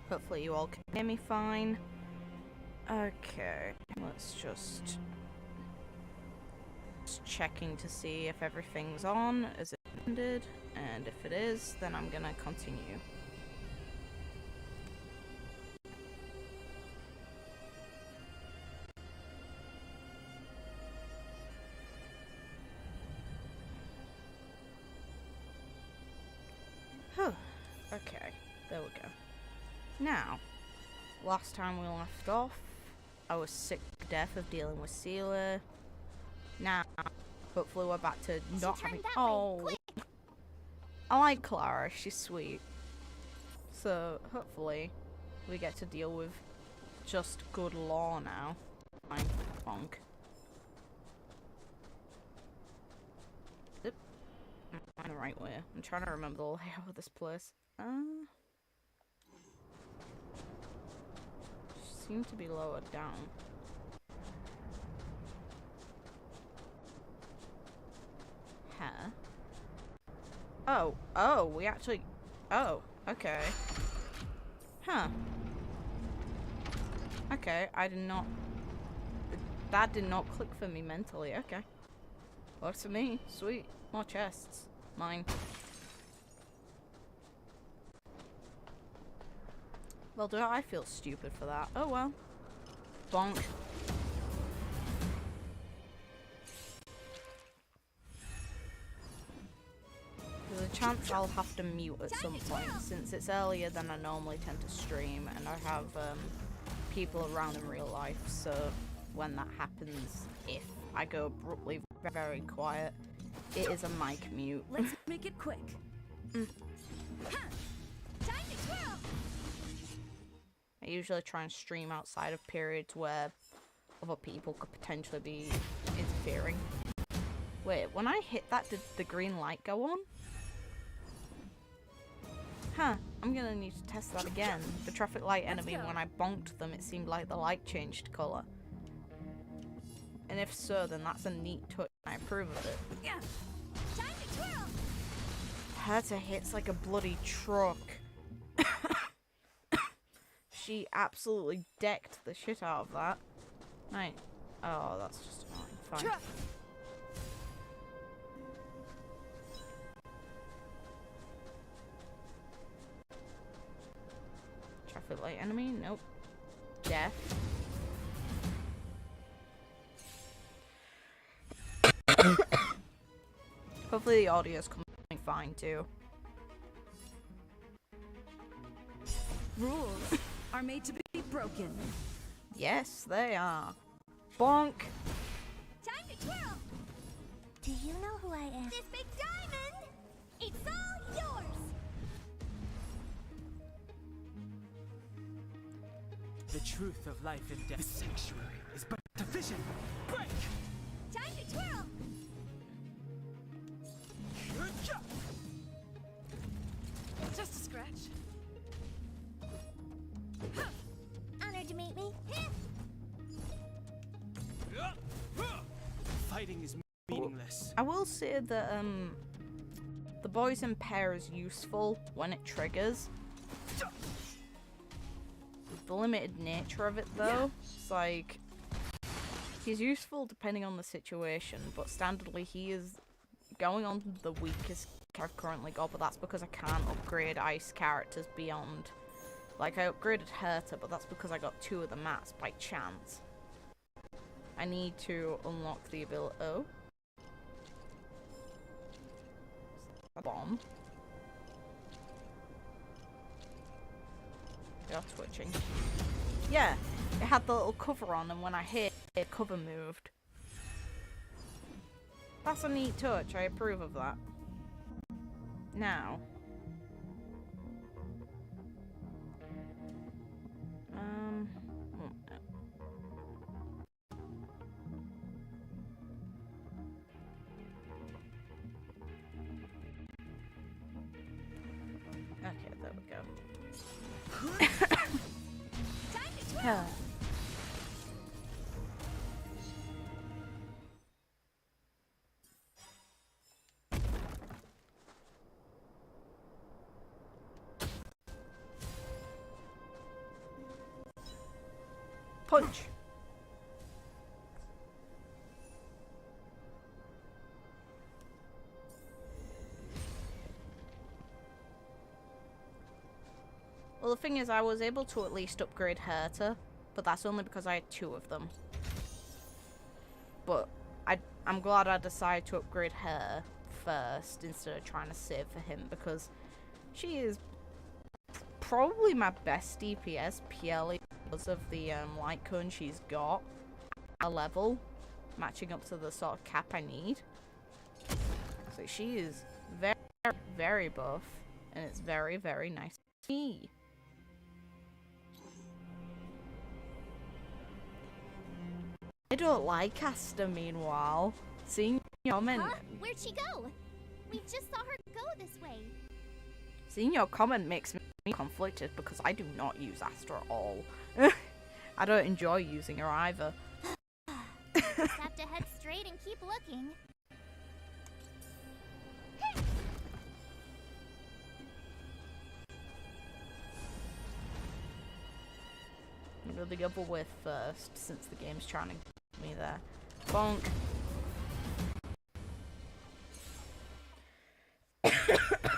Hopefully you all can hear me fine. Okay, let's just checking to see if everything's on as intended, and if it is, then I'm gonna continue. Okay, there we go. Now, last time we left off, I was sick to death of dealing with Sealer. Now, hopefully we're back to not having— oh, I like Clara, she's sweet. So, hopefully, we get to deal with just good law now. Fine, bonk. Oop. I'm the right way. I'm trying to remember the layout of this place. Seem to be lowered down. Huh? Oh, we actually— oh, okay. Huh. Okay, I did not— that did not click for me mentally, okay. Works for me, sweet. More chests. Mine. Well, do I feel stupid for that? Oh well. Bonk. There's a chance I'll have to mute at some point, since it's earlier than I normally tend to stream, and I have people around in real life, so when that happens, if I go abruptly very quiet, it is a mic mute. Let's make it quick. I usually try and stream outside of periods where other people could potentially be interfering. Wait, when I hit that, did the green light go on? Huh, I'm gonna need to test that again. The traffic light enemy, when I bonked them, it seemed like the light changed colour. And if so, then that's a neat touch. I approve of it. Herta hits like a bloody truck. She absolutely decked the shit out of that. Right. Oh, that's just annoying. Fine. Traffic light enemy? Nope. Death. Hopefully the audio's coming fine too. Rules are made to be broken. Yes, they are. Bonk. Time to twirl. Do you know who I am? This big diamond. It's all yours. The truth of life and death. The sanctuary is but a vision. Break. Time to twirl. Just a scratch. Honored to meet me. Fighting is meaningless. I will say that the boys in pair is useful when it triggers. The limited nature of it though, it's like he's useful depending on the situation, but standardly he is going on the weakest I've currently got, but that's because I can't upgrade ice characters beyond. Like, I upgraded Herta, but that's because I got 2 of the mats by chance. I need to unlock the ability— oh. A bomb. You're twitching. Yeah, it had the little cover on, and when I hit, the cover moved. That's a neat touch, I approve of that. Now. Okay, there we go. Yeah. punch. Well, the thing is, I was able to at least upgrade Herta, but that's only because I had 2 of them. But I'm glad I decided to upgrade her first instead of trying to save for him, because she is probably my best DPS purely because of the light cone she's got at a level, matching up to the sort of cap I need. So she is very, very buff, and it's very, very nice to see. I don't like Asta, meanwhile. Seeing your comment. Huh? Where'd she go? We just saw her go this way. Seeing your comment makes me conflicted because I do not use Asta at all. I don't enjoy using her either. Just have to head straight and keep looking. I'm gonna go with first since the game's trying to get me there. Bonk.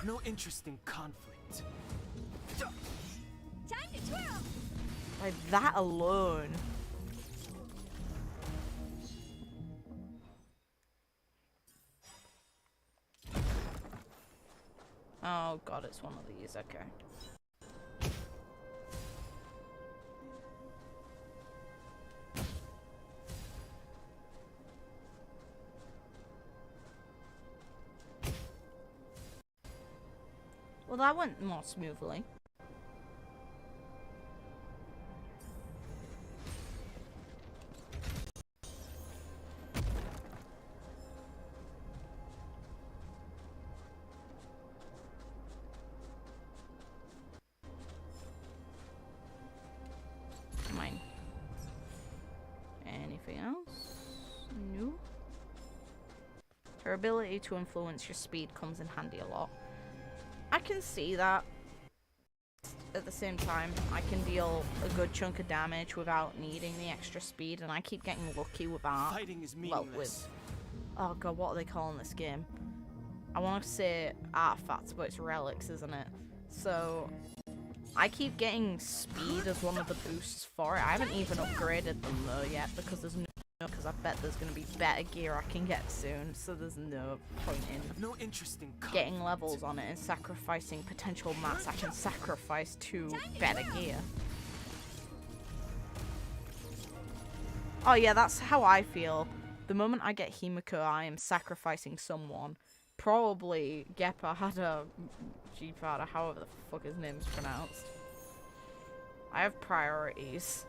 No interest in conflict. Time to twirl! Like that alone. Oh god, it's one of these, okay. Well, that went more smoothly. Mine. Anything else? No. Her ability to influence your speed comes in handy a lot. I can see that. At the same time, I can deal a good chunk of damage without needing the extra speed, and I keep getting lucky with that. Fighting is Well, meaningless. with... Oh god, what are they calling this game? I want to say artifacts, but it's relics, isn't it? So, I keep getting speed as one of the boosts for it. I haven't even upgraded them though yet, because there's no... Because I bet there's going to be better gear I can get soon, so there's no point in No interest in getting levels on it and sacrificing potential mats I can sacrifice to better gear. Oh yeah, that's how I feel. The moment I get Himiko, I am sacrificing someone. Probably Gepard or Gepard, or however the fuck his name's pronounced. I have priorities.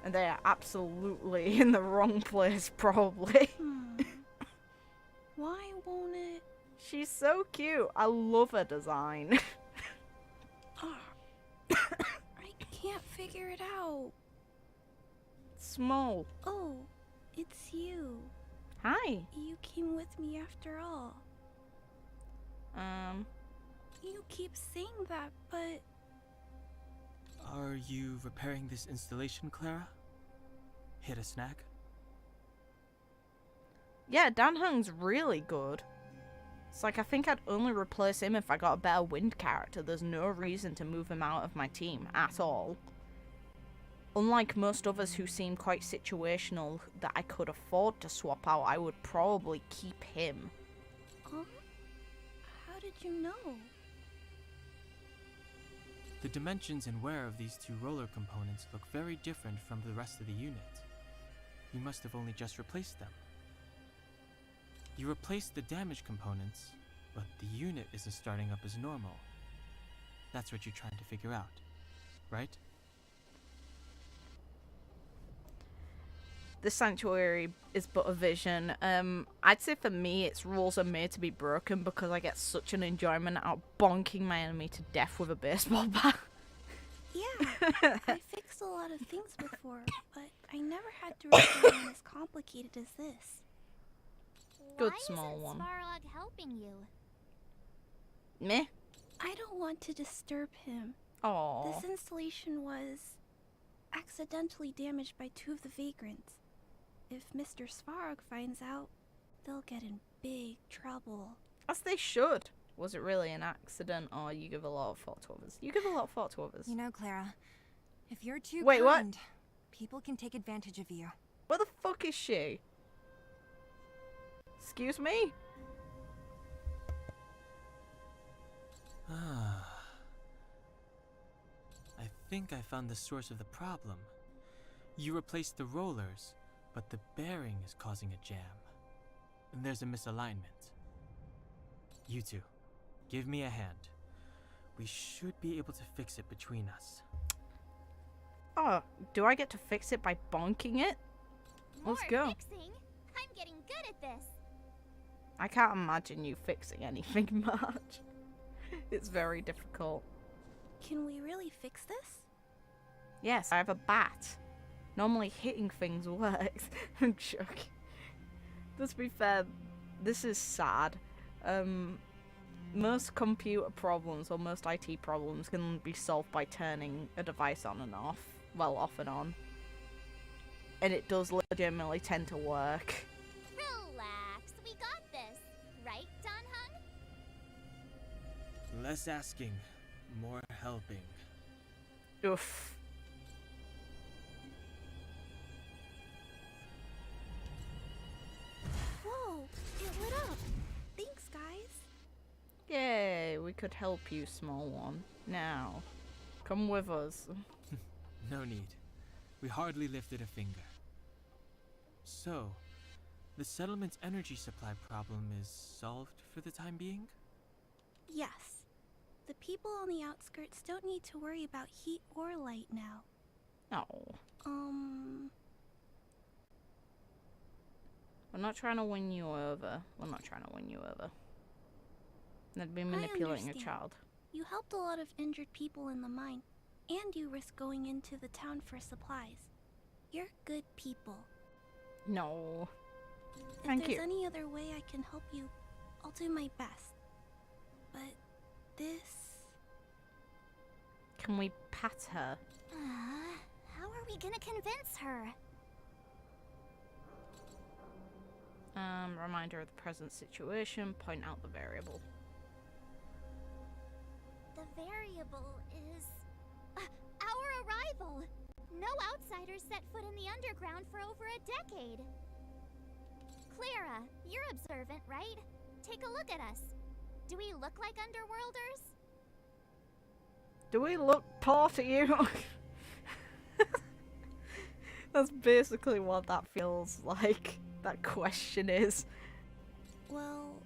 And they are absolutely in the wrong place, probably. Why won't it? She's so cute. I love her design. I can't figure it out. Small. Oh, it's you. Hi. You came with me after all. You keep saying that, but... Are you repairing this installation, Clara? Hit a snag? Yeah, Dan Hung's really good. It's like, I think I'd only replace him if I got a better wind character. There's no reason to move him out of my team at all. Unlike most others who seem quite situational that I could afford to swap out, I would probably keep him. How did you know? The dimensions and wear of these 2 roller components look very different from the rest of the unit. You must have only just replaced them. You replaced the damage components, but the unit isn't starting up as normal. That's what you're trying to figure out, right? The sanctuary is but a vision. I'd say for me, its rules are made to be broken because I get such an enjoyment out of bonking my enemy to death with a baseball bat. Yeah, I fixed a lot of things before, but I never had to repair one as complicated as this. Good Why small isn't one. Svarog helping you? Meh. I don't want to disturb him. Aww. This installation was... accidentally damaged by 2 of the vagrants. If Mr. Svarog finds out, they'll get in big trouble. As they should. Was it really an accident, or you give a lot of thought to others? You give a lot of thought to others. You know, Clara, if you're too Wait, kind, what? people can take advantage of you. Where the fuck is she? Excuse me? I think I found the source of the problem. You replaced the rollers, but the bearing is causing a jam. And there's a misalignment. You two, give me a hand. We should be able to fix it between us. Oh, do I get to fix it by bonking it? Let's More go. fixing? I'm getting good at this. I can't imagine you fixing anything much. It's very difficult. Can we really fix this? Yes, I have a bat. Normally hitting things works. I'm joking. Let's be fair, this is sad. Most computer problems or most IT problems can be solved by turning a device on and off. Well, off and on. And it does legitimately tend to work. Relax, we got this. Right, Don Hung? Less asking, more helping. Oof. Whoa, it lit up. Thanks, guys. Yay, we could help you, small one. Now, come with us. No need. We hardly lifted a finger. So, the settlement's energy supply problem is solved for the time being? Yes. The people on the outskirts don't need to worry about heat or light now. No. We're not trying to win you over. We're not trying to win you over. That'd be manipulating a understand. child. You helped a lot of injured people in the mine, and you risked going into the town for supplies. You're good people. No. If Thank there's you. any other way I can help you, I'll do my best. But this... Can we pat her? How are we gonna convince her? Reminder of the present situation. Point out the variable. The variable is our arrival. No outsiders set foot in the underground for over a decade. Clara, you're observant, right? Take a look at us. Do we look like underworlders? Do we look poor to you? That's basically what that feels like. That question is. Well,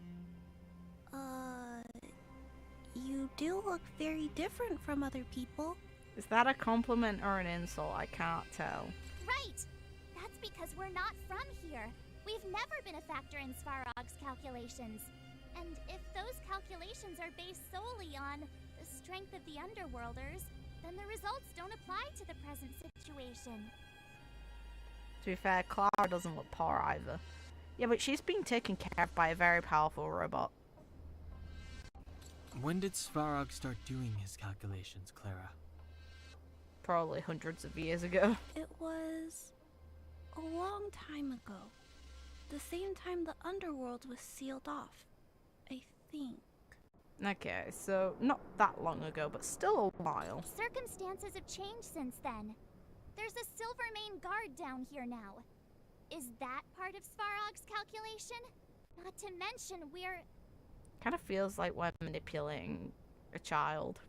you do look very different from other people. Is that a compliment or an insult? I can't tell. Right! That's because we're not from here. We've never been a factor in Svarog's calculations. And if those calculations are based solely on the strength of the underworlders, then the results don't apply to the present situation. To be fair, Clara doesn't look poor either. Yeah, but she's being taken care of by a very powerful robot. When did Svarog start doing his calculations, Clara? Probably hundreds of years ago. It was a long time ago. The same time the underworld was sealed off, I think. Okay, so not that long ago, but still a while. Circumstances have changed since then. There's a Silvermane guard down here now. Is that part of Svarog's calculation? Not to mention we're... Kind of feels like we're manipulating a child.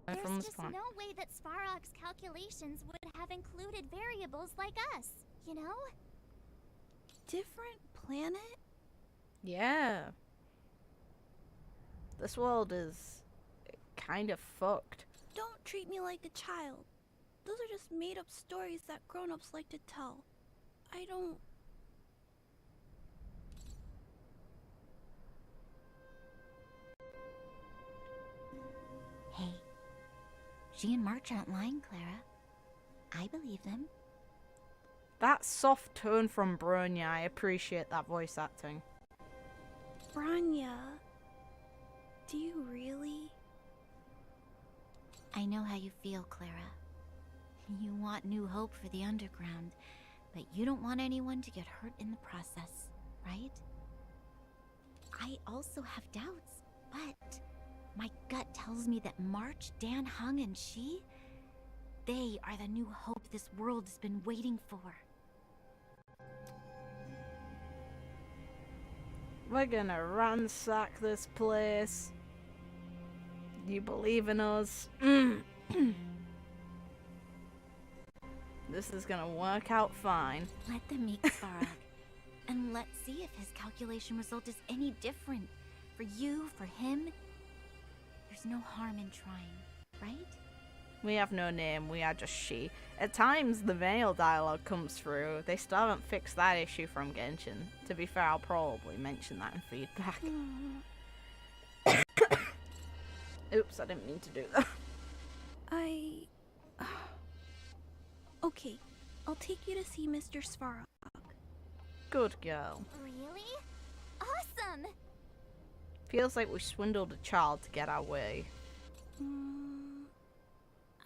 There's From this just point. no way that Svarog's calculations would have included variables like us, you know? Different planet? Yeah. This world is kind of fucked. Don't treat me like a child. Those are just made-up stories that grown-ups like to tell. I don't... Hey, she and March aren't lying, Clara. I believe them. That soft tone from Bronya, I appreciate that voice acting. Bronya... Do you really? I know how you feel, Clara. You want new hope for the underground, but you don't want anyone to get hurt in the process, right? I also have doubts, but my gut tells me that March, Dan Hung, and she, they are the new hope this world has been waiting for. We're gonna ransack this place. You believe in us? This is gonna work out fine. Let them meet Svarog, and let's see if his calculation result is any different. For you, for him, there's no harm in trying, right? We have no name, we are just she. At times, the male dialogue comes through. They still haven't fixed that issue from Genshin. To be fair, I'll probably mention that in feedback. Oops, I didn't mean to do that. Okay, I'll take you to see Mr. Svarog. Good girl. Really? Awesome! Feels like we swindled a child to get our way.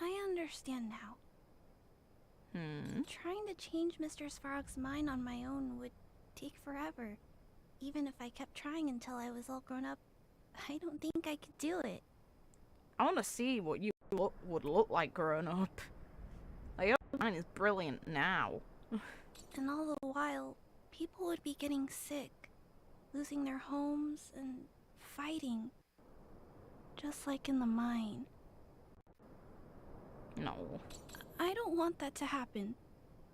I understand now. Trying to change Mr. Svarog's mind on my own would take forever. Even if I kept trying until I was all grown up, I don't think I could do it. I want to see what you would look like growing up. Like, your mind is brilliant now. And all the while, people would be getting sick, losing their homes, and fighting. Just like in the mine. No. I don't want that to happen.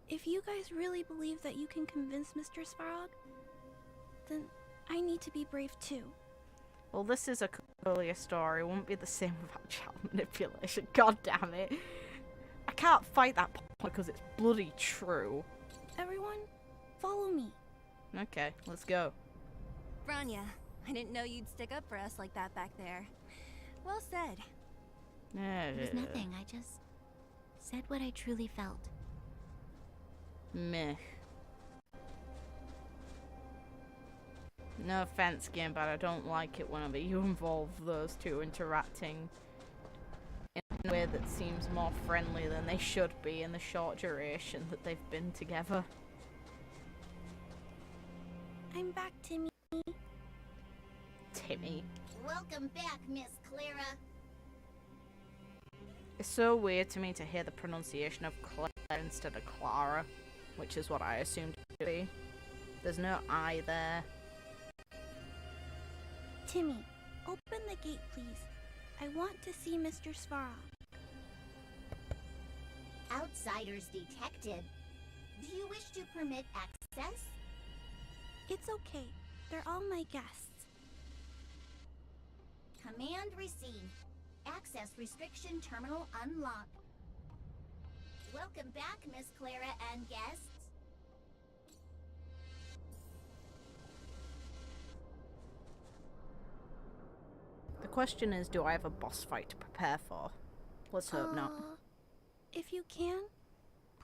If you guys really believe that you can convince Mr. Svarog, then I need to be brave too. Well, this is a Cocolia story. It won't be the same without child manipulation. God damn it. I can't fight that point because it's bloody true. Everyone, follow me. Okay, let's go. Bronya, I didn't know you'd stick up for us like that back there. Well said. It was nothing, I just said what I truly felt. Meh. No offense, game, but I don't like it whenever you involve those two interacting in a way that seems more friendly than they should be in the short duration that they've been together. I'm back, Timmy. Timmy. Welcome back, Miss Clara. It's so weird to me to hear the pronunciation of Clara instead of Clara, which is what I assumed it would be. There's no I there. Timmy, open the gate, please. I want to see Mr. Svarog. Outsiders detected. Do you wish to permit access? It's okay. They're all my guests. Command received. Access restriction terminal unlocked. Welcome back, Miss Clara and guests. The question is, do I have a boss fight to prepare for? Let's hope not. If you can,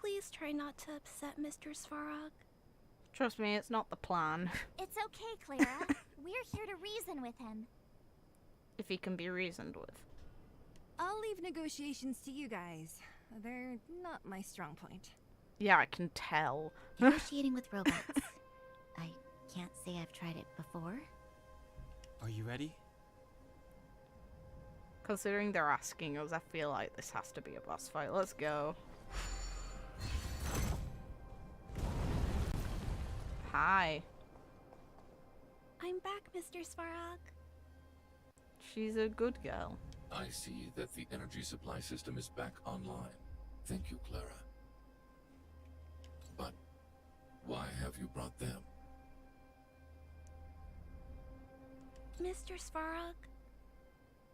please try not to upset Mr. Svarog. Trust me, it's not the plan. It's okay, Clara. We're here to reason with him. If he can be reasoned with. I'll leave negotiations to you guys. They're not my strong point. Yeah, I can tell. Negotiating with robots. I can't say I've tried it before. Are you ready? Considering they're asking us, I feel like this has to be a boss fight. Let's go. Hi. I'm back, Mr. Svarog. She's a good girl. I see that the energy supply system is back online. Thank you, Clara. But why have you brought them? Mr. Svarog,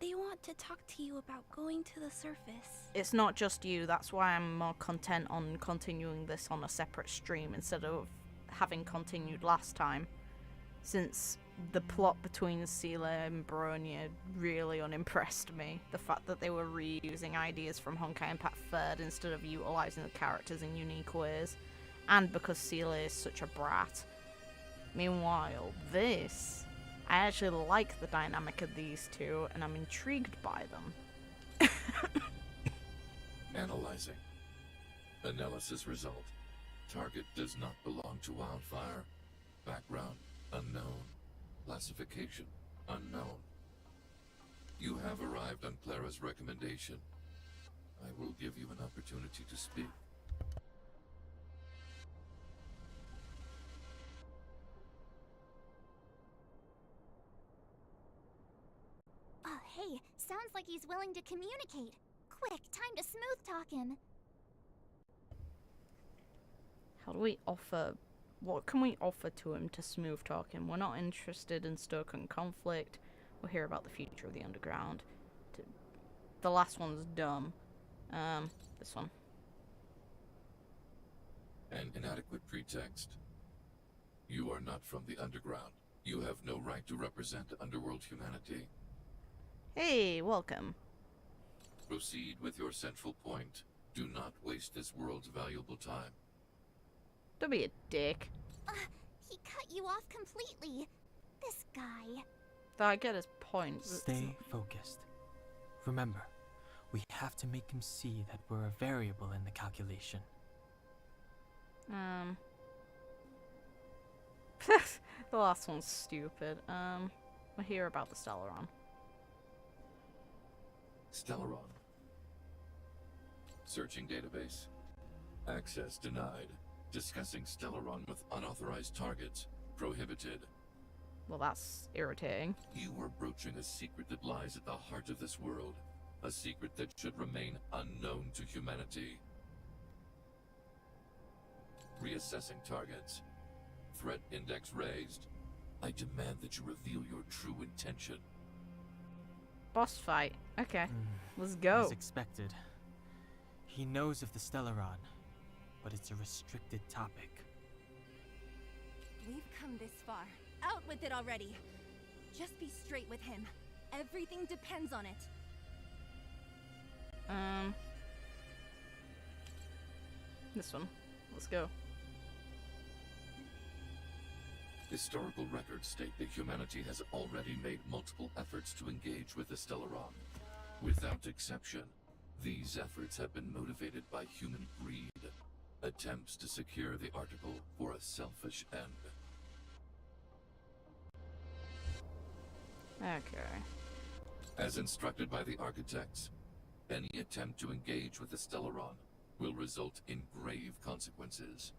they want to talk to you about going to the surface. It's not just you, that's why I'm more content on continuing this on a separate stream instead of having continued last time. Since the plot between Seela and Bronya really unimpressed me. The fact that they were reusing ideas from Honkai and Path 3rd instead of utilising the characters in unique ways. And because Seela is such a brat. Meanwhile, this, I actually like the dynamic of these two, and I'm intrigued by them. Analyzing. Analysis result. Target does not belong to Wildfire. Background unknown. Classification unknown. You have arrived on Clara's recommendation. I will give you an opportunity to speak. Oh, hey, sounds like he's willing to communicate. Quick, time to smooth talk him. How do we offer... What can we offer to him to smooth talk him? We're not interested in stoking conflict. We'll hear about the future of the underground. The last one's dumb. This one. An inadequate pretext. You are not from the underground. You have no right to represent underworld humanity. Hey, welcome. Proceed with your central point. Do not waste this world's valuable time. Don't be a dick. He cut you off completely. This guy. Though I get his point. Stay focused. Remember, we have to make him see that we're a variable in the calculation. The last one's stupid. We'll hear about the Stellaron. Stellaron. Searching database. Access denied. Discussing Stellaron with unauthorized targets. Prohibited. Well, that's irritating. You are broaching a secret that lies at the heart of this world. A secret that should remain unknown to humanity. Reassessing targets. Threat index raised. I demand that you reveal your true intention. Boss fight. Okay, let's go. As expected. He knows of the Stellaron, but it's a restricted topic. We've come this far. Out with it already. Just be straight with him. Everything depends on it. This one. Let's go. Historical records state that humanity has already made multiple efforts to engage with the Stellaron. Without exception, these efforts have been motivated by human greed, attempts to secure the article for a selfish end. Okay. As instructed by the architects, any attempt to engage with the Stellaron will result in grave consequences.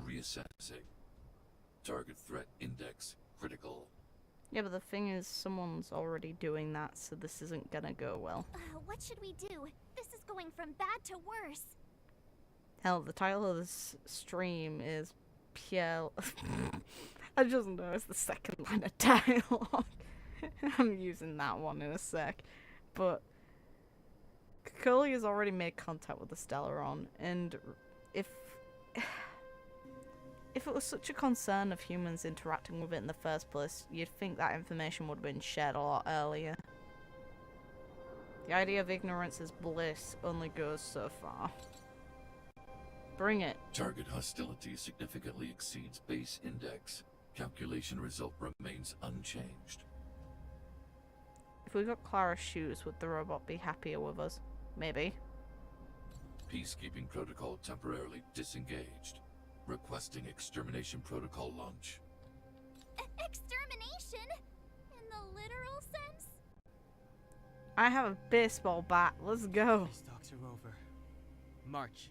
Reassessing. Target threat index critical. Yeah, but the thing is, someone's already doing that, so this isn't gonna go well. What should we do? This is going from bad to worse. Hell, the title of this stream is Pierre... I just noticed the second line of dialogue. I'm using that one in a sec. But Cocolia's already made contact with the Stellaron, and if it was such a concern of humans interacting with it in the first place, you'd think that information would have been shared a lot earlier. The idea of ignorance is bliss only goes so far. Bring it. Target hostility significantly exceeds base index. Calculation result remains unchanged. If we got Clara's shoes, would the robot be happier with us? Maybe. Peacekeeping protocol temporarily disengaged. Requesting extermination protocol launch. Extermination? In the literal sense? I have a baseball bat. Let's go. These talks are over. March.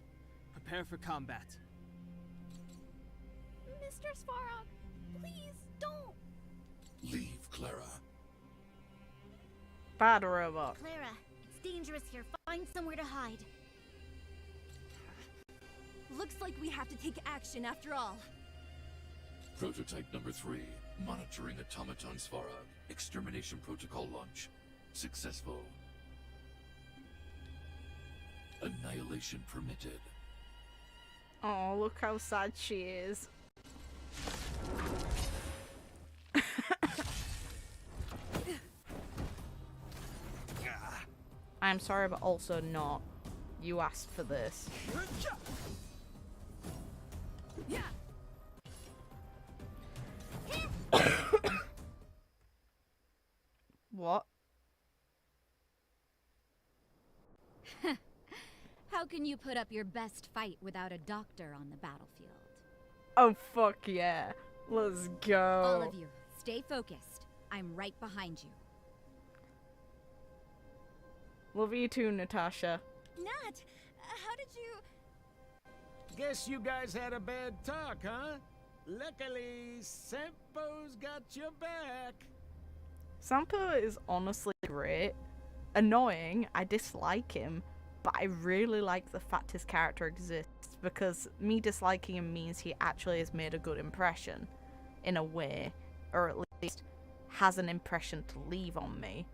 Prepare for combat. Mr. Svarog, please don't. Leave, Clara. Bad robot. Clara, it's dangerous here. Find somewhere to hide. Looks like we have to take action after all. Prototype number 3. Monitoring automaton Svarog. Extermination protocol launch. Successful. Annihilation permitted. Oh, look how sad she is. I'm sorry, but also not. You asked for this. What? How can you put up your best fight without a doctor on the battlefield? Oh, fuck yeah. Let's go. All of you, stay focused. I'm right behind you. Love you too, Natasha. Nat, how did you... Guess you guys had a bad talk, huh? Luckily, Sampo's got your back. Sampo is honestly great. Annoying, I dislike him, but I really like the fact his character exists, because me disliking him means he actually has made a good impression, in a way, or at least has an impression to leave on me.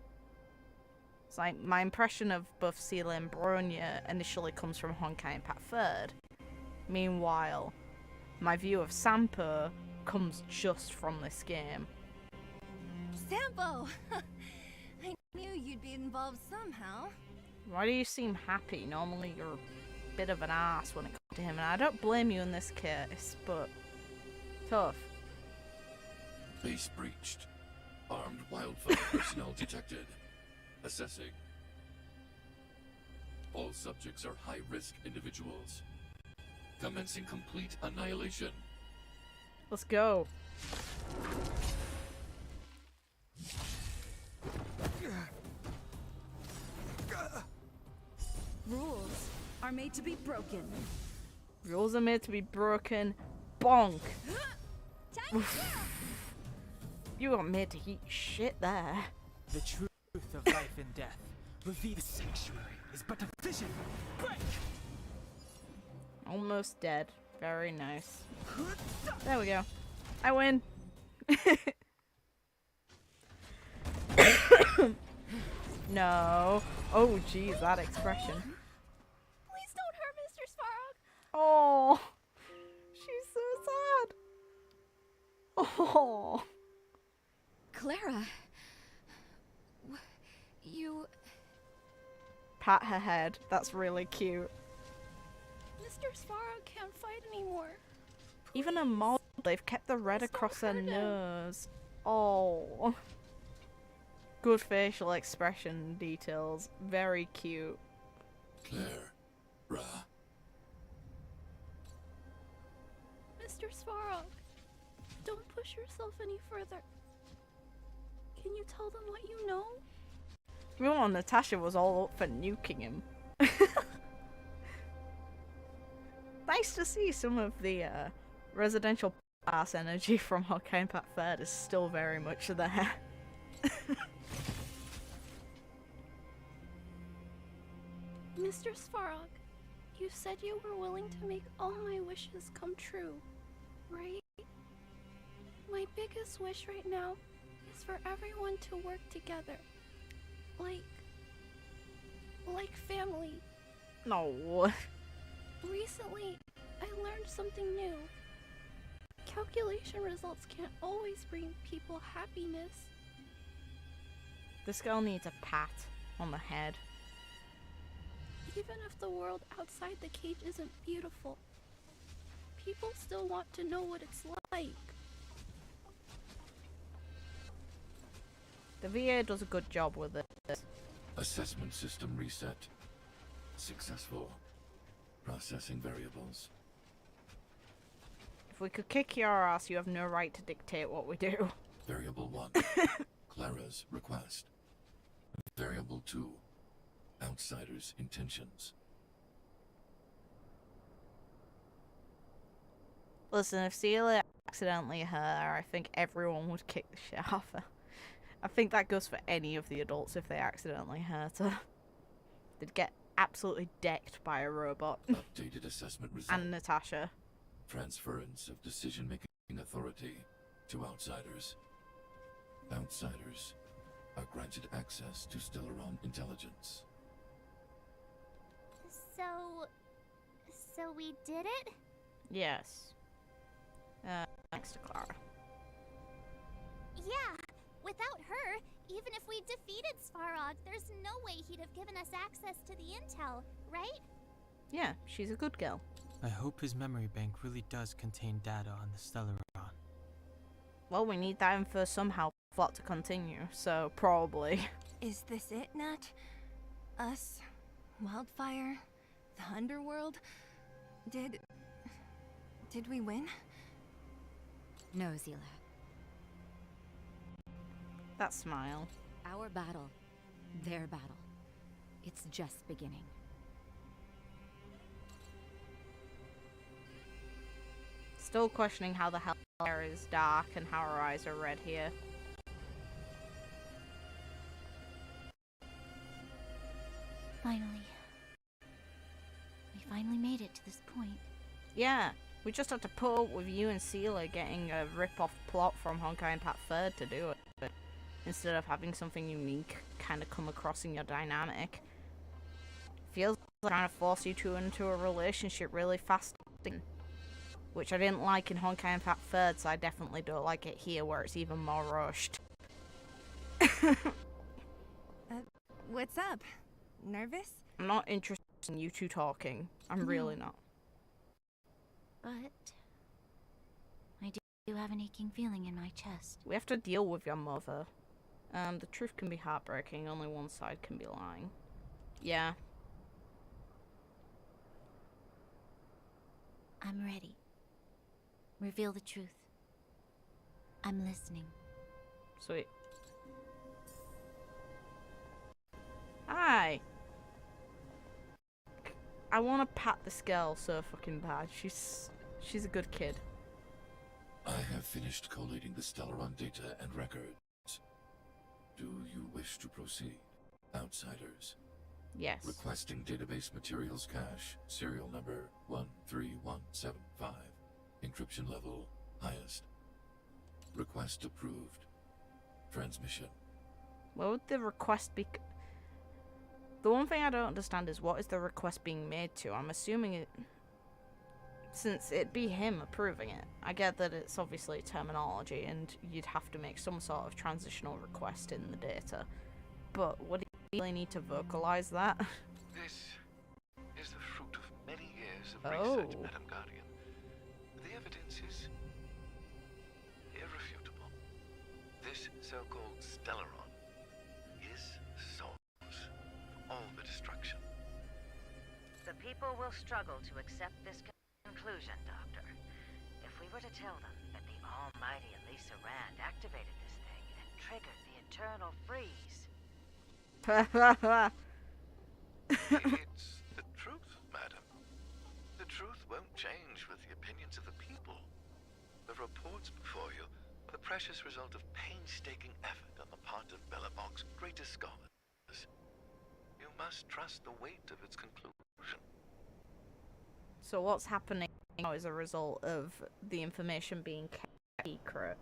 It's like, my impression of both Seela and Bronya initially comes from Honkai and Pat. Meanwhile, my view of Sampo comes just from this game. Sampo! I knew you'd be involved somehow. Why do you seem happy? Normally you're a bit of an ass when it comes to him, and I don't blame you in this case, but tough. Base breached. Armed wildfire personnel detected. Assessing. All subjects are high-risk individuals. Commencing complete annihilation. Let's go. Rules are made to be broken. Rules are made to be broken. Bonk. You got made to eat shit there. The truth of life and death. Reveal the sanctuary is but a vision. Break! Almost dead. Very nice. There we go. I win. No. Oh, geez, that expression. Please don't hurt Mr. Svarog. Oh, she's so sad. Oh. Clara, you... Pat her head. That's really cute. Mr. Svarog can't fight anymore. Even a mod, they've kept the red across her nose. Oh. Good facial expression details. Very cute. Clara. Mr. Svarog, don't push yourself any further. Can you tell them what you know? Meanwhile, Natasha was all up for nuking him. Nice to see some of the residential ass energy from Honkai and Pat is still very much there. Mr. Svarog, you said you were willing to make all my wishes come true, right? My biggest wish right now is for everyone to work together. Like family. No. Recently, I learned something new. Calculation results can't always bring people happiness. This girl needs a pat on the head. Even if the world outside the cage isn't beautiful, people still want to know what it's like. The VA does a good job with it. Assessment system reset. Successful. Processing variables. If we could kick your ass, you have no right to dictate what we do. Variable 1. Clara's request. Variable 2. Outsider's intentions. Listen, if Seela accidentally hurt her, I think everyone would kick the shit off her. I think that goes for any of the adults if they accidentally hurt her. They'd get absolutely decked by a robot. Updated assessment result. And Natasha. Transference of decision-making authority to outsiders. Outsiders are granted access to Stellaron intelligence. So we did it? Yes. Thanks to Clara. Yeah, without her, even if we defeated Svarog, there's no way he'd have given us access to the intel, right? Yeah, she's a good girl. I hope his memory bank really does contain data on the Stellaron. Well, we need that info somehow for plot to continue, so probably. Is this it, Nat? Us? Wildfire? The underworld? Did we win? No, Zila. That smile. Our battle, their battle. It's just beginning. Still questioning how the hell hair is dark and how her eyes are red here. Finally. We finally made it to this point. Yeah, we just had to put up with you and Sealer getting a rip-off plot from Honkai and Pat Third to do it. Instead of having something unique kind of come across in your dynamic. Feels like trying to force you two into a relationship really fast. Which I didn't like in Honkai and Pat Third, so I definitely don't like it here where it's even more rushed. What's up? Nervous? I'm not interested in you two talking. I'm really not. But I do have an aching feeling in my chest. We have to deal with your mother. The truth can be heartbreaking, only one side can be lying. Yeah. I'm ready. Reveal the truth. I'm listening. Sweet. Hi! I want to pat this girl so fucking bad. She's a good kid. I have finished collating the Stellaron data and records. Do you wish to proceed, outsiders? Yes. Requesting database materials cache, serial number 13175. Encryption level highest. Request approved. Transmission. What would the request be? The one thing I don't understand is what is the request being made to? I'm assuming it... Since it'd be him approving it. I get that it's obviously terminology and you'd have to make some sort of transitional request in the data. But would he really need to vocalize that? This is the fruit of many years of research, Madam Guardian. The evidence is irrefutable. This so-called Stellaron is the source of all the destruction. The people will struggle to accept this conclusion, Doctor. If we were to tell them that the almighty Elisa Rand activated this thing and triggered the internal freeze. It's the truth, madam. The truth won't change with the opinions of the people. The reports before you are the precious result of painstaking effort on the part of Belobog's greatest scholars. You must trust the weight of its conclusion. So what's happening now is a result of the information being kept secret.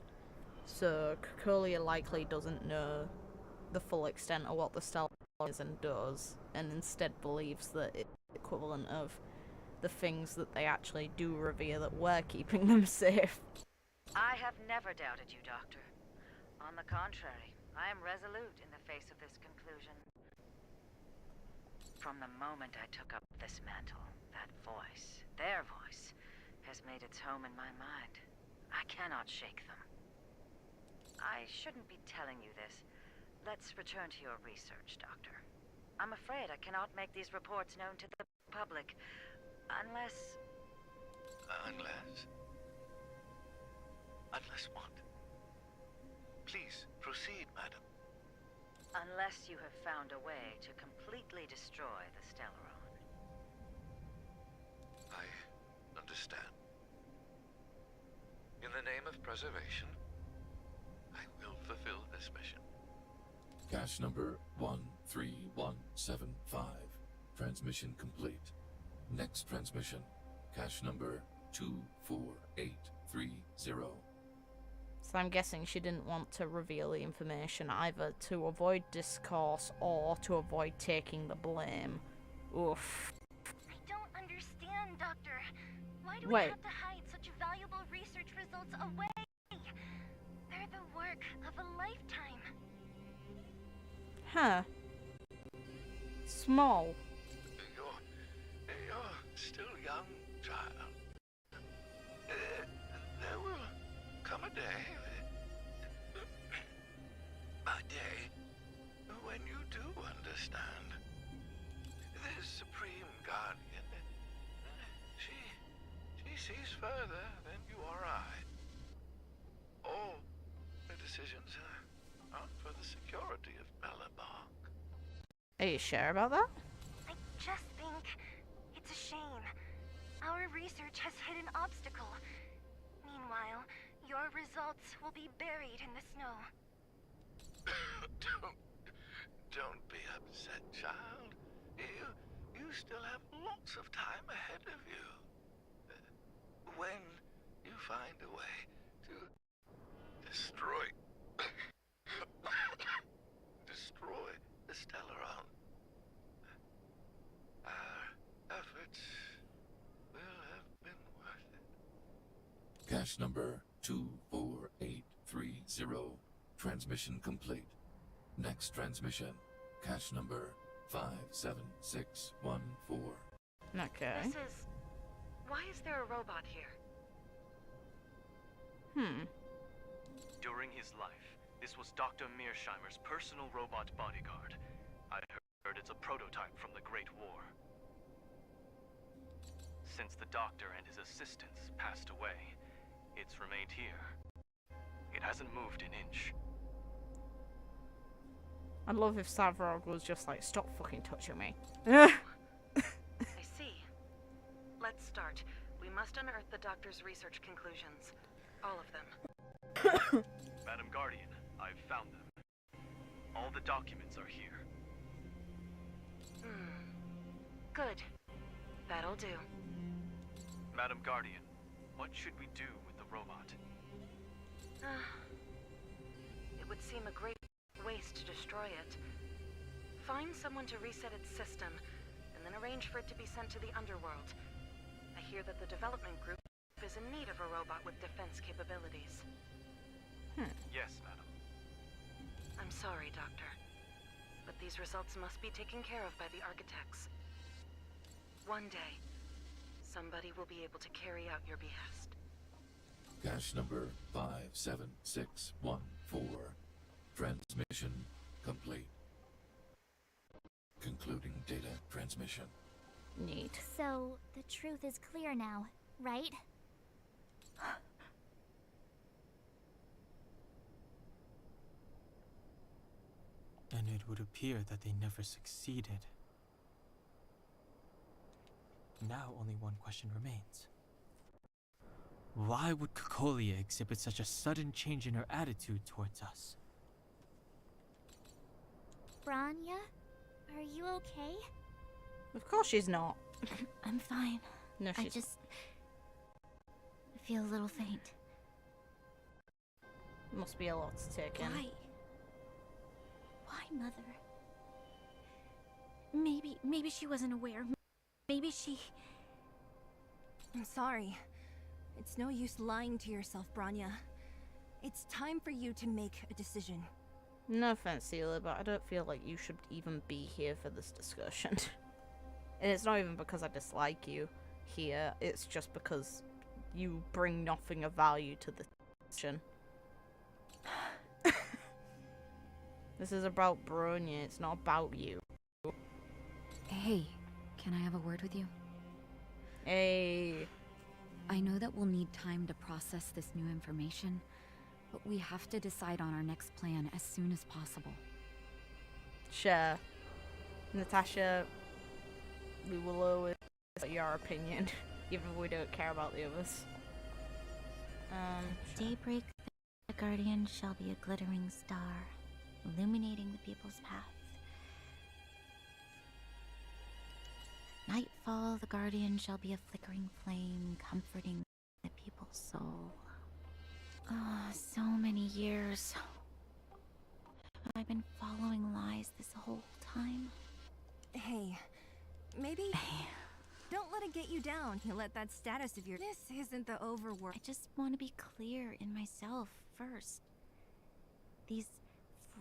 So Cocolia likely doesn't know the full extent of what the Stellaron is and does, and instead believes that it's the equivalent of the things that they actually do revere, that we're keeping them safe. I have never doubted you, Doctor. On the contrary, I am resolute in the face of this conclusion. From the moment I took up this mantle, that voice, their voice, has made its home in my mind. I cannot shake them. I shouldn't be telling you this. Let's return to your research, Doctor. I'm afraid I cannot make these reports known to the public, unless... Unless what? Please, proceed, madam. Unless you have found a way to completely destroy the Stellaron. I understand. In the name of preservation, I will fulfill this mission. Cache number 13175. Transmission complete. Next transmission. Cache number 24830. So I'm guessing she didn't want to reveal the information either to avoid discourse or to avoid taking the blame. Oof. I don't understand, Doctor. Why do we Wait. have to hide such valuable research results away? They're the work of a lifetime. Huh. Small. You're still young, child. There will come a day, when you do understand. This Supreme Guardian sees further than you or I. All the decisions are for the security of Belobog. Are you sure about that? I just think it's a shame. Our research has hit an obstacle. Meanwhile, your results will be buried in the snow. Don't be upset, child. You still have lots of time ahead of you. When you find a way to destroy the Stellaron, our efforts will have been worth it. Cache number 24830. Transmission complete. Next transmission. Cache number 57614. Okay. Why is there a robot here? During his life, this was Dr. Mearsheimer's personal robot bodyguard. I heard it's a prototype from the Great War. Since the doctor and his assistants passed away, it's remained here. It hasn't moved an inch. I'd love if Svarog was just like, stop fucking touching me. I see. Let's start. We must unearth the doctor's research conclusions. All of them. Madam Guardian, I've found them. All the documents are here. Good. That'll do. Madam Guardian, what should we do with the robot? It would seem a great waste to destroy it. Find someone to reset its system, and then arrange for it to be sent to the underworld. I hear that the development group is in need of a robot with defense capabilities. Yes, madam. I'm sorry, Doctor, but these results must be taken care of by the architects. One day, somebody will be able to carry out your behest. Cache number 57614. Transmission complete. Concluding data transmission. Neat. So, the truth is clear now, right? And it would appear that they never succeeded. Now only one question remains. Why would Cocolia exhibit such a sudden change in her attitude towards us? Bronya, are you okay? Of course she's not. I'm fine. No, I she's just feel a little faint. must be a lot to take in. Why? Why, Mother? Maybe she wasn't aware. Maybe she... I'm sorry. It's no use lying to yourself, Bronya. It's time for you to make a decision. No offense, Celia, but I don't feel like you should even be here for this discussion. And it's not even because I dislike you here, it's just because you bring nothing of value to the discussion. This is about Bronya, it's not about you. Hey, can I have a word with you? Hey. I know that we'll need time to process this new information, but we have to decide on our next plan as soon as possible. Sure. Natasha, we will always get your opinion, even if we don't care about the others. Daybreak, the Guardian shall be a glittering star, illuminating the people's path. Nightfall, the Guardian shall be a flickering flame, comforting the people's soul. Ah, so many years. Have I been following lies this whole time? Hey, maybe... Don't let it get you down. You let that status of yours... This isn't the overworld. I just want to be clear in myself first. These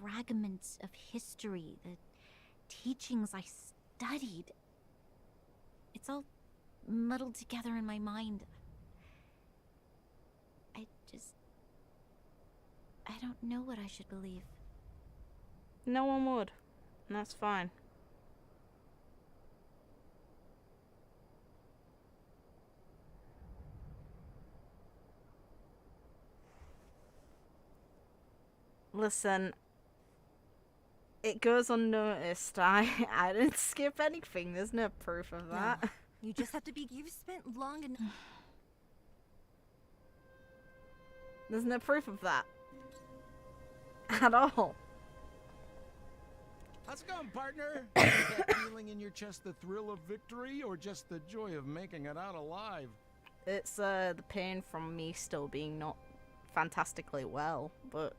fragments of history, the teachings I studied, it's all muddled together in my mind. I don't know what I should believe. No one would, and that's fine. Listen, it goes unnoticed. I didn't skip anything. There's no proof of that. No, you just have to be. You've spent long enough. There's no proof of that. At all. How's it going, partner? Is that feeling in your chest the thrill of victory, or just the joy of making it out alive? It's the pain from me still being not fantastically well, but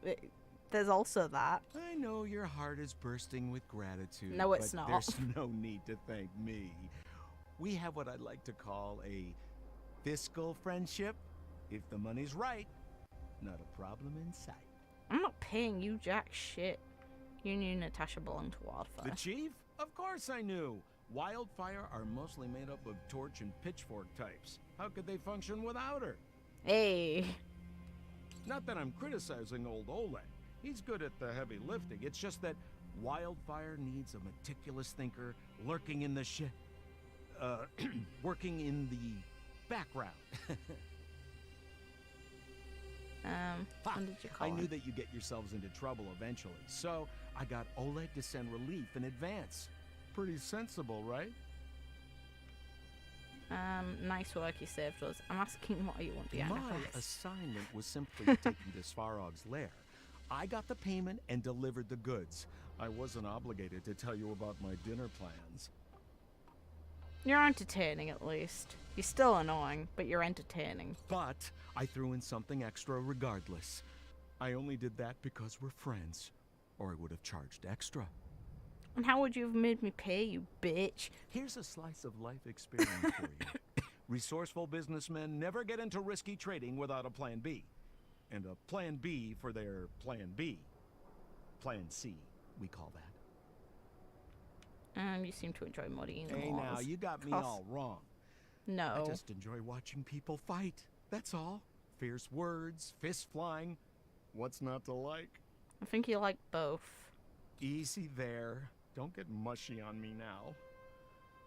there's also that. I know your heart is bursting with gratitude. No, it's but not. There's no need to thank me. We have what I'd like to call a fiscal friendship. If the money's right, not a problem in sight. I'm not paying you jack shit. You knew Natasha belonged to Wildfire. The chief? Of course I knew. Wildfire are mostly made up of torch and pitchfork types. How could they function without her? Hey. Not that I'm criticizing old Oleg. He's good at the heavy lifting. It's just that Wildfire needs a meticulous thinker lurking in the working in the background. When did you call I knew him? that you'd get yourselves into trouble eventually, so I got Oleg to send relief in advance. Pretty sensible, right? Nice work, you saved us. I'm asking what you want behind My the assignment was simply to take you to Svarog's lair. I got the payment and delivered the goods. I wasn't obligated to tell you about my dinner plans. You're entertaining, at least. You're still annoying, but you're entertaining. But I threw in something extra regardless. I only did that because we're friends, or I would have charged extra. And how would you have made me pay, you bitch? Here's a slice of life experience for you. Resourceful businessmen never get into risky trading without a plan B. And a plan B for their plan B. Plan C, we call that. You seem to enjoy muddying the Hey now, you got me all wrong. No. I just enjoy watching people fight, that's all. Fierce words, fists flying. What's not to like? I think you like both. Easy there. Don't get mushy on me now.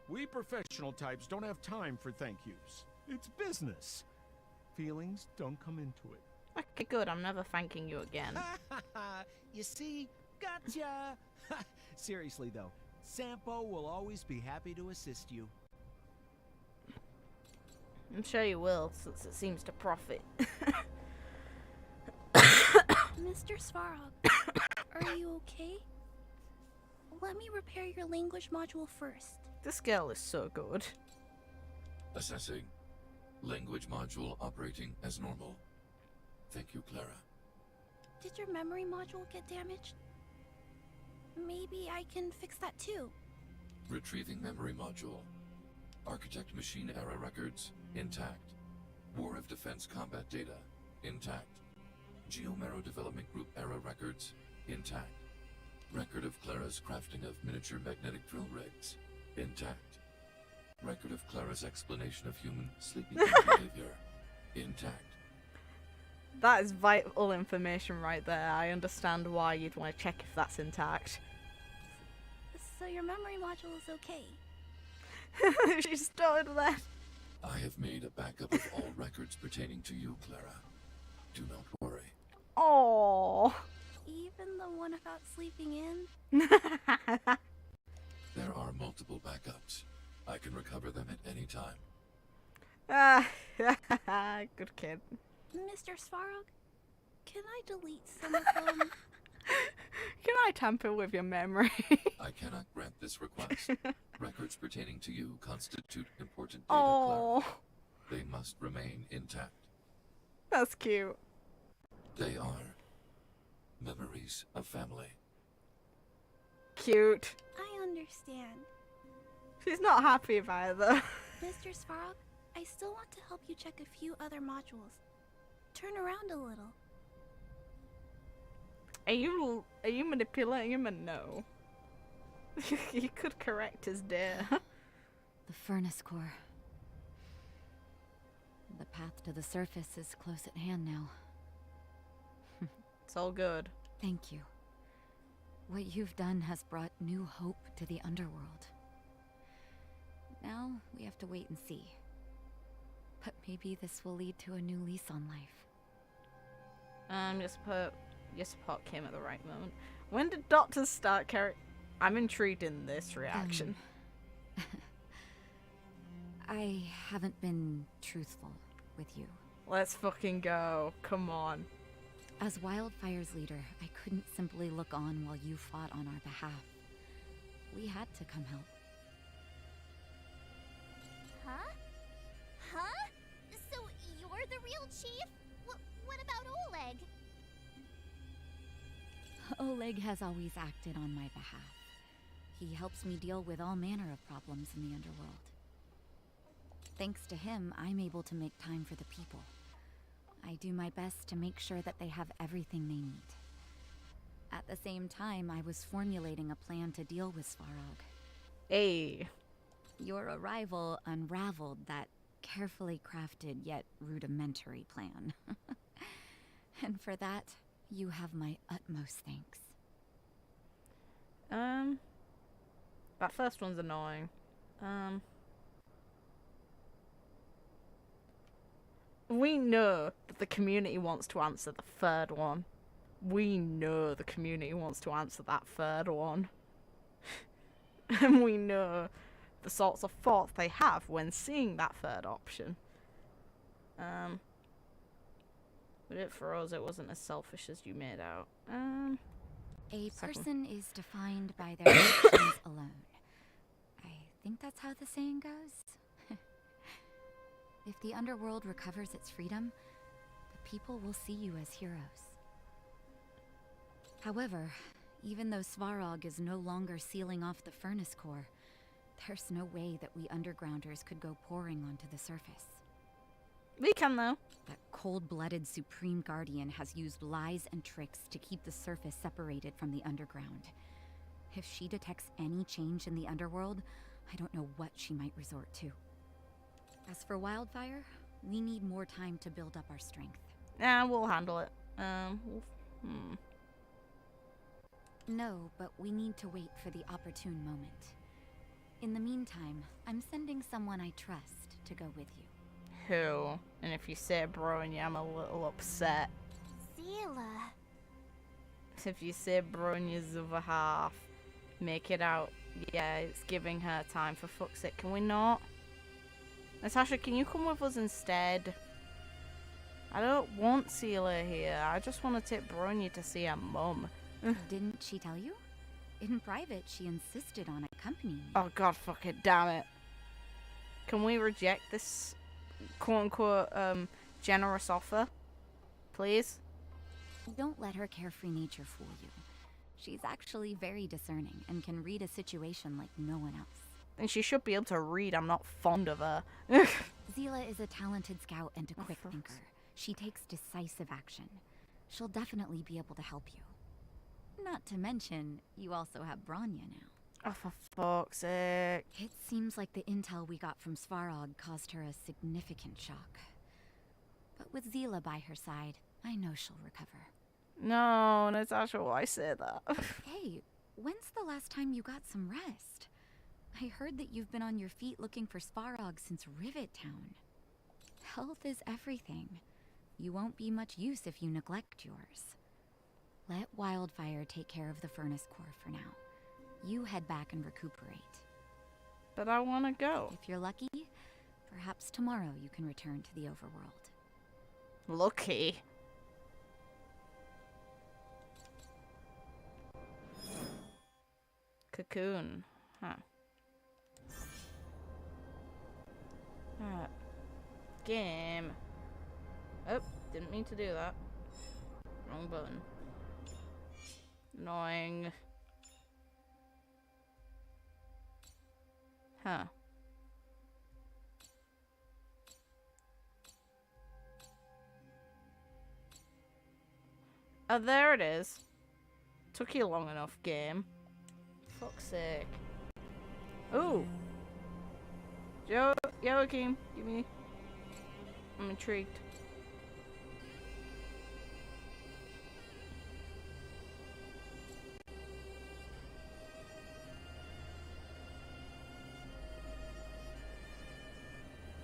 We professional types don't have time for thank yous. It's business. Feelings don't come into it. Okay, good. I'm never thanking you again. You see? Gotcha! Seriously though, Sampo will always be happy to assist you. I'm sure you will, since it seems to profit. Mr. Svarog, are you okay? Let me repair your language module first. This girl is so good. Assessing. Language module operating as normal. Thank you, Clara. Did your memory module get damaged? Maybe I can fix that too. Retrieving memory module. Architect machine error records, intact. War of Defense combat data, intact. Geomero Development Group error records, intact. Record of Clara's crafting of miniature magnetic drill rigs, intact. Record of Clara's explanation of human sleeping behavior, intact. That is vital information right there. I understand why you'd want to check if that's intact. So your memory module is okay? She started that. I have made a backup of all records pertaining to you, Clara. Do not worry. Oh. Even the one about sleeping in? There are multiple backups. I can recover them at any time. Good kid. Mr. Svarog, can I delete some of them? Can I tamper with your memory? I cannot grant this request. Records pertaining to you constitute important data, Oh. Clara. They must remain intact. That's cute. They are memories of family. Cute. I understand. She's not happy about it though. Mr. Svarog, I still want to help you check a few other modules. Turn around a little. Are you manipulating him or no? You could correct his dare. The furnace core. The path to the surface is close at hand now. It's all good. Thank you. What you've done has brought new hope to the underworld. Now we have to wait and see. But maybe this will lead to a new lease on life. Just put Your support came at the right moment. When did doctors start carrying... I'm intrigued in this reaction. I haven't been truthful with you. Let's fucking go. Come on. As Wildfire's leader, I couldn't simply look on while you fought on our behalf. We had to come help. Huh? Huh? So you're the real chief? What about Oleg? Oleg has always acted on my behalf. He helps me deal with all manner of problems in the underworld. Thanks to him, I'm able to make time for the people. I do my best to make sure that they have everything they need. At the same time, I was formulating a plan to deal with Svarog. Hey. Your arrival unraveled that carefully crafted yet rudimentary plan. And for that, you have my utmost thanks. That first one's annoying. We know that the community wants to answer the third one. We know the community wants to answer that third one. And we know the sorts of thoughts they have when seeing that third option. But for us, it wasn't as selfish as you made out. A person is defined by their actions alone. I think that's how the saying goes. If the underworld recovers its freedom, the people will see you as heroes. However, even though Svarog is no longer sealing off the furnace core, there's no way that we undergrounders could go pouring onto the surface. We can, though. That cold-blooded Supreme Guardian has used lies and tricks to keep the surface separated from the underground. If she detects any change in the underworld, I don't know what she might resort to. As for Wildfire, we need more time to build up our strength. Yeah, we'll handle it. No, but we need to wait for the opportune moment. In the meantime, I'm sending someone I trust to go with you. Who? And if you say Bronya, I'm a little upset. Zila. If you say Bronya's other half, make it out. Yeah, it's giving her time, for fuck's sake. Can we not? Natasha, can you come with us instead? I don't want Zila here. I just want to take Bronya to see her mum. Didn't she tell you? In private, she insisted on accompanying me. Oh god, fuck it, damn it. Can we reject this quote-unquote generous offer? Please? Don't let her carefree nature fool you. She's actually very discerning and can read a situation like no one else. And she should be able to read. I'm not fond of her. Zila is a talented scout and a quick thinker. She takes decisive action. She'll definitely be able to help you. Not to mention, you also have Bronya now. Oh, for fuck's sake. It seems like the intel we got from Svarog caused her a significant shock. But with Zila by her side, I know she'll recover. No, Natasha, why say that? Hey, when's the last time you got some rest? I heard that you've been on your feet looking for Svarog since Rivet Town. Health is everything. You won't be much use if you neglect yours. Let Wildfire take care of the furnace core for now. You head back and recuperate. But I want to go. If you're lucky, perhaps tomorrow you can return to the overworld. Lucky? Cocoon. Huh. Game. Oh, didn't mean to do that. Wrong button. Annoying. Huh. Oh, there it is. Took you long enough, game. Fuck's sake. Ooh. Joachim, give me. I'm intrigued.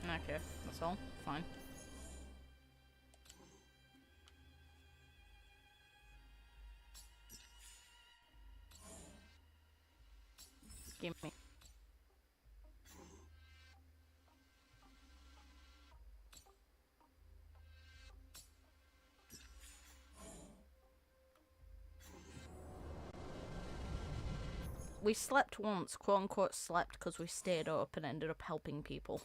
Okay, that's all. Fine. we slept once, quote unquote slept, because we stayed up and ended up helping people.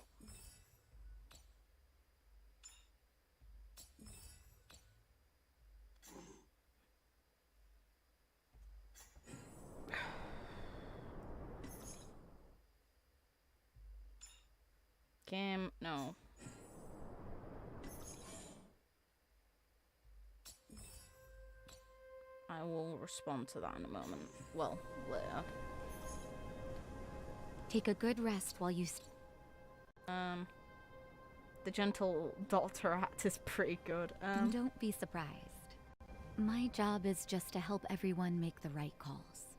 Game, no. I will respond to that in a moment. Well, later. Take a good rest while you... The gentle doctor act is pretty good. Don't be surprised. My job is just to help everyone make the right calls.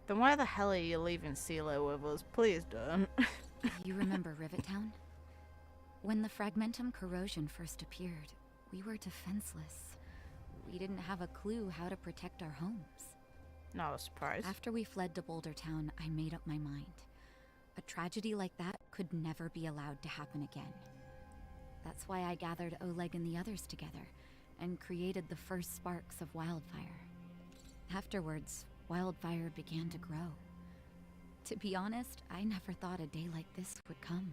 Then why the hell are you leaving CeeLo with us? Please don't. You remember Rivet Town? When the fragmentum corrosion first appeared, we were defenseless. We didn't have a clue how to protect our homes. Not a surprise. After we fled to Boulder Town, I made up my mind. A tragedy like that could never be allowed to happen again. That's why I gathered Oleg and the others together and created the first sparks of wildfire. Afterwards, wildfire began to grow. To be honest, I never thought a day like this would come.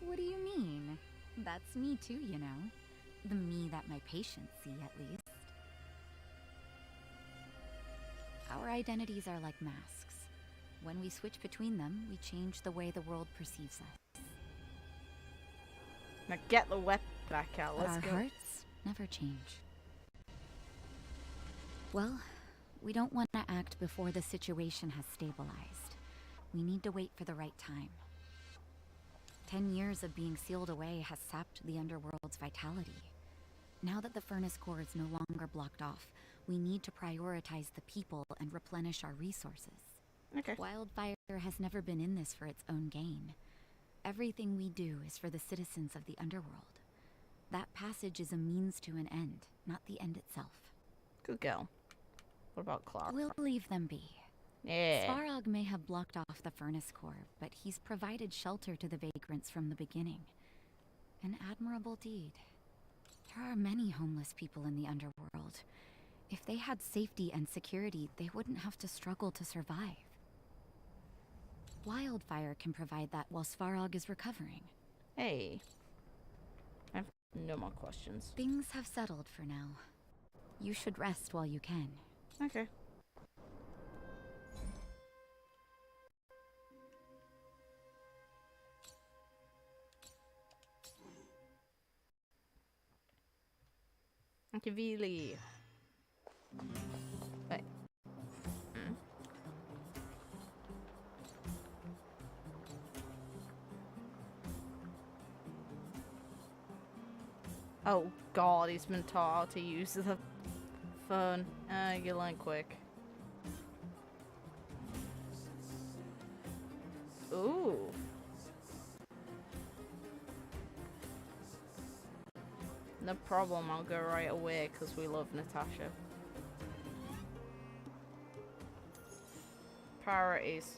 What do you mean? That's me too, you know. The me that my patients see, at least. Our identities are like masks. When we switch between them, we change the way the world perceives us. Now get the weapon back out, let's go. Our hearts never change. Well, we don't want to act before the situation has stabilized. We need to wait for the right time. 10 years of being sealed away has sapped the underworld's vitality. Now that the furnace core is no longer blocked off, we need to prioritize the people and replenish our resources. Okay. Wildfire has never been in this for its own gain. Everything we do is for the citizens of the underworld. That passage is a means to an end, not the end itself. Good girl. What about Clara? We'll leave them be. Yeah. Svarog may have blocked off the furnace core, but he's provided shelter to the vagrants from the beginning. An admirable deed. There are many homeless people in the underworld. If they had safety and security, they wouldn't have to struggle to survive. Wildfire can provide that while Svarog is recovering. Hey. I have no more questions. Things have settled for now. You should rest while you can. Okay. Really. Wait. Oh god, he's been taught how to use the phone. You learn quick. Ooh. No problem, I'll go right away because we love Natasha. Priorities.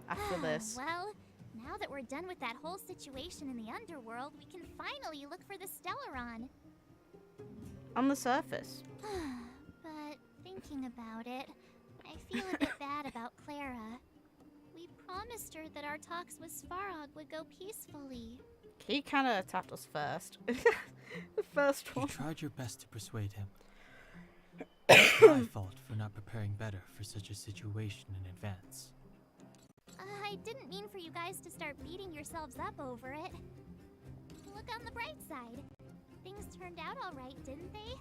After this. Well, now that we're done with that whole situation in the underworld, we can finally look for the Stellaron. On the surface. But thinking about it, I feel a bit bad about Clara. We promised her that our talks with Svarog would go peacefully. He kind of attacked us first. The first one. You tried your best to persuade him. It's my fault for not preparing better for such a situation in advance. I didn't mean for you guys to start beating yourselves up over it. Look on the bright side. Things turned out all right, didn't they?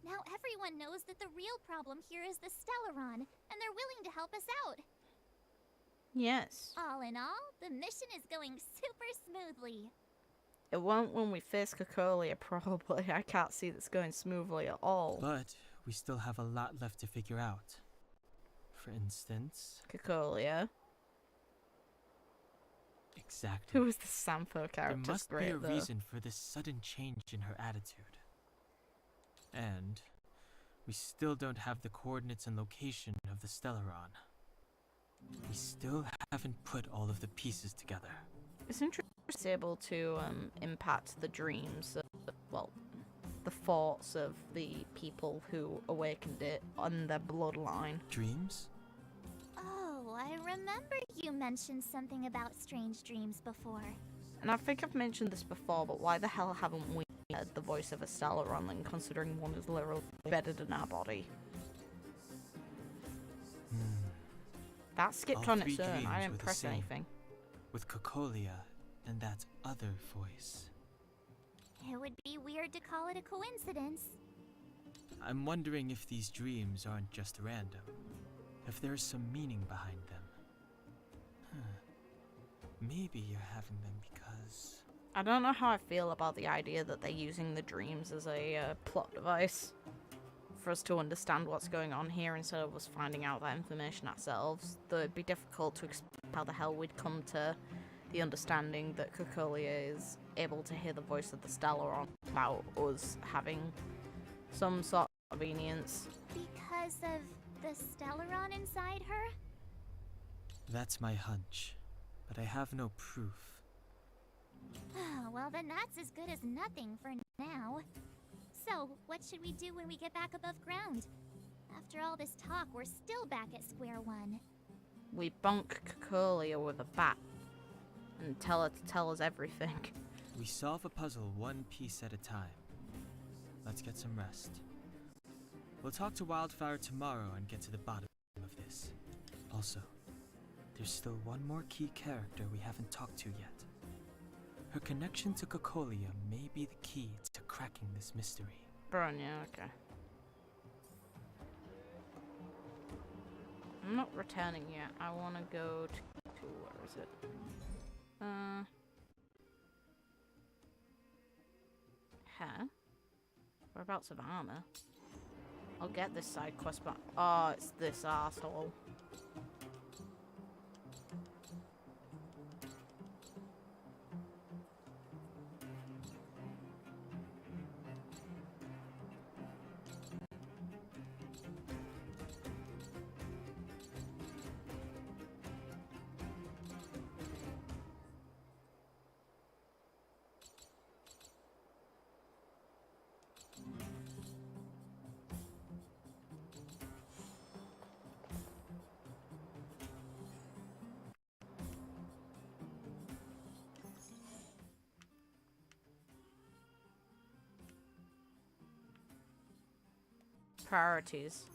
Now everyone knows that the real problem here is the Stellaron, and they're willing to help us out. Yes. All in all, the mission is going super smoothly. It won't when we face Cocolia, probably. I can't see this going smoothly at all. But we still have a lot left to figure out. For instance... Cocolia. Exactly. Who is the Sampho character? There must great, be a though. reason for this sudden change in her attitude. And we still don't have the coordinates and location of the Stellaron. We still haven't put all of the pieces together. It's interesting it's able to impact the dreams of, well, the thoughts of the people who awakened it on their bloodline. Dreams? Oh, I remember you mentioned something about strange dreams before. And I think I've mentioned this before, but why the hell haven't we heard the voice of a Stellaron then, considering one is literally embedded in our body? That skipped All on three its own. dreams I were didn't the press same, anything. with Cocolia and that other voice. It would be weird to call it a coincidence. I'm wondering if these dreams aren't just random, if there's some meaning behind them. Maybe you're having them because... I don't know how I feel about the idea that they're using the dreams as a plot device for us to understand what's going on here instead of us finding out that information ourselves. Though it'd be difficult to explain how the hell we'd come to the understanding that Cocolia is able to hear the voice of the Stellaron without us having some sort of convenience. Because of the Stellaron inside her? That's my hunch, but I have no proof. Well, then that's as good as nothing for now. So, what should we do when we get back above ground? After all this talk, we're still back at square one. We bonk Cocolia with a bat and tell her to tell us everything. We solve a puzzle one piece at a time. Let's get some rest. We'll talk to Wildfire tomorrow and get to the bottom of this. Also, there's still one more key character we haven't talked to yet. Her connection to Cocolia may be the key to cracking this mystery. Bronya, okay. I'm not returning yet. I want to go to where is it? Whereabouts of armor? I'll get this side quest, but oh, it's this arsehole. Priorities.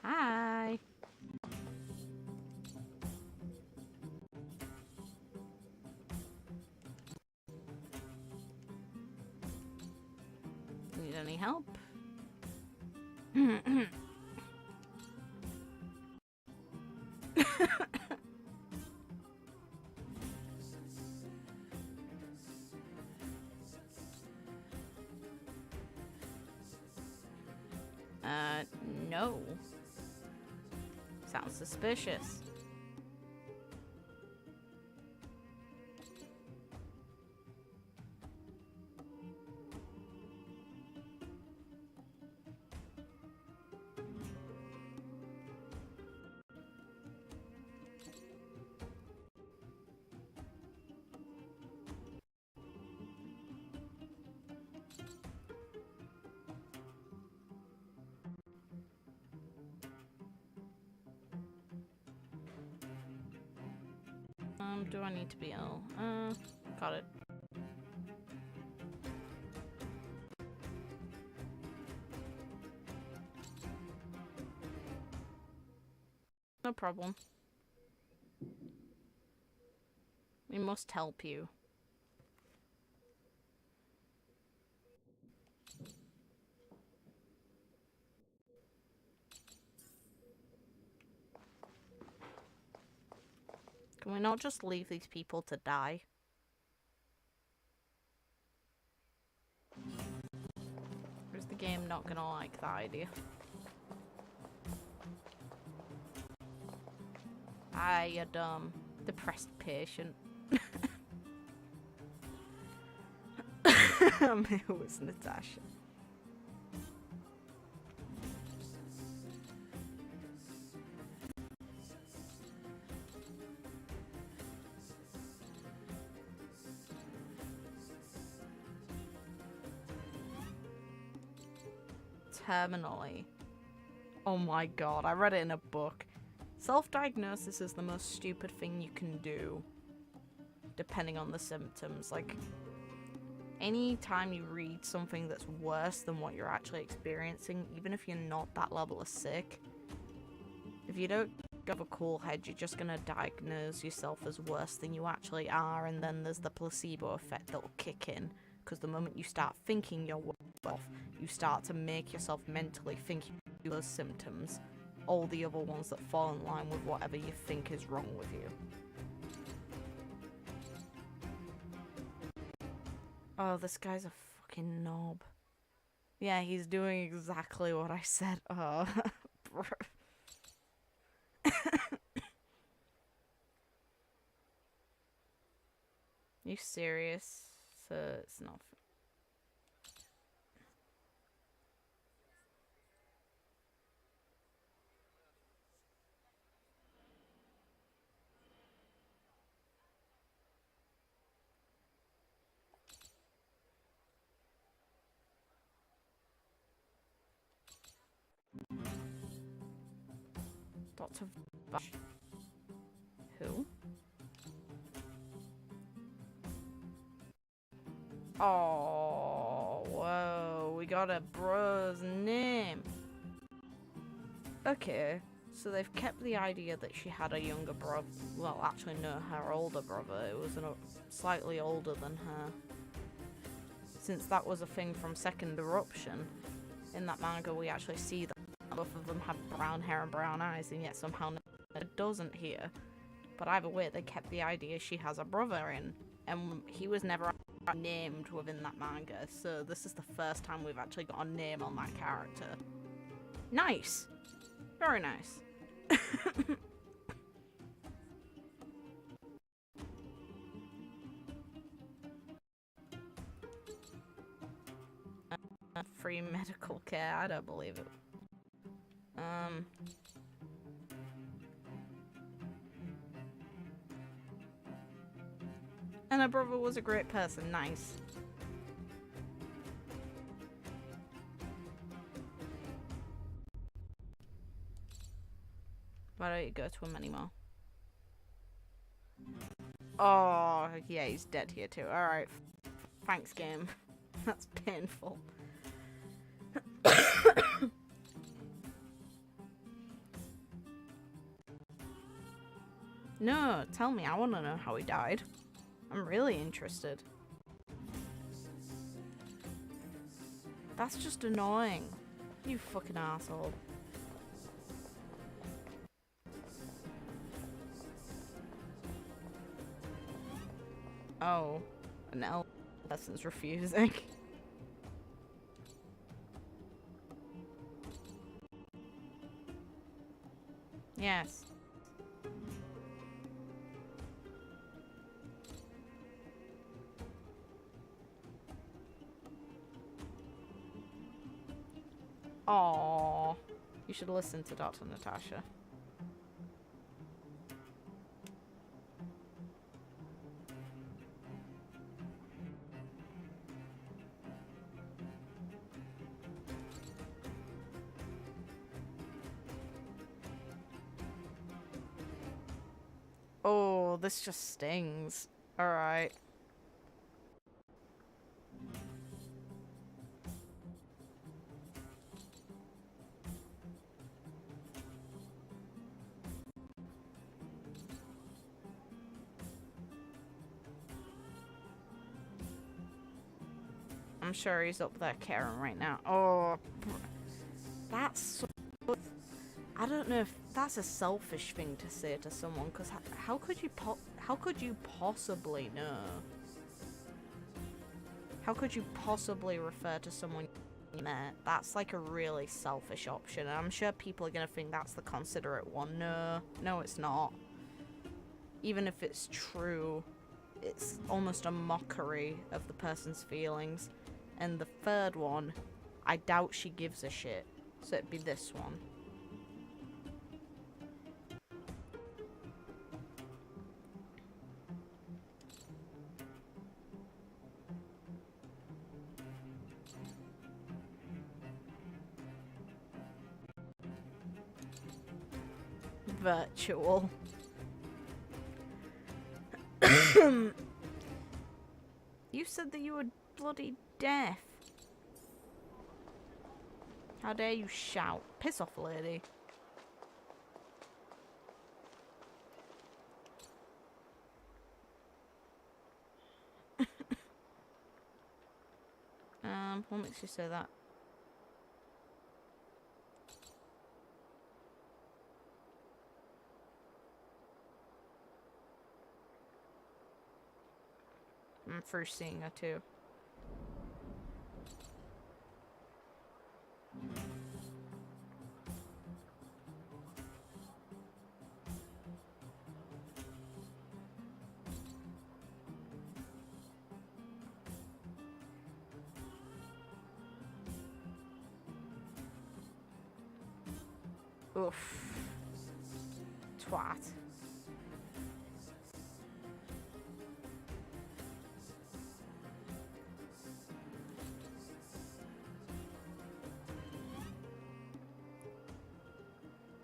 Hi. Need any help? No. Sounds suspicious. Do I need to be ill? Got it. No problem. We must help you. Can we not just leave these people to die? Or is the game not gonna like that idea? Ah, you dumb, depressed patient. It was Natasha. terminally. Oh my god, I read it in a book. Self-diagnosis is the most stupid thing you can do, depending on the symptoms. Like, any time you read something that's worse than what you're actually experiencing, even if you're not that level of sick, if you don't have a cool head, you're just gonna diagnose yourself as worse than you actually are, and then there's the placebo effect that will kick in, because the moment you start thinking you're worse off, you start to make yourself mentally think those symptoms, all the other ones that fall in line with whatever you think is wrong with you. Oh, this guy's a fucking knob. Yeah, he's doing exactly what I said. Oh, bro. You serious? So it's not. Dr. Vash. Who? Oh, whoa, we got a bro's name. Okay, so they've kept the idea that she had a younger brother. Well, actually, no, her older brother. It was slightly older than her. Since that was a thing from Second Eruption, in that manga we actually see that both of them have brown hair and brown eyes, and yet somehow it doesn't here. But either way, they kept the idea she has a brother in, and he was never named within that manga, so this is the first time we've actually got a name on that character. Nice! Very nice. Free medical care, I don't believe it. And her brother was a great person, nice. Why don't you go to him anymore? Oh, yeah, he's dead here too. Alright. Thanks, game. That's painful. No, tell me. I want to know how he died. I'm really interested. That's just annoying. You fucking asshole. Oh, an elder person's refusing. Yes. Aww. You should listen to Dr. Natasha. Oh, this just stings. Alright. I'm sure he's up there caring right now. Oh, that's so... I don't know if that's a selfish thing to say to someone, because how could you possibly know? How could you possibly refer to someone you met? That's like a really selfish option, and I'm sure people are gonna think that's the considerate one. No, it's not. Even if it's true, it's almost a mockery of the person's feelings. And the third one, I doubt she gives a shit. So it'd be this one. Virtual. You said that you were bloody deaf. How dare you shout? Piss off, lady. What makes you say that? I'm first seeing her too. Oof. Twat.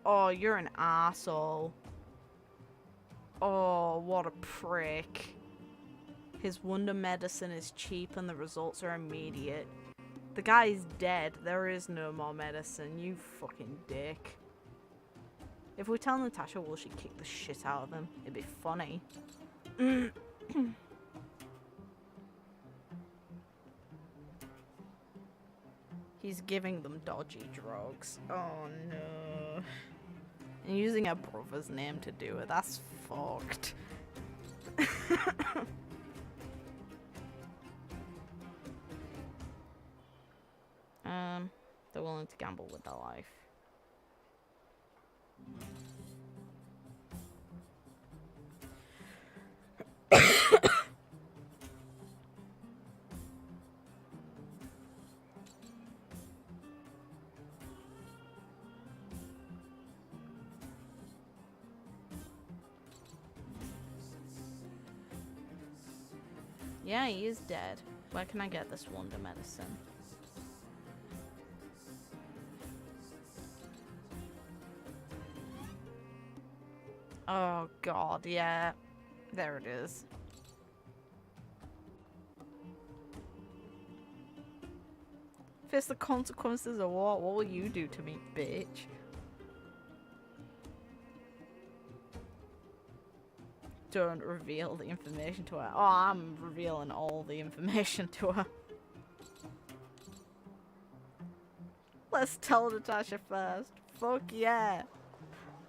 Oh, you're an asshole. Oh, what a prick. His wonder medicine is cheap and the results are immediate. The guy's dead. There is no more medicine. You fucking dick. If we tell Natasha, will she kick the shit out of him? It'd be funny. He's giving them dodgy drugs. Oh no. And using her brother's name to do it. That's fucked. They're willing to gamble with their life. Yeah, he is dead. Where can I get this wonder medicine? Oh god, yeah. There it is. Face the consequences of what? What will you do to me, bitch? Don't reveal the information to her. Oh, I'm revealing all the information to her. Let's tell Natasha first. Fuck yeah.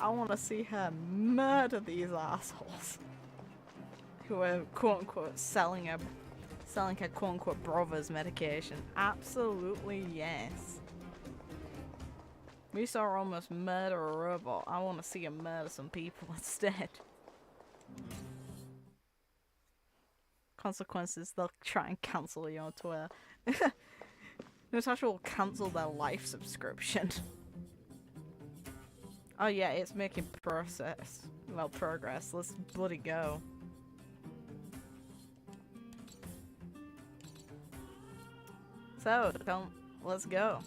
I want to see her murder these assholes who are quote-unquote selling her quote-unquote brother's medication. Absolutely yes. We saw her almost murder a robot. I want to see her murder some people instead. Consequences, they'll try and cancel you on Twitter. Natasha will cancel their life subscription. Oh yeah, it's making progress. Let's bloody go. So, let's go.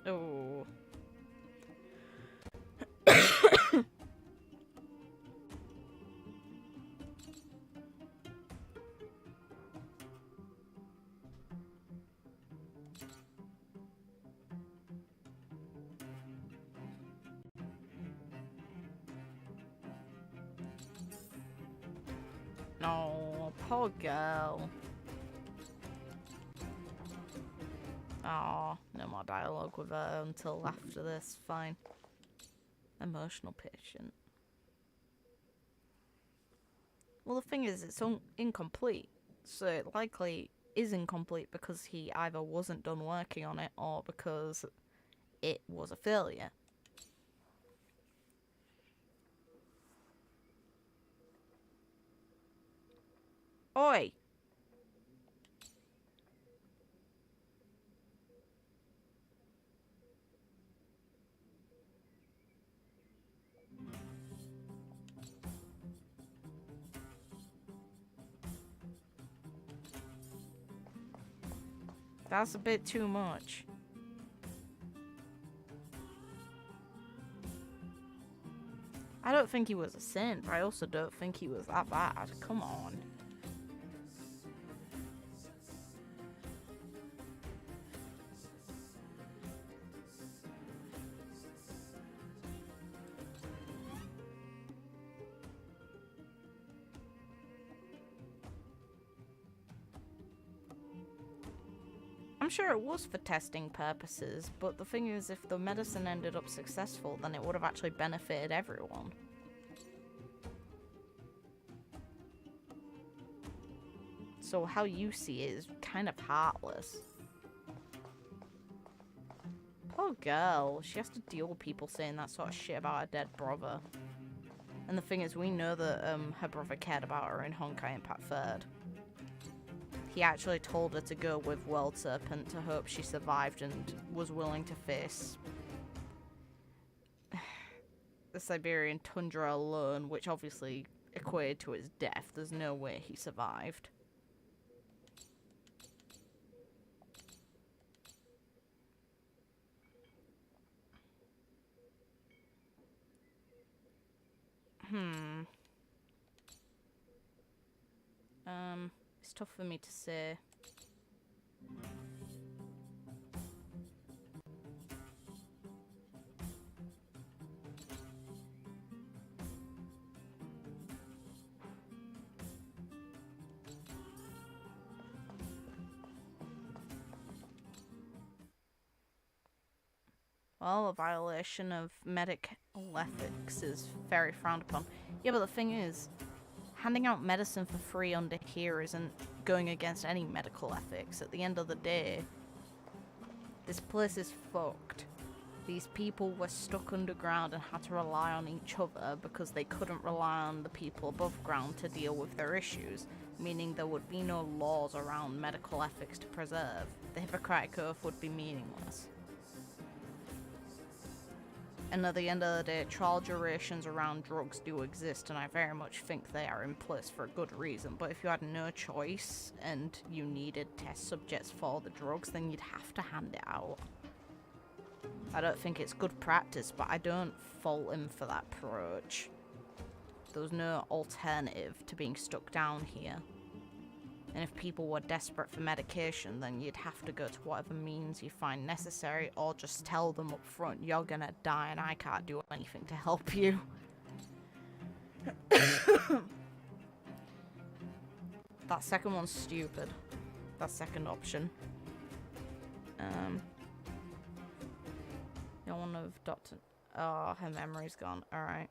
Oh. No, poor girl. Oh, no more dialogue with her until after this. Fine. Emotional patient. Well, the thing is, it's incomplete. So it likely is incomplete because he either wasn't done working on it or because it was a failure. Oi! That's a bit too much. I don't think he was a saint, but I also don't think he was that bad. Come on. I'm sure it was for testing purposes, but the thing is, if the medicine ended up successful, then it would have actually benefited everyone. So how you see it is kind of heartless. Poor girl, she has to deal with people saying that sort of shit about her dead brother. And the thing is, we know that her brother cared about her in Honkai Impact 3rd. He actually told her to go with World Serpent to hope she survived and was willing to face the Siberian tundra alone, which obviously equated to his death. There's no way he survived. It's tough for me to say. Well, a violation of medical ethics is very frowned upon. Yeah, but the thing is, handing out medicine for free under here isn't going against any medical ethics. At the end of the day, this place is fucked. These people were stuck underground and had to rely on each other because they couldn't rely on the people above ground to deal with their issues, meaning there would be no laws around medical ethics to preserve. The Hippocratic Oath would be meaningless. And at the end of the day, trial durations around drugs do exist, and I very much think they are in place for a good reason. But if you had no choice and you needed test subjects for the drugs, then you'd have to hand it out. I don't think it's good practice, but I don't fault him for that approach. There was no alternative to being stuck down here. And if people were desperate for medication, then you'd have to go to whatever means you find necessary, or just tell them up front, you're gonna die and I can't do anything to help you. That second one's stupid. That second option. You one of Dr. Oh, her memory's gone. Alright.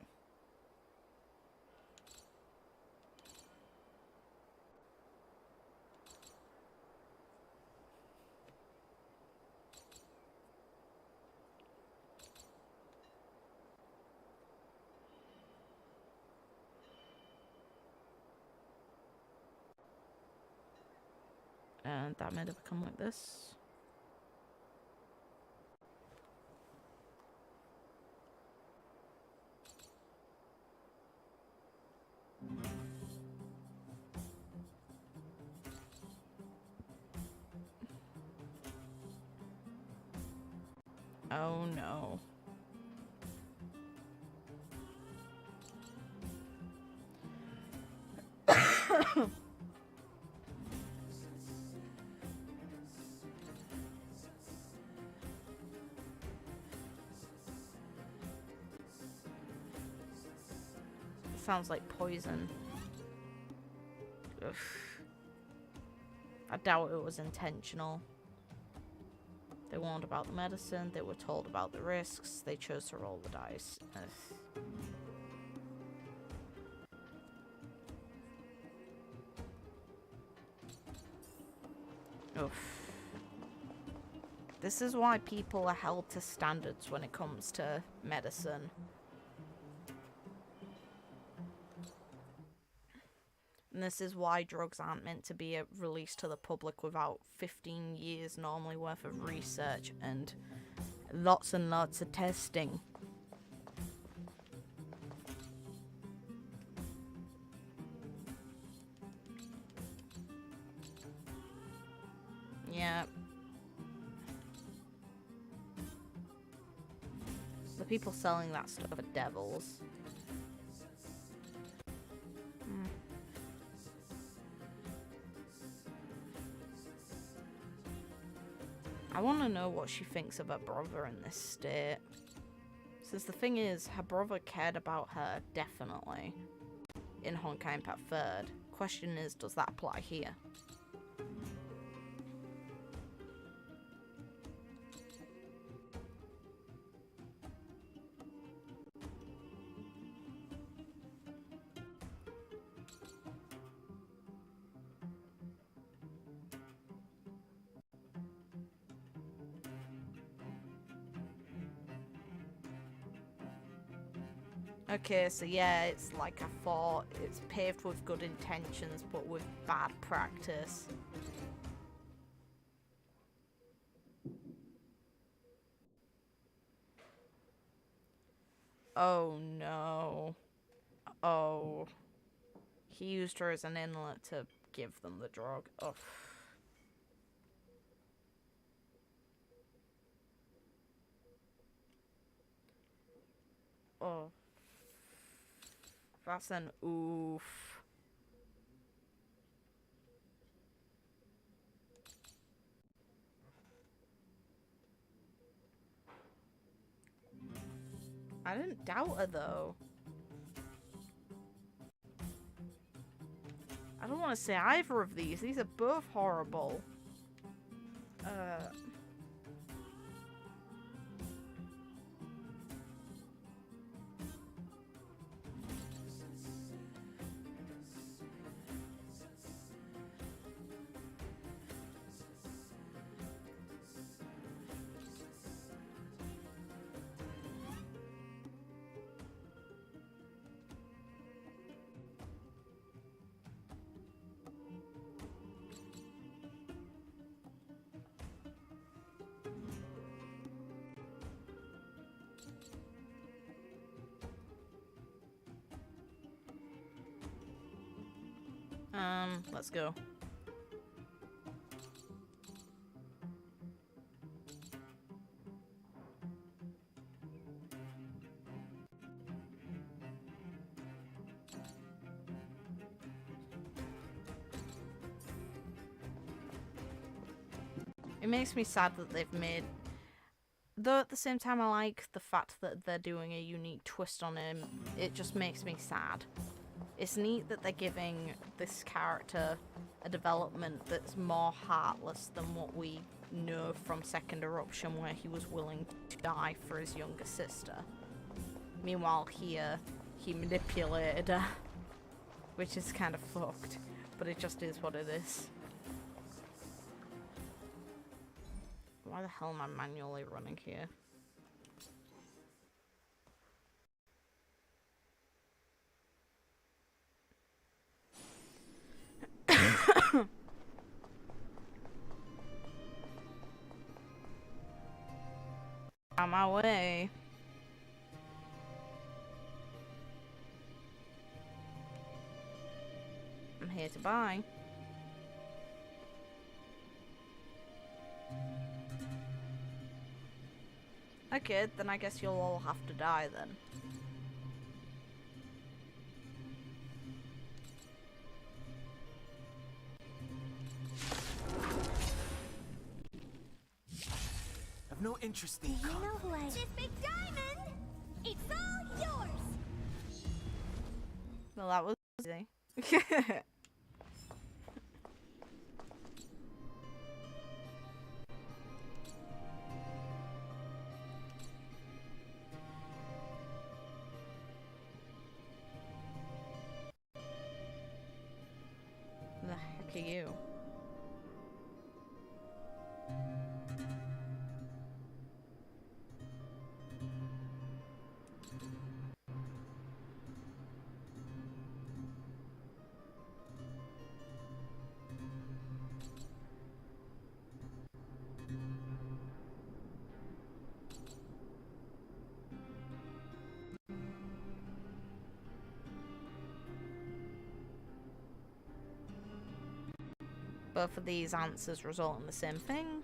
And that made it become like this. Oh no. Sounds like poison. Ugh. I doubt it was intentional. They warned about the medicine, they were told about the risks, they chose to roll the dice. Ugh. Oof. This is why people are held to standards when it comes to medicine. And this is why drugs aren't meant to be released to the public without 15 years normally worth of research and lots of testing. Yeah. The people selling that stuff are devils. I want to know what she thinks of her brother in this state. Since the thing is, her brother cared about her, definitely, in Honkai Impact 3rd. Question is, does that apply here? Okay, so yeah, it's like I thought, it's paved with good intentions, but with bad practice. Oh no. Oh. He used her as an inlet to give them the drug. Oh. Oh. That's an oof. I didn't doubt her though. I don't want to say either of these. These are both horrible. Let's go. It makes me sad that they've made... Though at the same time I like the fact that they're doing a unique twist on him, it just makes me sad. It's neat that they're giving this character a development that's more heartless than what we know from Second Eruption, where he was willing to die for his younger sister. Meanwhile here, he manipulated her, which is kind of fucked, but it just is what it is. Why the hell am I manually running here? On my way. I'm here to buy. Okay, then I guess you'll all have to die then. I've no interest in You know who I... This big diamond! It's all yours! Well, that was easy. The heck are you? Both of these answers result in the same thing.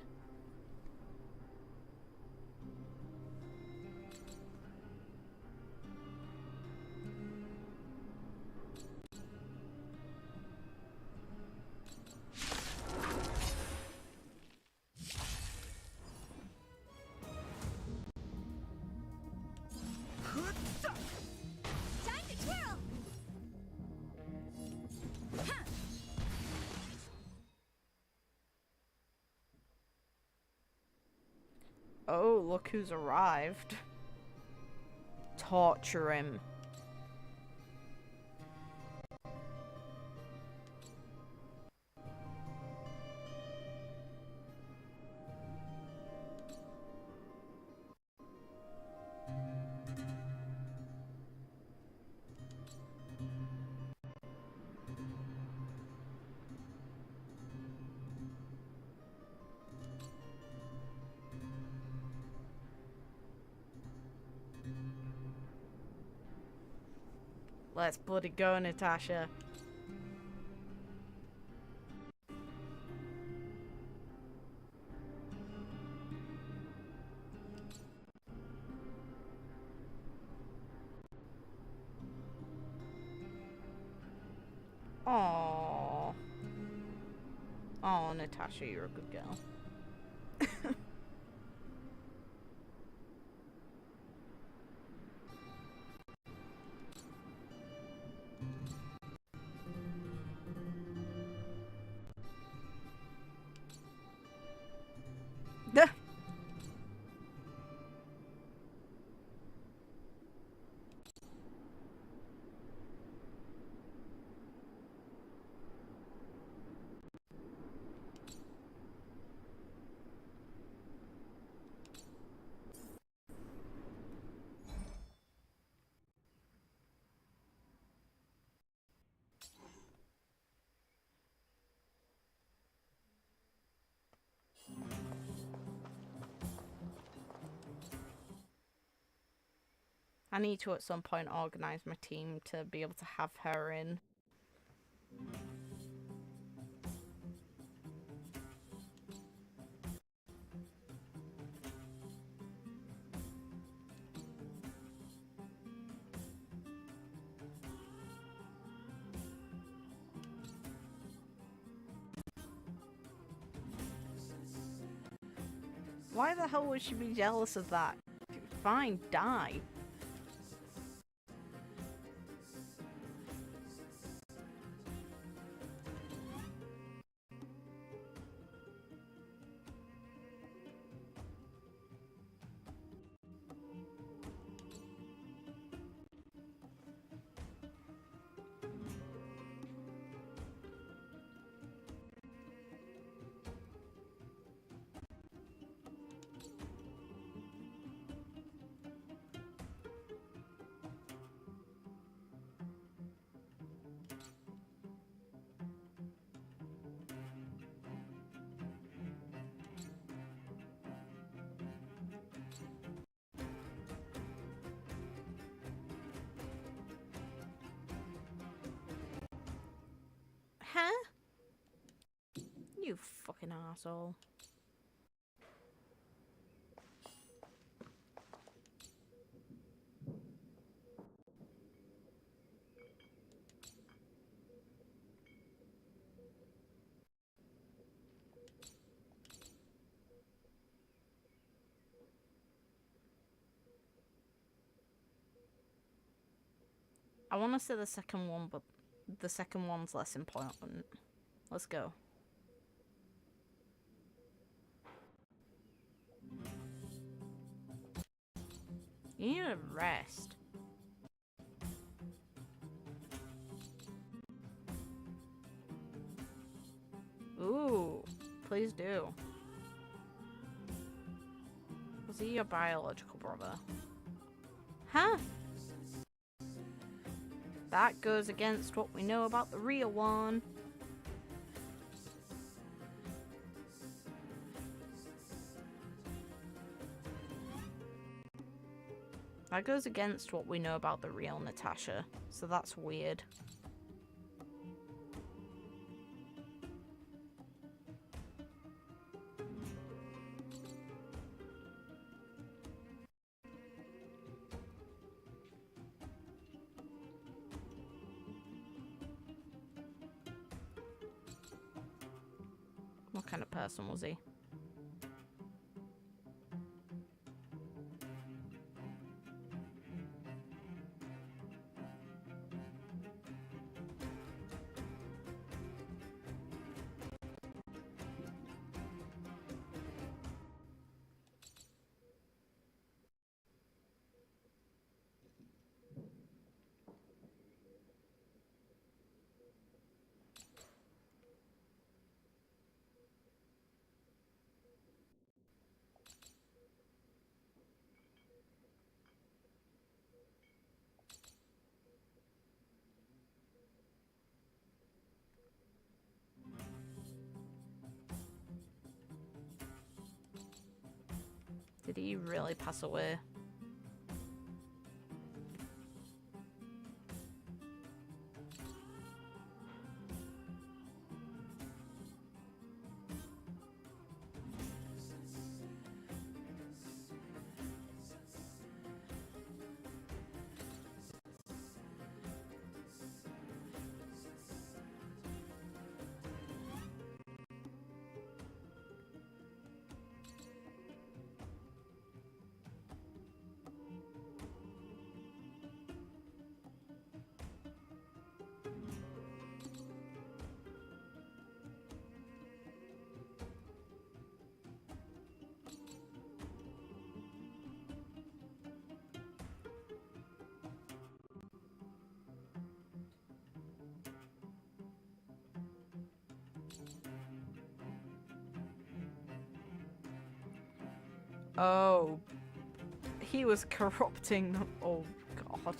Oh, look who's arrived. Torture him. Let's bloody go, Natasha. Aww. Oh, Natasha, you're a good girl. I need to at some point organise my team to be able to have her in. Why the hell would she be jealous of that? Fine, die. Huh? You fucking asshole. I want to say the second one, but the second one's less important. Let's go. You need a rest. Ooh, please do. Was he your biological brother? Huh? That goes against what we know about the real one. That goes against what we know about the real Natasha, so that's weird. What kind of person was he? Did he really pass away? Oh, he was corrupting them. Oh, God.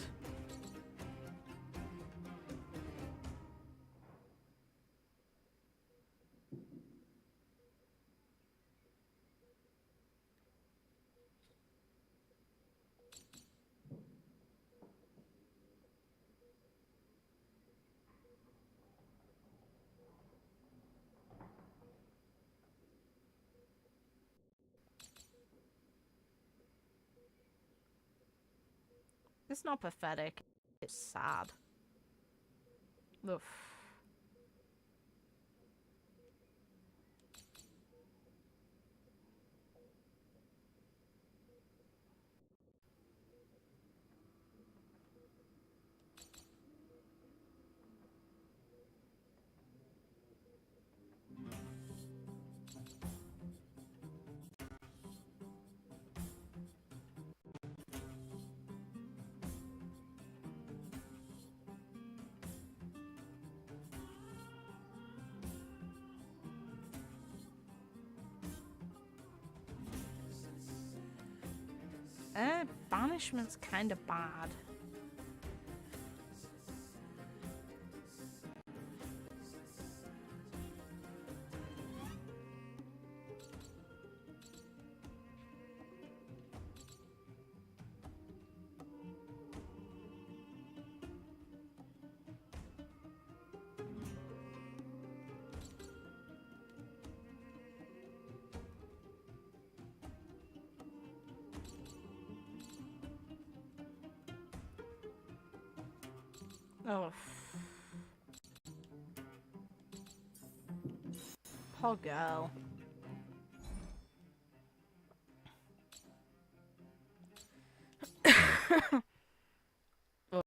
It's not pathetic. It's sad. Oof. Banishment's kind of bad. Oh. Poor girl. Oh.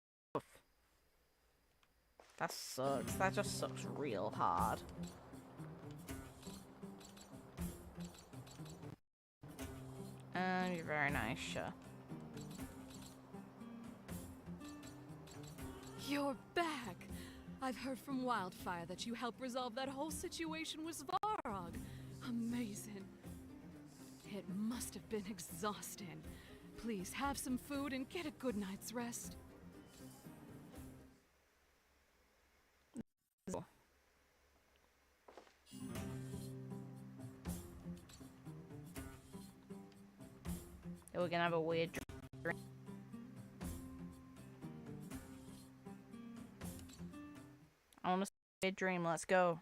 That sucks. That just sucks real hard. You're very nice, sure. You're back! I've heard from Wildfire that you helped resolve that whole situation with Svarog. Amazing. It must have been exhausting. Please have some food and get a good night's rest. We're gonna have a weird dream. I want to see a dream. Let's go.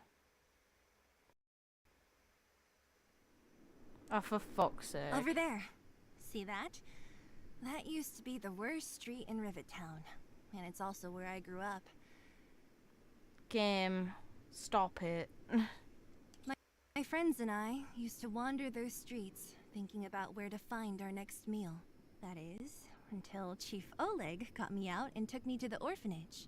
Oh, for fuck's sake. Over there. See that? That used to be the worst street in Rivettown. And it's also where I grew up. Game. Stop it. My friends and I used to wander those streets, thinking about where to find our next meal. That is, until Chief Oleg got me out and took me to the orphanage.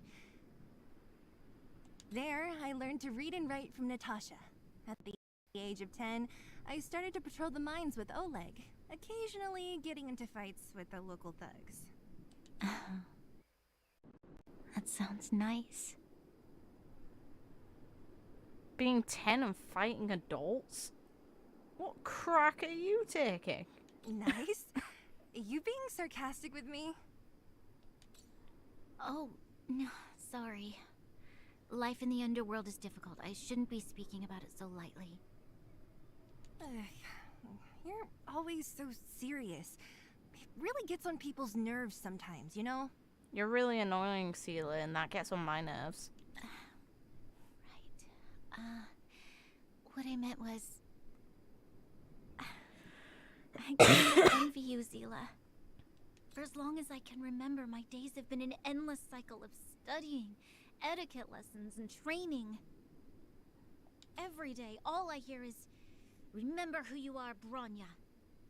There, I learned to read and write from Natasha. At the age of 10, I started to patrol the mines with Oleg, occasionally getting into fights with the local thugs. That sounds nice. Being 10 and fighting adults? What crack are you taking? Nice? You being sarcastic with me? Oh, no, sorry. Life in the underworld is difficult. I shouldn't be speaking about it so lightly. You're always so serious. It really gets on people's nerves sometimes, you know? You're really annoying, Seela, and that gets on my nerves. What I meant was... I can't envy you, Zila. For as long as I can remember, my days have been an endless cycle of studying, etiquette lessons, and training. Every day, all I hear is, remember who you are, Bronya.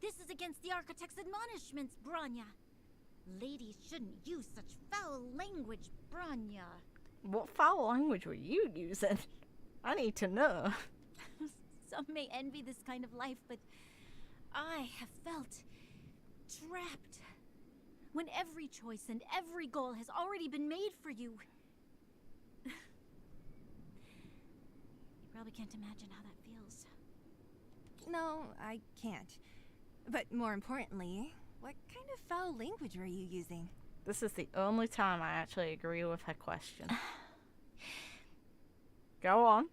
This is against the Architect's admonishments, Bronya. Ladies shouldn't use such foul language, Bronya. What foul language were you using? I need to know. Some may envy this kind of life, but I have felt trapped. When every choice and every goal has already been made for you. You probably can't imagine how that feels. No, I can't. But more importantly, what kind of foul language were you using? This is the only time I actually agree with her question. Go on.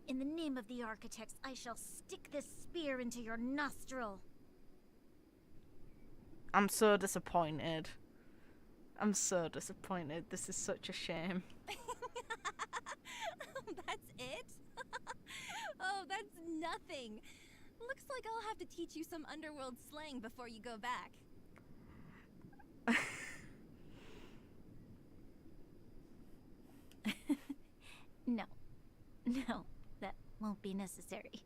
In the name of the Architects, I shall stick this spear into your nostril. I'm so disappointed. I'm so disappointed. This is such a shame. That's it? Oh, that's nothing. Looks like I'll have to teach you some underworld slang before you go back. No, that won't be necessary.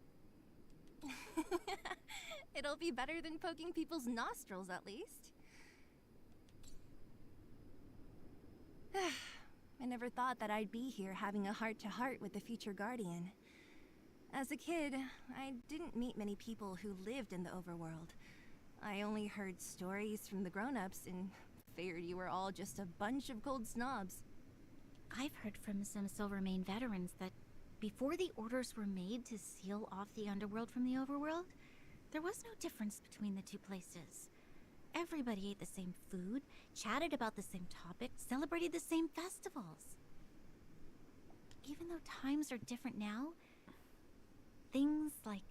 It'll be better than poking people's nostrils, at least. I never thought that I'd be here having a heart-to-heart with the future Guardian. As a kid, I didn't meet many people who lived in the overworld. I only heard stories from the grown-ups and figured you were all just a bunch of cold snobs. I've heard from some Silvermane veterans that before the orders were made to seal off the underworld from the overworld, there was no difference between the two places. Everybody ate the same food, chatted about the same topics, celebrated the same festivals. Even though times are different now, things like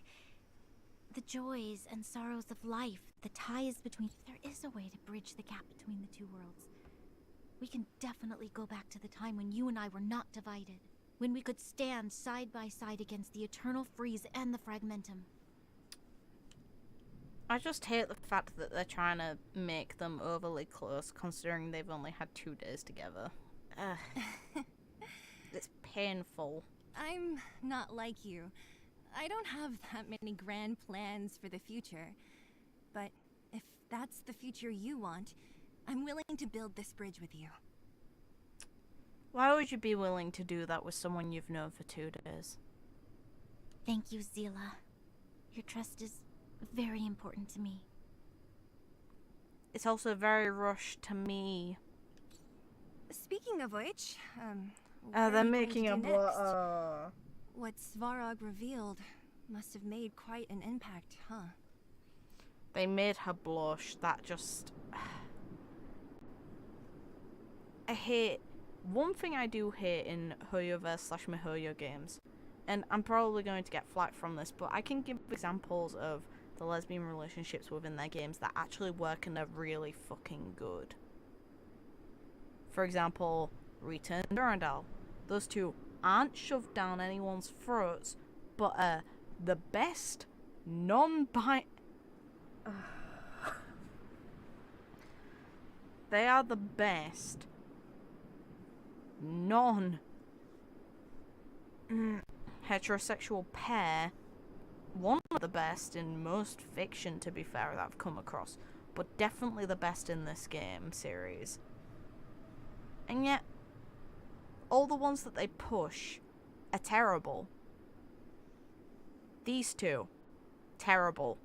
the joys and sorrows of life, the ties between... There is a way to bridge the gap between the two worlds. We can definitely go back to the time when you and I were not divided. When we could stand side by side against the Eternal Freeze and the Fragmentum. I just hate the fact that they're trying to make them overly close, considering they've only had 2 days together. It's painful. I'm not like you. I don't have that many grand plans for the future. But if that's the future you want, I'm willing to build this bridge with you. Why would you be willing to do that with someone you've known for 2 days? Thank you, Zila. Your trust is very important to me. It's also very rushed to me. Speaking of which, they're making a what Svarog revealed must have made quite an impact, huh? They made her blush. That just... I hate... One thing I do hate in Hoyoverse / MiHoYo games, and I'm probably going to get flack from this, but I can give examples of the lesbian relationships within their games that actually work and are really fucking good. For example, Rita and Durandal. Those two aren't shoved down anyone's throats, but are the best non-bi... They are the best heterosexual pair. One of the best in most fiction, to be fair, that I've come across, but definitely the best in this game series. And yet, all the ones that they push are terrible. These two, terrible.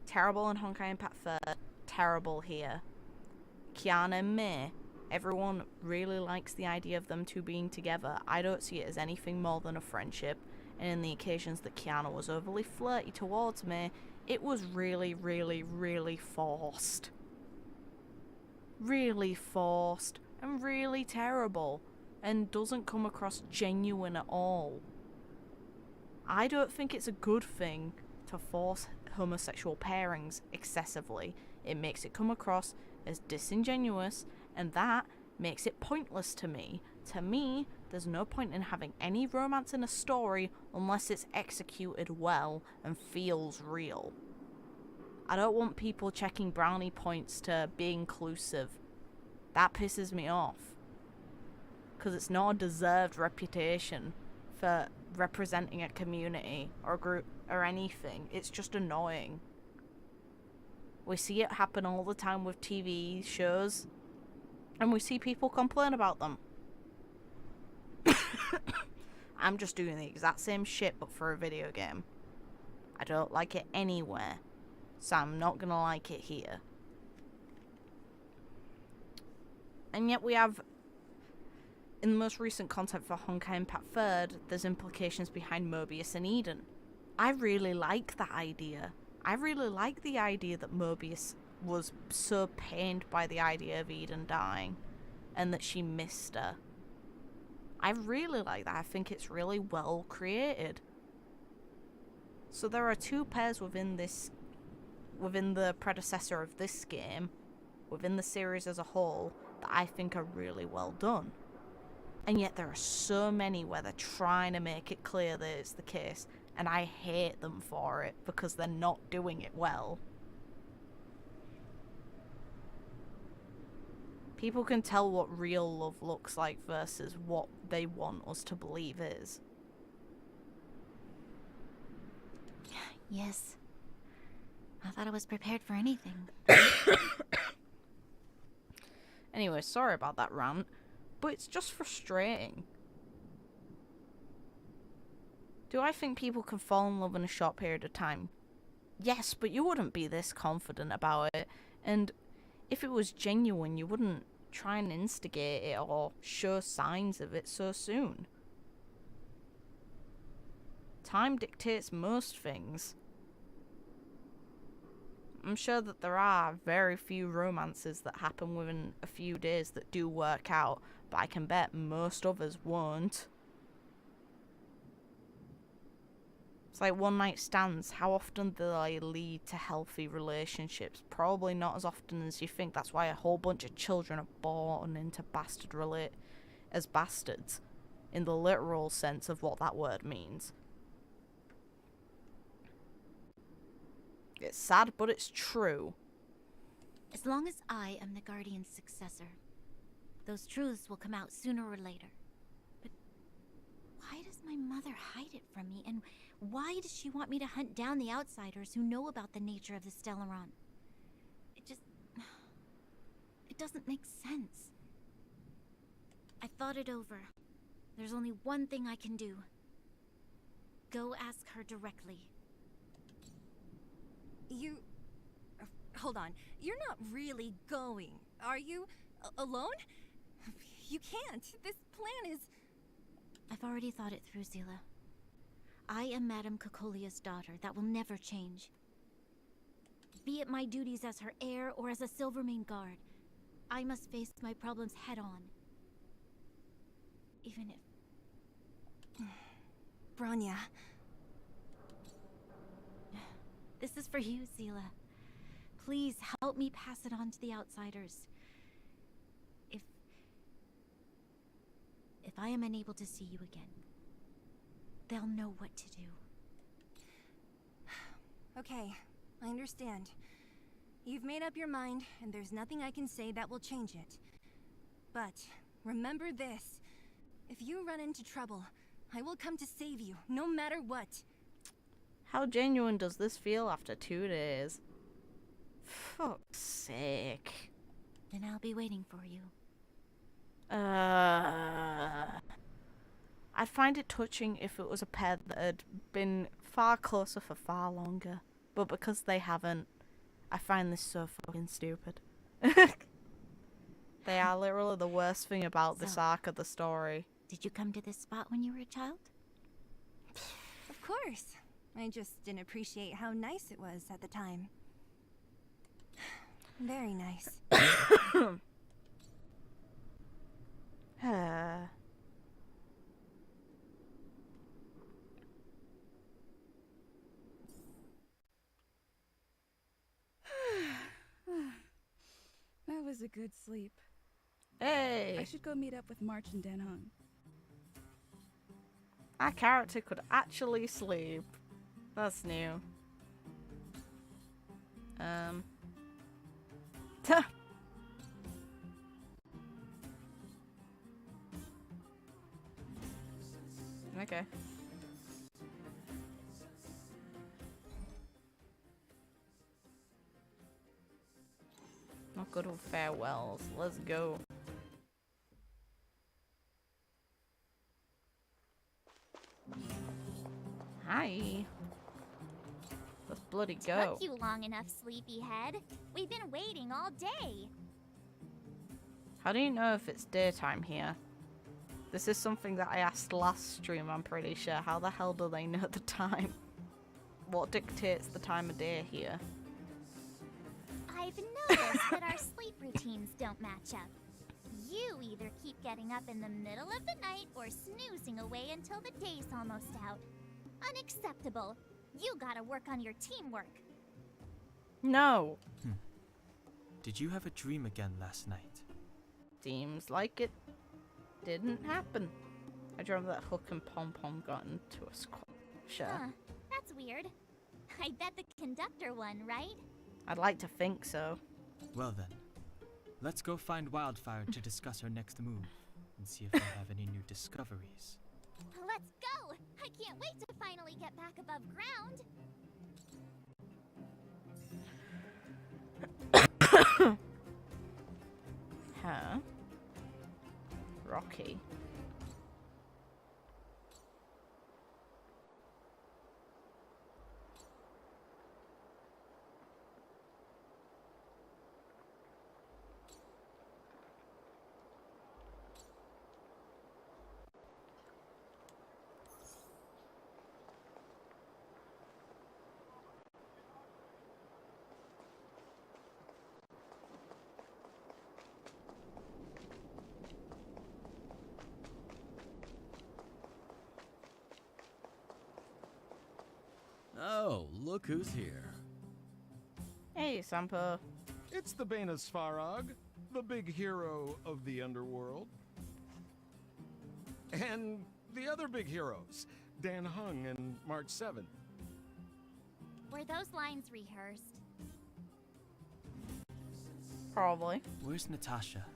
Terrible in Honkai Impact 3rd, terrible here. Kiana and Mei, everyone really likes the idea of them two being together. I don't see it as anything more than a friendship. And in the occasions that Kiana was overly flirty towards me, it was really, really, really forced. Really forced. And really terrible. And doesn't come across genuine at all. I don't think it's a good thing to force homosexual pairings excessively. It makes it come across as disingenuous, and that makes it pointless to me. To me, there's no point in having any romance in a story unless it's executed well and feels real. I don't want people checking brownie points to be inclusive. That pisses me off. Because it's not a deserved reputation for representing a community or a group or anything. It's just annoying. We see it happen all the time with TV shows, and we see people complain about them. I'm just doing the exact same shit but for a video game. I don't like it anywhere, so I'm not gonna like it here. And yet we have, in the most recent content for Honkai Impact 3rd, there's implications behind Mobius and Eden. I really like that idea. I really like the idea that Mobius was so pained by the idea of Eden dying, and that she missed her. I really like that. I think it's really well created. So there are two pairs within the predecessor of this game, within the series as a whole, that I think are really well done. And yet there are so many where they're trying to make it clear that it's the case, and I hate them for it because they're not doing it well. People can tell what real love looks like versus what they want us to believe is. Yes. I thought I was prepared for anything. Anyway, sorry about that rant, but it's just frustrating. Do I think people can fall in love in a short period of time? Yes, but you wouldn't be this confident about it, and if it was genuine, you wouldn't try and instigate it or show signs of it so soon. Time dictates most things. I'm sure that there are very few romances that happen within a few days that do work out, but I can bet most others won't. It's like one night stands. How often do they lead to healthy relationships? Probably not as often as you think. That's why a whole bunch of children are born into as bastards, in the literal sense of what that word means. It's sad, but it's true. As long as I am the Guardian's successor, those truths will come out sooner or later. But why does my mother hide it from me, and why does she want me to hunt down the outsiders who know about the nature of the Stellaron? It doesn't make sense. I thought it over. There's only one thing I can do. Go ask her directly. Hold on. You're not really going, are you? Alone? You can't. This plan is... I've already thought it through, Zila. I am Madame Cocolia's daughter. That will never change. Be it my duties as her heir or as a Silvermane guard, I must face my problems head-on. Even if... Bronya. This is for you, Zila. Please help me pass it on to the outsiders. If I am unable to see you again, they'll know what to do. Okay, I understand. You've made up your mind, and there's nothing I can say that will change it. But remember this. If you run into trouble, I will come to save you, no matter what. How genuine does this feel after 2 days? Fuck's sake. Then I'll be waiting for you. I'd find it touching if it was a pair that had been far closer for far longer. But because they haven't, I find this so fucking stupid. They are literally the worst thing about this arc of the story. Did you come to this spot when you were a child? Of course. I just didn't appreciate how nice it was at the time. Very nice. That was a good sleep. Hey! I should go meet up with March and Dan Hung. Our character could actually sleep. That's new. Okay. Not good with farewells. Let's go. Hi. Let's bloody go. Took you long enough, sleepyhead. We've been waiting all day. How do you know if it's daytime here? This is something that I asked last stream, I'm pretty sure. How the hell do they know the time? What dictates the time of day here? I've noticed that our sleep routines don't match up. You either keep getting up in the middle of the night or snoozing away until the day's almost out. Unacceptable. You gotta work on your teamwork. No. Did you have a dream again last night? Seems like it didn't happen. I dreamt that Hook and Pom Pom got into a squash. Huh, that's weird. I bet the conductor won, right? I'd like to think so. Well then, let's go find Wildfire to discuss her next move and see if we have any new discoveries. Let's go! I can't wait to finally get back above ground. Huh? Rocky. Oh, look who's here. Hey, Sampo. It's the Bane of Svarog, the big hero of the underworld. And the other big heroes, Dan Hung and March 7. Were those lines rehearsed? Probably. Where's Natasha?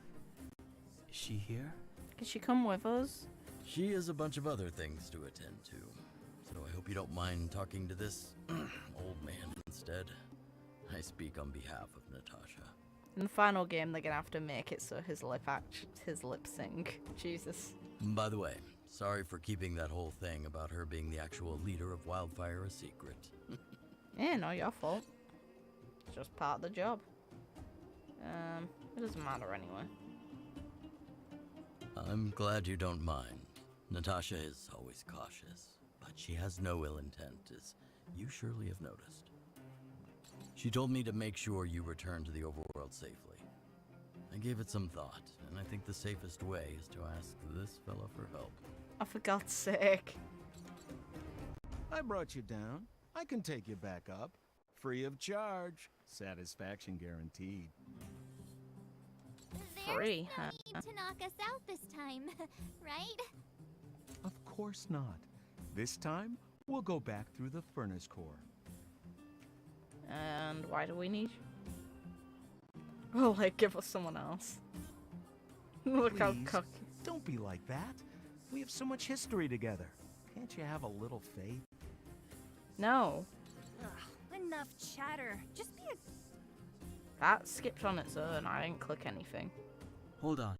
Is she here? Can she come with us? She has a bunch of other things to attend to. So I hope you don't mind talking to this old man instead. I speak on behalf of Natasha. In the final game, they're gonna have to make it so his lip sync. Jesus. By the way, sorry for keeping that whole thing about her being the actual leader of Wildfire a secret. Yeah, not your fault. It's just part of the job. It doesn't matter anyway. I'm glad you don't mind. Natasha is always cautious, but she has no ill intent, as you surely have noticed. She told me to make sure you return to the overworld safely. I gave it some thought, and I think the safest way is to ask this fella for help. Oh, for God's sake. I brought you down. I can take you back up. Free of charge. Satisfaction guaranteed. Free, huh? Need to knock us out this time, right? Of course not. This time, we'll go back through the furnace core. And why do we need you? Oh, like, give us someone else. Look how Please, cocky. don't be like that. We have so much history together. Can't you have a little faith? No. Ugh, enough chatter. Just be a... That skipped on its own. I didn't click anything. Hold on.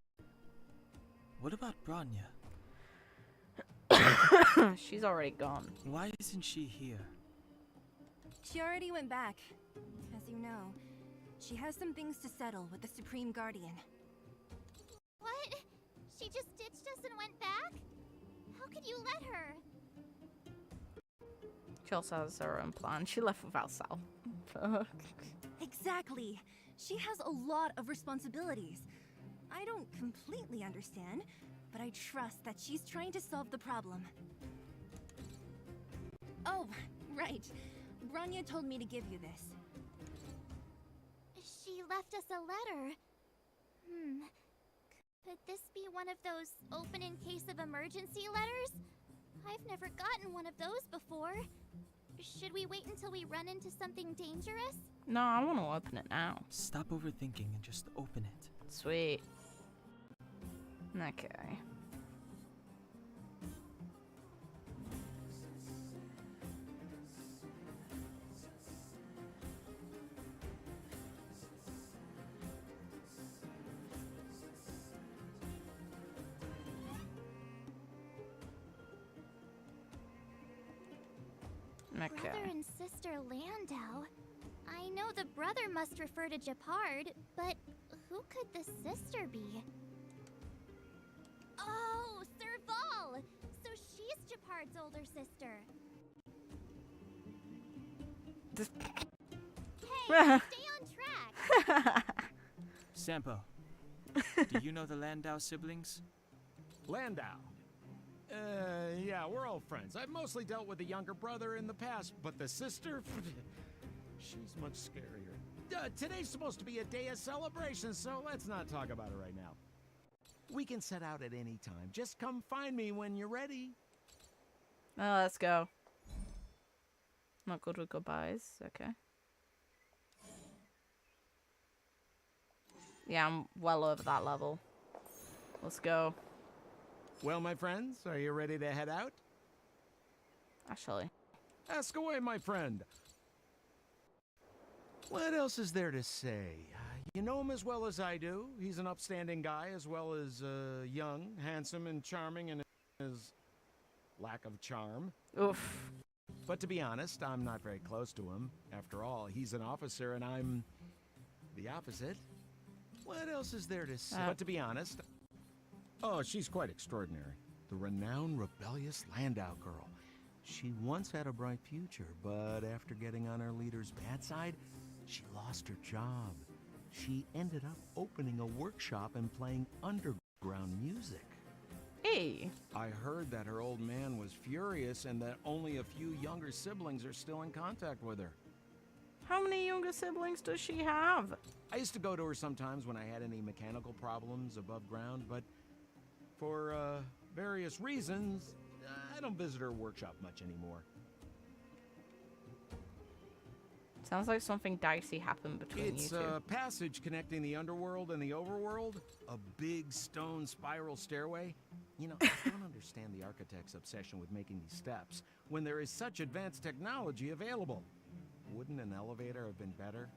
What about Bronya? She's already gone. Why isn't she here? She already went back. As you know, she has some things to settle with the Supreme Guardian. What? She just ditched us and went back? How could you let her? She also has her own plan. She left without Sal. Exactly. She has a lot of responsibilities. I don't completely understand, but I trust that she's trying to solve the problem. Oh, right. Bronya told me to give you this. She left us a letter. Could this be one of those open in case of emergency letters? I've never gotten one of those before. Should we wait until we run into something dangerous? No, I want to open it now. Stop overthinking and just open it. Sweet. Okay. Brother and sister Landau. I know the brother must refer to Gepard, but who could the sister be? Oh, Serval! So she's Gepard's older sister. Hey, stay on track! Sampo, do you know the Landau siblings? Landau? Yeah, we're old friends. I've mostly dealt with the younger brother in the past, but the sister, she's much scarier. Today's supposed to be a day of celebration, so let's not talk about it right now. We can set out at any time. Just come find me when you're ready. Oh, let's go. Not good with goodbyes. Okay. Yeah, I'm well over that level. Let's go. Well, my friends, are you ready to head out? Actually. Ask away, my friend. What else is there to say? You know him as well as I do. He's an upstanding guy, as well as young, handsome, and charming in his lack of charm. Oof. But to be honest, I'm not very close to him. After all, he's an officer and I'm the opposite. What else is there to say? But to be honest... Oh, she's quite extraordinary. The renowned, rebellious Landau girl. She once had a bright future, but after getting on her leader's bad side, she lost her job. She ended up opening a workshop and playing underground music. Hey! I heard that her old man was furious and that only a few younger siblings are still in contact with her. How many younger siblings does she have? I used to go to her sometimes when I had any mechanical problems above ground, but for various reasons, I don't visit her workshop much anymore. Sounds like something dicey happened between you two. It's a passage connecting the underworld and the overworld. A big stone spiral stairway. You know, I don't understand the architect's obsession with making these steps when there is such advanced technology available. Wouldn't an elevator have been better?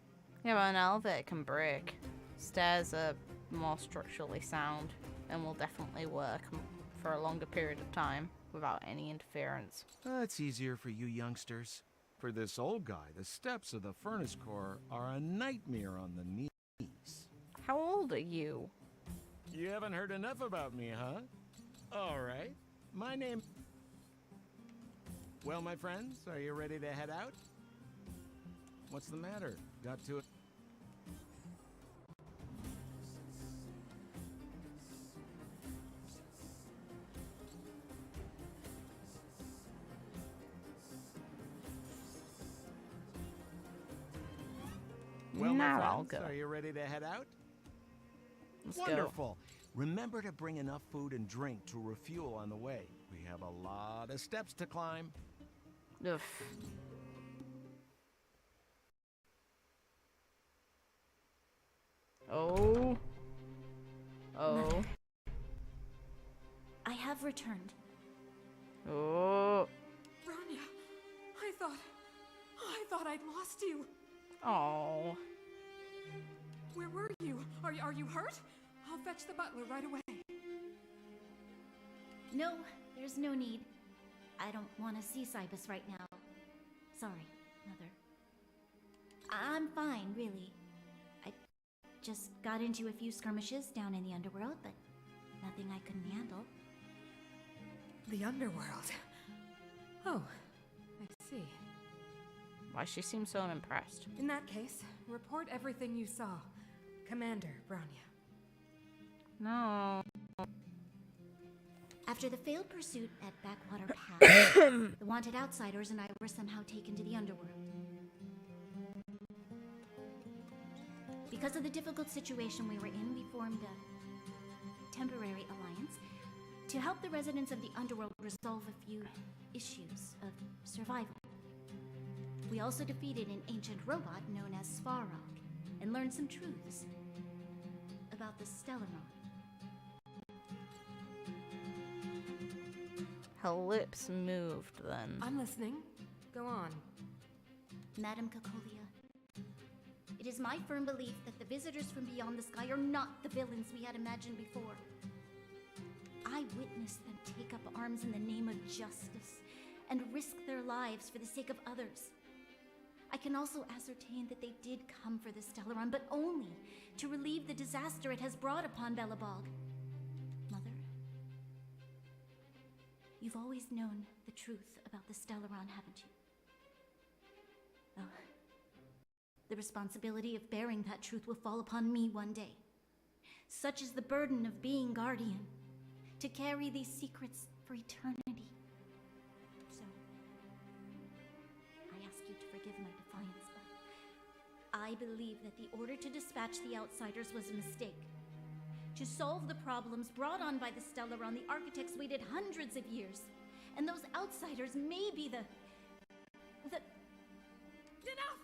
Yeah, but an elevator can break. Stairs are more structurally sound and will definitely work for a longer period of time without any interference. It's easier for you youngsters. For this old guy, the steps of the furnace core are a nightmare on the knees. How old are you? You haven't heard enough about me, huh? All right. My name... Well, my friends, are you ready to head out? What's the matter? Got to it? Well, now my I'll friends, go. are you ready to head out? Let's Wonderful. Remember to bring enough food and drink to refuel on the way. We have a lot of steps to climb. Ugh. Oh. Oh. I have returned. Oh. Bronya, I thought I'd lost you. Oh. Where were you? Are you hurt? I'll fetch the butler right away. No, there's no need. I don't want to see Cybus right now. Sorry, Mother. I'm fine, really. I just got into a few skirmishes down in the underworld, but nothing I couldn't handle. The underworld? Oh, I see. Why she seems so unimpressed? In that case, report everything you saw. Commander Bronya. No. After the failed pursuit at Backwater Pass, the wanted outsiders and I were somehow taken to the underworld. Because of the difficult situation we were in, we formed a temporary alliance to help the residents of the underworld resolve a few issues of survival. We also defeated an ancient robot known as Svarog and learned some truths about the Stellaron. Her lips moved then. I'm listening. Go on. Madam Cocolia, it is my firm belief that the visitors from beyond the sky are not the villains we had imagined before. I witnessed them take up arms in the name of justice and risk their lives for the sake of others. I can also ascertain that they did come for the Stellaron, but only to relieve the disaster it has brought upon Belobog. Mother, you've always known the truth about the Stellaron, haven't you? Oh, the responsibility of bearing that truth will fall upon me one day. Such is the burden of being guardian, to carry these secrets for eternity. So, I ask you to forgive my defiance, but I believe that the order to dispatch the outsiders was a mistake. To solve the problems brought on by the Stellaron, the architects waited hundreds of years, and those outsiders may be the... Enough!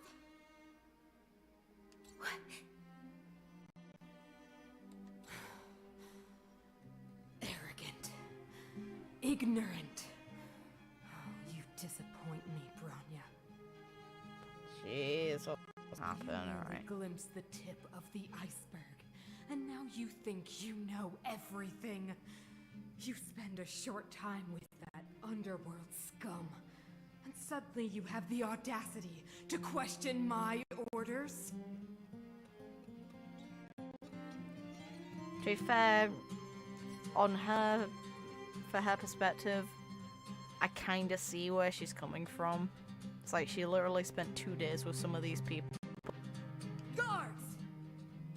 What? Arrogant. Ignorant. Oh, you disappoint me, Bronya. Jeez, what's happening? Alright. Glimpse the tip of the iceberg, and now you think you know everything. You spend a short time with that underworld scum, and suddenly you have the audacity to question my orders? To be fair, on her, for her perspective, I kind of see where she's coming from. It's like she literally spent 2 days with some of these people. Guards!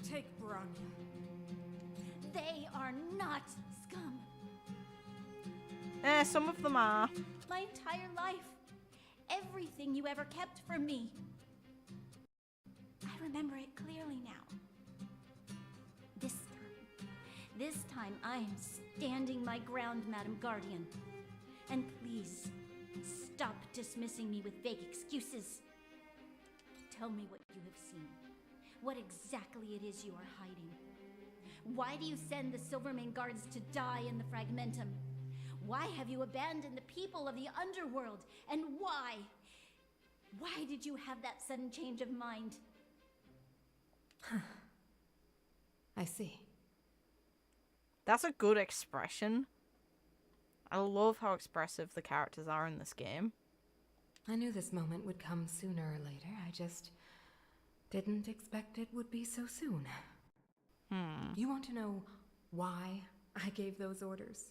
Take Bronya. They are not scum. Some of them are. My entire life. Everything you ever kept from me. I remember it clearly now. This time I am standing my ground, Madam Guardian. And please, stop dismissing me with vague excuses. Tell me what you have seen. What exactly it is you are hiding. Why do you send the Silvermane guards to die in the Fragmentum? Why have you abandoned the people of the underworld? And why? Why did you have that sudden change of mind? I see. That's a good expression. I love how expressive the characters are in this game. I knew this moment would come sooner or later. I just didn't expect it would be so soon. You want to know why I gave those orders?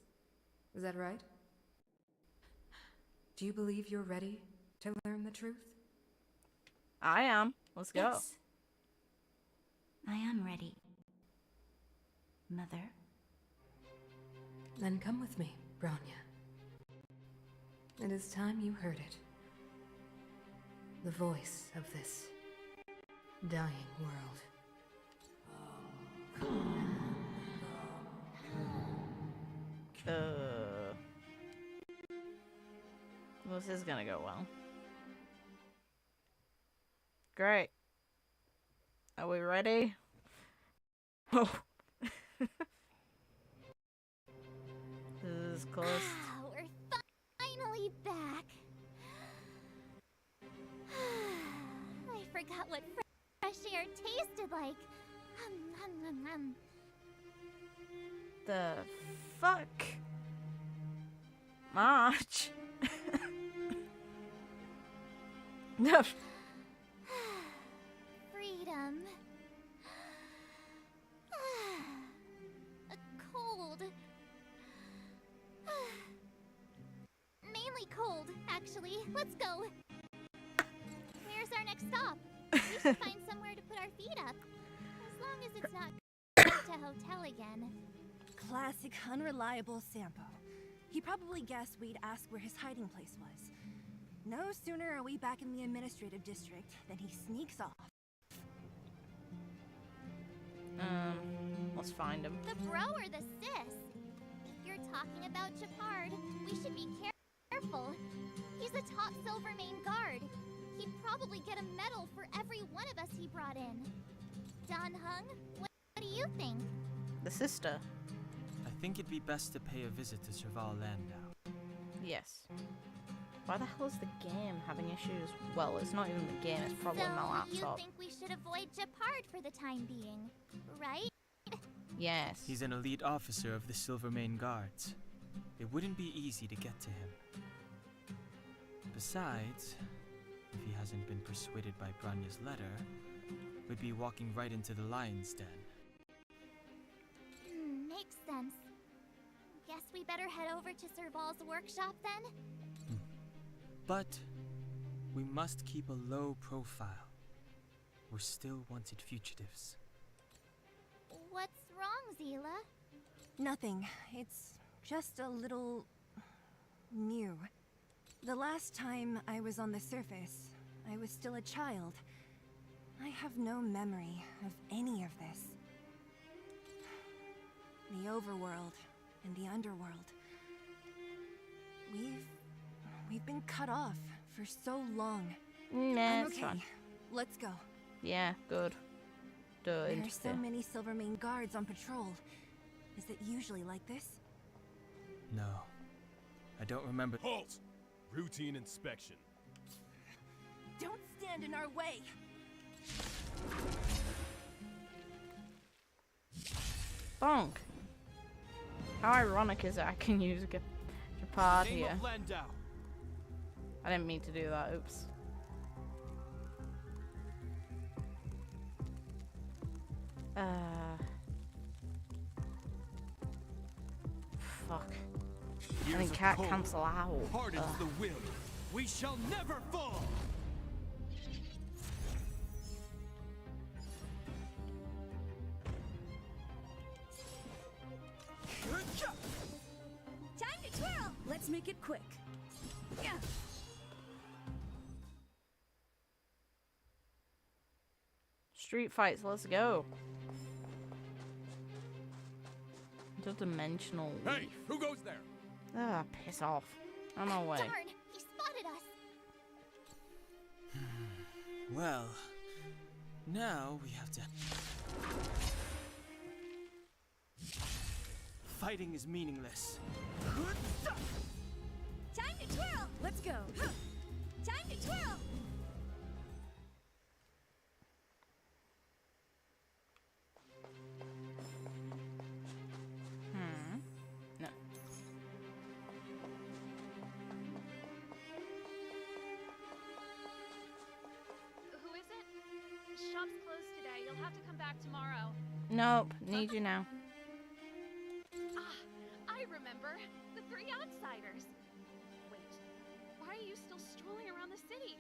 Is that right? Do you believe you're ready to learn the truth? I am. Let's go. Yes. I am ready. Mother. Then come with me, Bronya. It is time you heard it. The voice of this dying world. This is gonna go well. Great. Are we ready? Oh. This is close. We're finally back. I forgot what fresh air tasted like. The fuck? March. No. Freedom. A cold. Mainly cold, actually. Let's go. Where's our next stop? We should find somewhere to put our feet up. As long as it's not to hotel again. Classic unreliable Sampo. He probably guessed we'd ask where his hiding place was. No sooner are we back in the administrative district than he sneaks off. Let's find him. The bro or the sis? If you're talking about Gepard, we should be careful. He's a top Silvermane guard. He'd probably get a medal for every one of us he brought in. Don Hung, what do you think? The sister. I think it'd be best to pay a visit to Serval land now. Yes. Why the hell is the game having issues? Well, it's not even the game, it's probably So my laptop. you think we should avoid Gepard for the time being, right? Yes. He's an elite officer of the Silvermane Guards. It wouldn't be easy to get to him. Besides, if he hasn't been persuaded by Bronya's letter, we'd be walking right into the lion's den. Makes sense. Guess we better head over to Serval's workshop then? But we must keep a low profile. We're still wanted fugitives. What's wrong, Zila? Nothing. It's just a little... new. The last time I was on the surface, I was still a child. I have no memory of any of this. The overworld and the underworld. We've been cut off for so long. Nah, I'm it's okay. fine. Let's go. Yeah, good. There are so many Silvermane guards on patrol. Is it usually like this? No. I don't remember. Halt! Routine inspection. Don't stand in our way! Bonk. How ironic is it I can use a Gepard Name here? of Landau. I didn't mean to do that, oops. Fuck. I think can't cancel out. Hardens the will. We shall never fall! Time to twirl! Let's make it quick. Yeah. Street fights, let's go. Interdimensional leaf. Hey, who goes there? Ah, piss off. On our way. Darn, he spotted us. Well, now we have to... Fighting is meaningless. Time to twirl! Let's go. Time to twirl! No. Who is it? Shop's closed today. You'll have to come back tomorrow. Nope, need you now. Ah, I remember. The three outsiders. Wait, why are you still strolling around the city?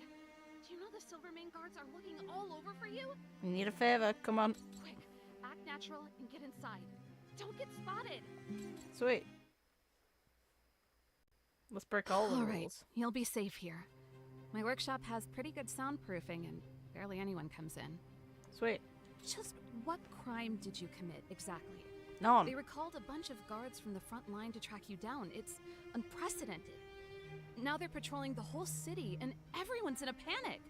Do you know the Silvermane guards are looking all over for you? You need a favor, come on. Quick, act natural and get inside. Don't get spotted. Sweet. Let's break all the All rules. right, you'll be safe here. My workshop has pretty good soundproofing and barely anyone comes in. Sweet. Just what crime did you commit exactly? None. They recalled a bunch of guards from the front line to track you down. It's unprecedented. Now they're patrolling the whole city and everyone's in a panic.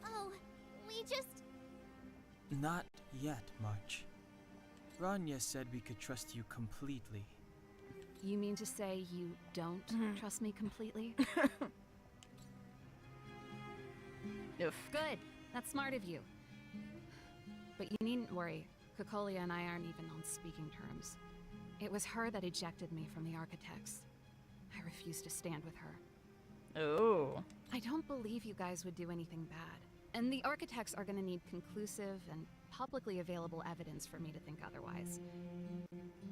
Oh, we just... Not yet, March. Bronya said we could trust you completely. You mean to say you don't trust me completely? Oof. Good. That's smart of you. But you needn't worry. Cocolia and I aren't even on speaking terms. It was her that ejected me from the Architects. I refuse to stand with her. Oh. I don't believe you guys would do anything bad. And the Architects are gonna need conclusive and publicly available evidence for me to think otherwise.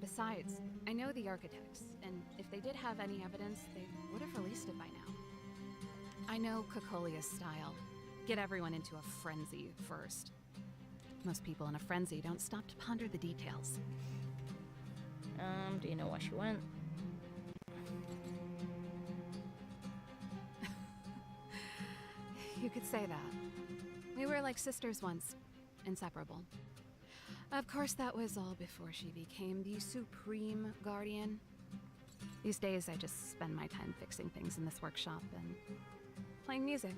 Besides, I know the Architects, and if they did have any evidence, they would have released it by now. I know Cocolia's style. Get everyone into a frenzy first. Most people in a frenzy don't stop to ponder the details. Do you know where she went? You could say that. We were like sisters once. Inseparable. Of course, that was all before she became the Supreme Guardian. These days, I just spend my time fixing things in this workshop and playing music.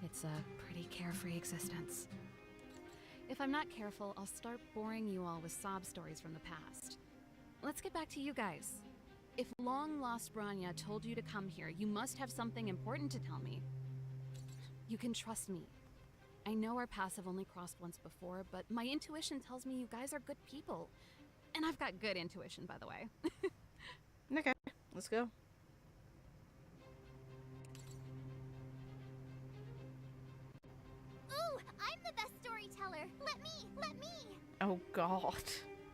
It's a pretty carefree existence. If I'm not careful, I'll start boring you all with sob stories from the past. Let's get back to you guys. If long-lost Bronya told you to come here, you must have something important to tell me. You can trust me. I know our paths have only crossed once before, but my intuition tells me you guys are good people. And I've got good intuition, by the way. Okay, let's go. Ooh, I'm the best storyteller. Let me. Oh god.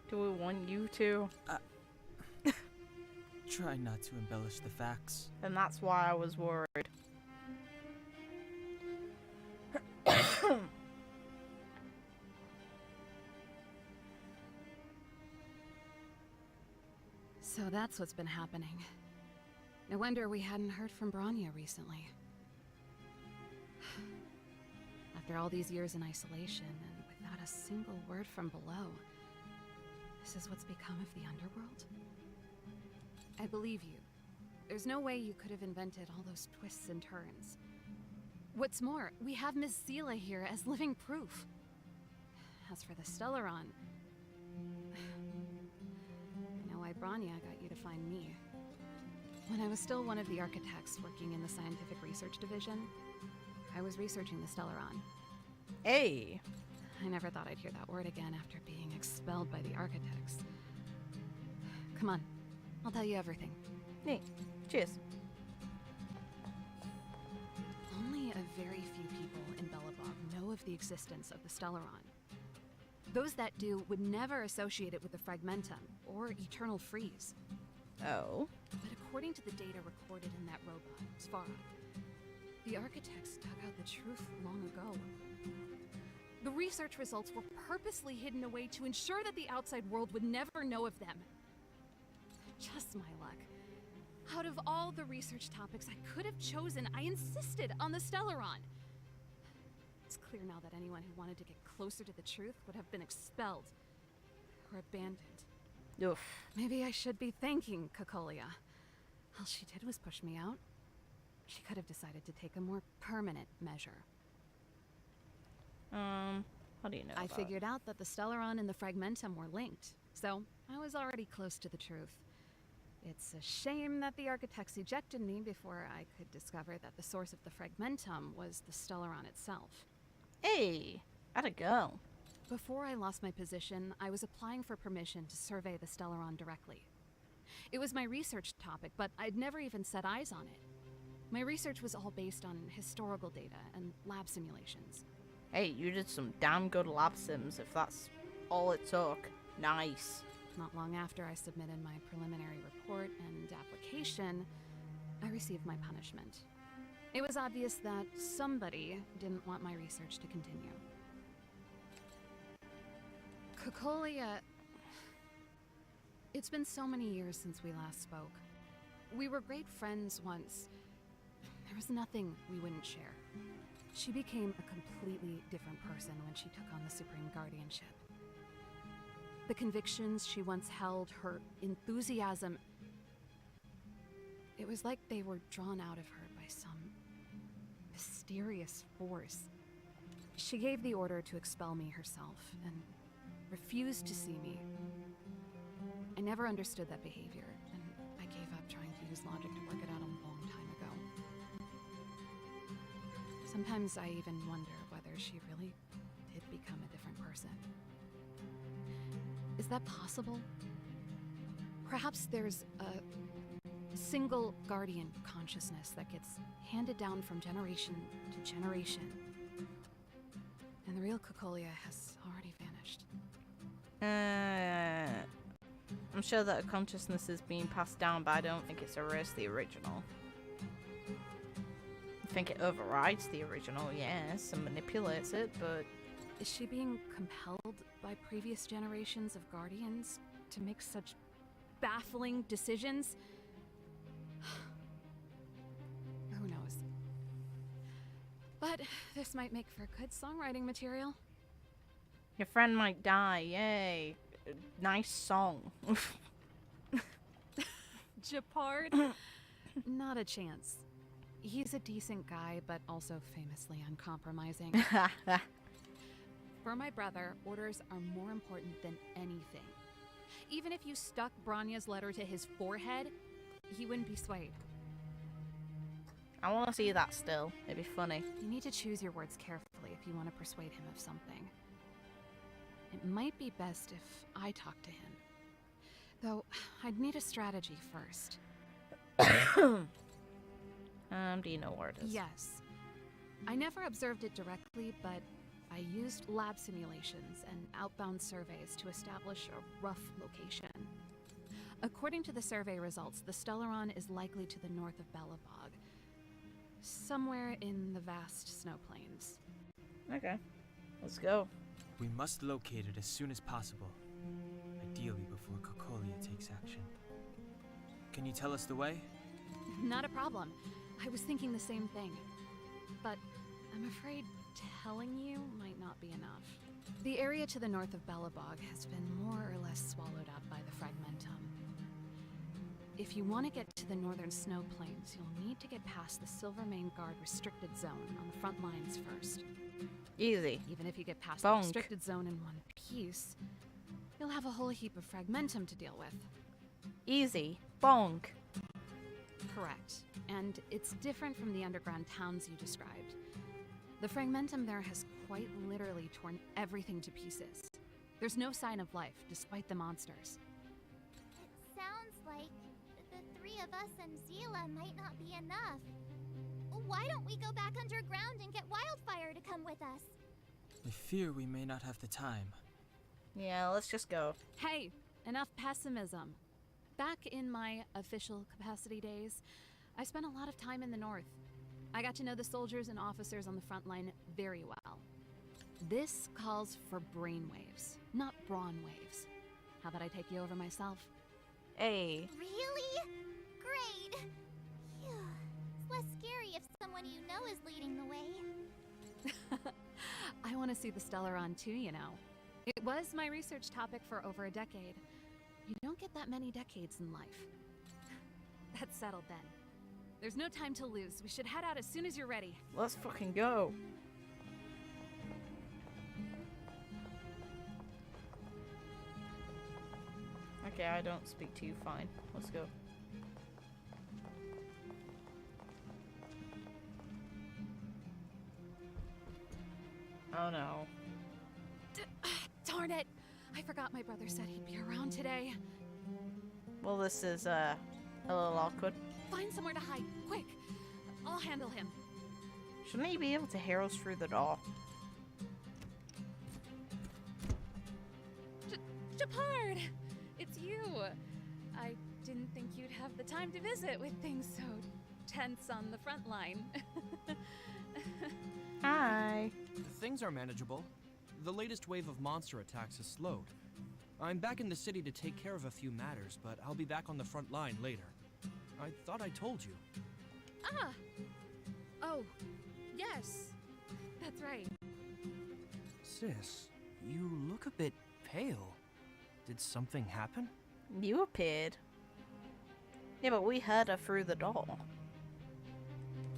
Do we want you to? Try not to embellish the facts. And that's why I was worried. So that's what's been happening. No wonder we hadn't heard from Bronya recently. After all these years in isolation, and without a single word from below, this is what's become of the underworld? I believe you. There's no way you could have invented all those twists and turns. What's more, we have Miss Seela here as living proof. As for the Stellaron, I know why Bronya got you to find me. When I was still one of the architects working in the scientific research division, I was researching the Stellaron. Hey! I never thought I'd hear that word again after being expelled by the architects. Come on, I'll tell you everything. Neat. Cheers. Only a very few people in Belobog know of the existence of the Stellaron. Those that do would never associate it with the Fragmentum or Eternal Freeze. Oh? But according to the data recorded in that robot, Svarog, the architects dug out the truth long ago. The research results were purposely hidden away to ensure that the outside world would never know of them. Just my luck. Out of all the research topics I could have chosen, I insisted on the Stellaron. It's clear now that anyone who wanted to get closer to the truth would have been expelled or abandoned. Oof. Maybe I should be thanking Cocolia. All she did was push me out. She could have decided to take a more permanent measure. How do you know I that? figured out that the Stellaron and the Fragmentum were linked, so I was already close to the truth. It's a shame that the architects ejected me before I could discover that the source of the Fragmentum was the Stellaron itself. Hey! How'd it go? Before I lost my position, I was applying for permission to survey the Stellaron directly. It was my research topic, but I'd never even set eyes on it. My research was all based on historical data and lab simulations. Hey, you did some damn good lab sims if that's all it took. Nice. Not long after I submitted my preliminary report and application, I received my punishment. It was obvious that somebody didn't want my research to continue. Cocolia... It's been so many years since we last spoke. We were great friends once. There was nothing we wouldn't share. She became a completely different person when she took on the Supreme Guardianship. The convictions she once held, her enthusiasm, it was like they were drawn out of her by some mysterious force. She gave the order to expel me herself and refused to see me. I never understood that behavior, and use logic to work it out a long time ago. Sometimes I even wonder whether she really did become a different person. Is that possible? Perhaps there's a single guardian consciousness that gets handed down from generation to generation. And the real Cocolia has already vanished. I'm sure that a consciousness is being passed down, but I don't think it's erased the original. I think it overrides the original, yes, and manipulates it, but... Is she being compelled by previous generations of guardians to make such baffling decisions? Who knows? But this might make for good songwriting material. Your friend might die, yay. Nice song. Gepard? Not a chance. He's a decent guy, but also famously uncompromising. For my brother, orders are more important than anything. Even if you stuck Bronya's letter to his forehead, he wouldn't be swayed. I want to see that still. It'd be funny. You need to choose your words carefully if you want to persuade him of something. It might be best if I talk to him. Though, I'd need a strategy first. Do you know where it is? Yes. I never observed it directly, but I used lab simulations and outbound surveys to establish a rough location. According to the survey results, the Stellaron is likely to the north of Belobog, somewhere in the vast snow plains. Okay, let's go. We must locate it as soon as possible, ideally before Cocolia takes action. Can you tell us the way? Not a problem. I was thinking the same thing. But I'm afraid telling you might not be enough. The area to the north of Belobog has been more or less swallowed up by the Fragmentum. If you want to get to the northern snow plains, you'll need to get past the Silvermane Guard restricted zone on the front lines first. Easy. Even if you get past Bonk. the restricted zone in one piece, you'll have a whole heap of Fragmentum to deal with. Easy. Bonk. Correct. And it's different from the underground towns you described. The Fragmentum there has quite literally torn everything to pieces. There's no sign of life, despite the monsters. It sounds like the three of us and Zila might not be enough. Why don't we go back underground and get Wildfire to come with us? I fear we may not have the time. Yeah, let's just go. Hey, enough pessimism. Back in my official capacity days, I spent a lot of time in the north. I got to know the soldiers and officers on the front line very well. This calls for brainwaves, not brawn waves. How about I take you over myself? Hey. Really? Great! Phew. It's less scary if someone you know is leading the way. I want to see the Stellaron too, you know. It was my research topic for over a decade. You don't get that many decades in life. That's settled then. There's no time to lose. We should head out as soon as you're ready. Let's fucking go. Okay, I don't speak to you, fine. Let's go. Oh no. Darn it! I forgot my brother said he'd be around today. Well, this is a little awkward. Find somewhere to hide, quick! I'll handle him. Shouldn't he be able to hear us through the door? Gepard! It's you! I didn't think you'd have the time to visit with things so tense on the front line. Hi. Things are manageable. The latest wave of monster attacks has slowed. I'm back in the city to take care of a few matters, but I'll be back on the front line later. I thought I told you. Ah! Oh, yes. That's right. Sis, you look a bit pale. Did something happen? You appeared. Yeah, but we heard her through the door.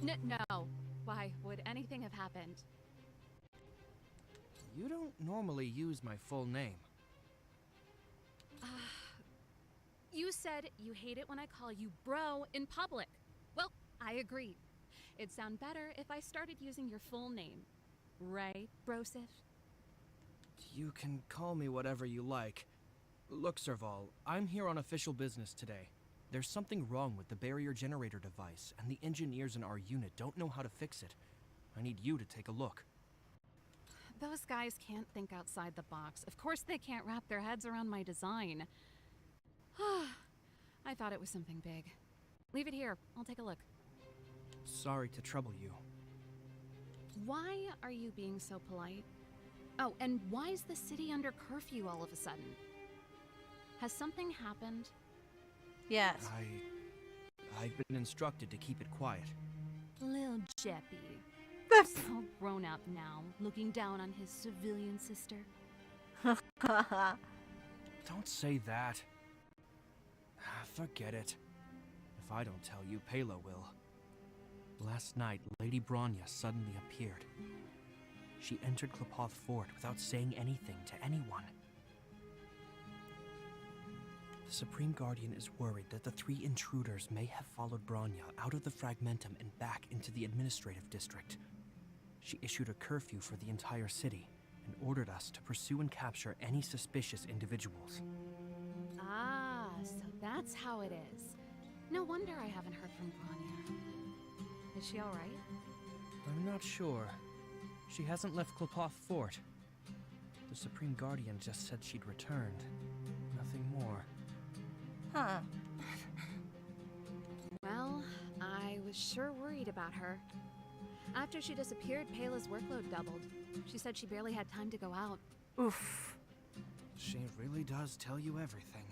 No. Why would anything have happened? You don't normally use my full name. You said you hate it when I call you bro in public. Well, I agree. It'd sound better if I started using your full name. Right, Brosif? You can call me whatever you like. Look, Serval, I'm here on official business today. There's something wrong with the barrier generator device, and the engineers in our unit don't know how to fix it. I need you to take a look. Those guys can't think outside the box. Of course they can't wrap their heads around my design. I thought it was something big. Leave it here. I'll take a look. Sorry to trouble you. Why are you being so polite? Oh, and why is the city under curfew all of a sudden? Has something happened? Yes. I've been instructed to keep it quiet. Lil Jeppy. So grown up now, looking down on his civilian sister. Don't say that. Forget it. If I don't tell you, Pela will. Last night, Lady Bronya suddenly appeared. She entered Klepoth Fort without saying anything to anyone. The Supreme Guardian is worried that the 3 intruders may have followed Bronya out of the Fragmentum and back into the administrative district. She issued a curfew for the entire city and ordered us to pursue and capture any suspicious individuals. Ah, so that's how it is. No wonder I haven't heard from Bronya. Is she all right? I'm not sure. She hasn't left Klepoth Fort. The Supreme Guardian just said she'd returned. Nothing more. Huh. Well, I was sure worried about her. After she disappeared, Pela's workload doubled. She said she barely had time to go out. Oof. She really does tell you everything.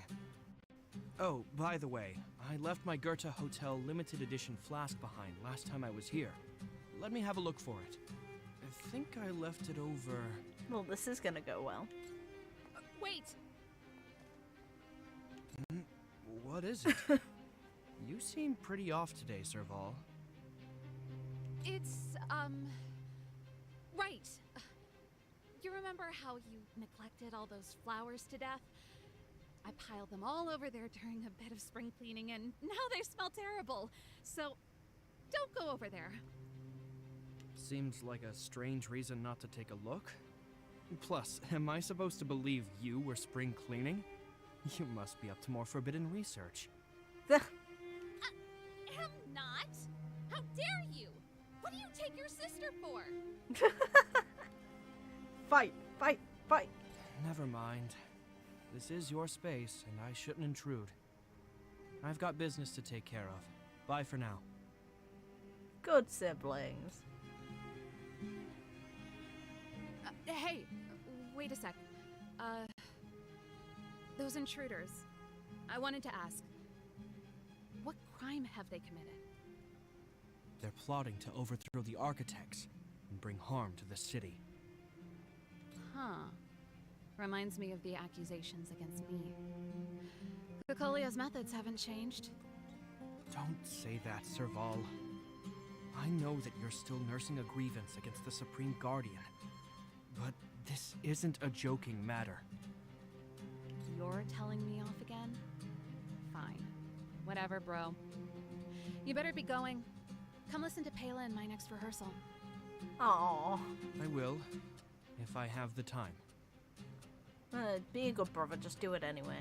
Oh, by the way, I left my Goethe Hotel limited edition flask behind last time I was here. Let me have a look for it. I think I left it over... Well, this is gonna go well. Wait! What is it? You seem pretty off today, Serval. It's, right. You remember how you neglected all those flowers to death? I piled them all over there during a bit of spring cleaning, and now they smell terrible. So, don't go over there. Seems like a strange reason not to take a look. Plus, am I supposed to believe you were spring cleaning? You must be up to more forbidden research. Am not? How dare you? What do you take your sister for? Fight, fight, fight. Never mind. This is your space, and I shouldn't intrude. I've got business to take care of. Bye for now. Good siblings. Hey, wait a sec. Those intruders. I wanted to ask, what crime have they committed? They're plotting to overthrow the architects and bring harm to the city. Huh. Reminds me of the accusations against me. Cocolia's methods haven't changed. Don't say that, Serval. I know that you're still nursing a grievance against the Supreme Guardian. But this isn't a joking matter. You're telling me off again? Fine. Whatever, bro. You better be going. Come listen to Pela in my next rehearsal. Aww. I will, if I have the time. Be a good brother, just do it anyway.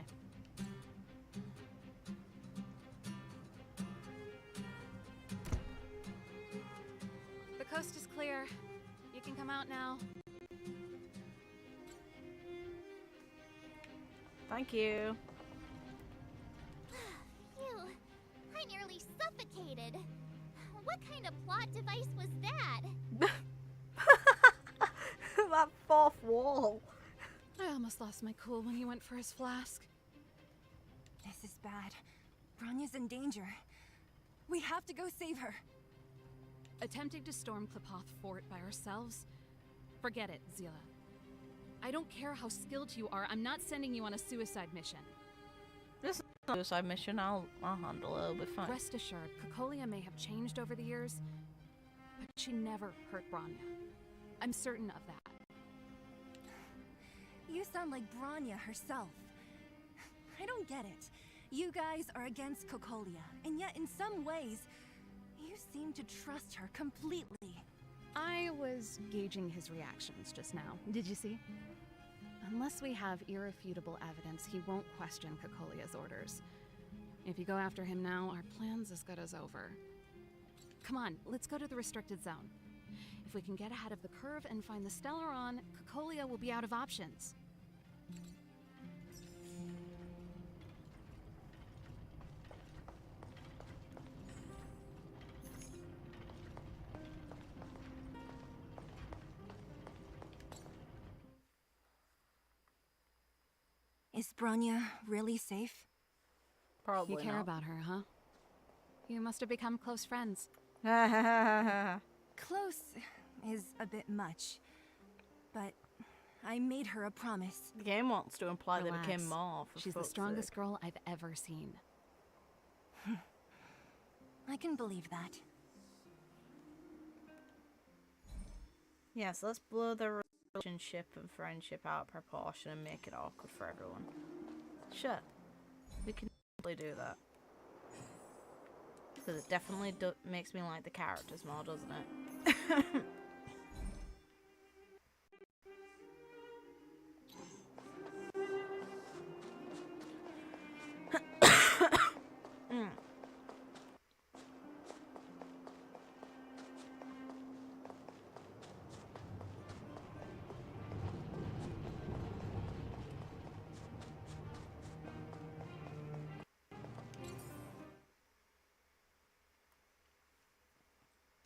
The coast is clear. You can come out now. Thank you. Phew, I nearly suffocated. What kind of plot device was that? That fourth wall. I almost lost my cool when he went for his flask. This is bad. Bronya's in danger. We have to go save her. Attempting to storm Klepoth Fort by ourselves? Forget it, Zila. I don't care how skilled you are, I'm not sending you on a suicide mission. This is a suicide mission, I'll handle it, it'll be fine. Rest assured, Cocolia may have changed over the years, but she never hurt Bronya. I'm certain of that. You sound like Bronya herself. I don't get it. You guys are against Cocolia, and yet in some ways, you seem to trust her completely. I was gauging his reactions just now. Did you see? Unless we have irrefutable evidence, he won't question Cocolia's orders. If you go after him now, our plan's as good as over. Come on, let's go to the restricted zone. If we can get ahead of the curve and find the Stellaron, Cocolia will be out of options. Is Bronya really safe? Probably You care not. about her, huh? You must have become close friends. Close is a bit much, but I made her a promise. The game wants to imply they Relax. became more. For She's the fuck's strongest sake. girl I've ever seen. I can believe that. Yes, let's blow the relationship and friendship out of proportion and make it awkward for everyone. Sure, we can totally do that. Because it definitely makes me like the characters more, doesn't it?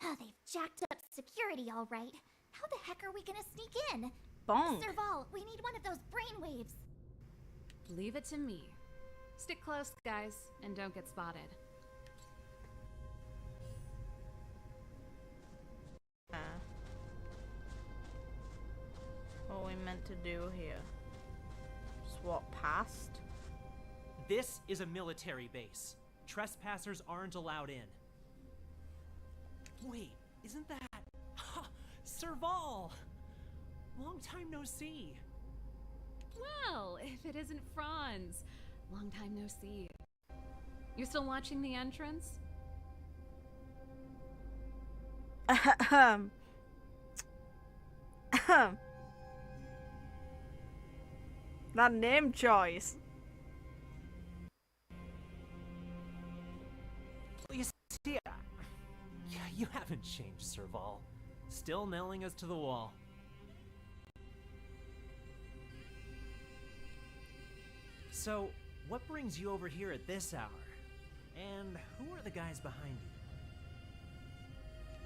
Oh, they've jacked up security all right. How the heck are we gonna sneak in? Bonk. Serval, we need one of those brainwaves. Leave it to me. Stick close, guys, and don't get spotted. What are we meant to do here? Just walk past? This is a military base. Trespassers aren't allowed in. Wait, isn't that... Serval! Long time no see. Well, if it isn't Franz. Long time no see. You're still watching the entrance? That name choice. You see, you haven't changed, Serval. Still nailing us to the wall. So, what brings you over here at this hour? And who are the guys behind you?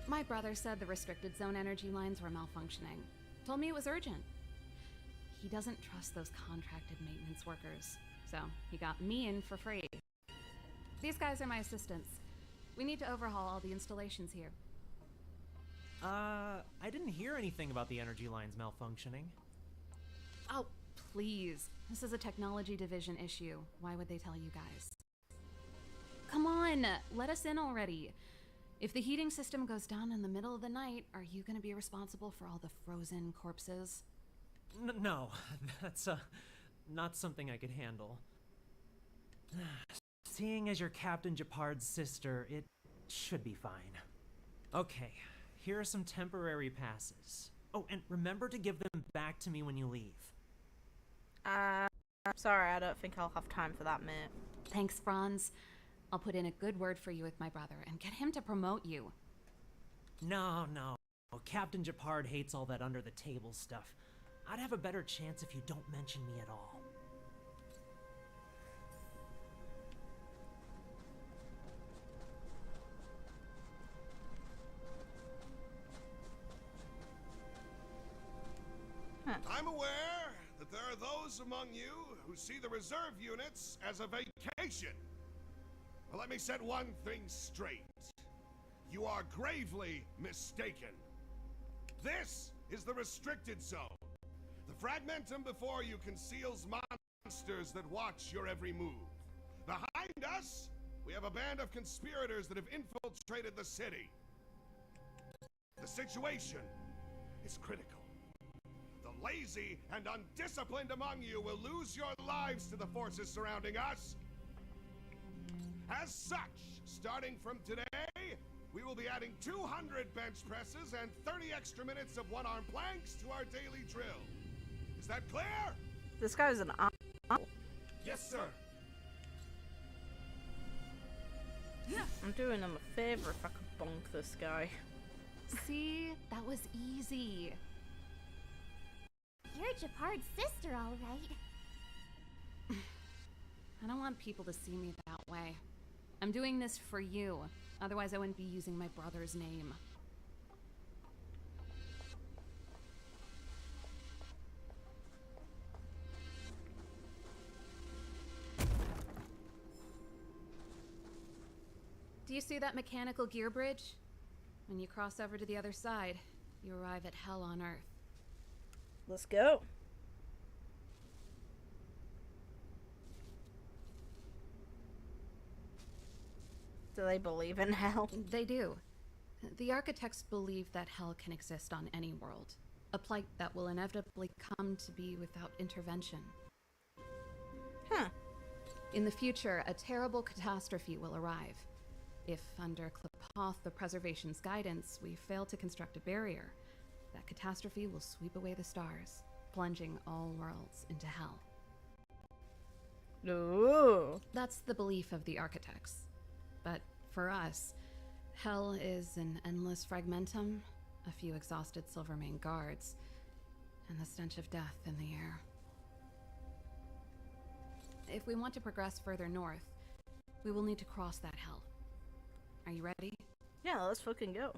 My brother said the restricted zone energy lines were malfunctioning. Told me it was urgent. He doesn't trust those contracted maintenance workers, so he got me in for free. These guys are my assistants. We need to overhaul all the installations here. I didn't hear anything about the energy lines malfunctioning. Oh, please. This is a technology division issue. Why would they tell you guys? Come on, let us in already. If the heating system goes down in the middle of the night, are you gonna be responsible for all the frozen corpses? No, that's not something I could handle. Seeing as you're Captain Gepard's sister, it should be fine. Okay, here are some temporary passes. Oh, and remember to give them back to me when you leave. Sorry, I don't think I'll have time for that, mate. Thanks, Franz. I'll put in a good word for you with my brother and get him to promote you. No. Captain Gepard hates all that under-the-table stuff. I'd have a better chance if you don't mention me at all. I'm aware that there are those among you who see the reserve units as a vacation. Well, let me set one thing straight. You are gravely mistaken. This is the restricted zone. The fragmentum before you conceals monsters that watch your every move. Behind us, we have a band of conspirators that have infiltrated the city. The situation is critical. The lazy and undisciplined among you will lose your lives to the forces surrounding us, As such, starting from today, we will be adding 200 bench presses and 30 extra minutes of one-arm planks to our daily drill. Is that clear? This guy's an Yes, sir. I'm doing him a favor if I could bonk this guy. See? That was easy. You're Gepard's sister, all right. I don't want people to see me that way. I'm doing this for you. Otherwise, I wouldn't be using my brother's name. Do you see that mechanical gear bridge? When you cross over to the other side, you arrive at Hell on Earth. Let's go. Do they believe in hell? They do. The architects believe that hell can exist on any world. A plight that will inevitably come to be without intervention. Huh. In the future, a terrible catastrophe will arrive. If, under Klepoth, the Preservation's guidance, we fail to construct a barrier, that catastrophe will sweep away the stars, plunging all worlds into hell. Ooh. That's the belief of the architects. But for us, hell is an endless fragmentum, a few exhausted Silvermane guards, and the stench of death in the air. If we want to progress further north, we will need to cross that hell. Are you ready? Yeah, let's fucking go.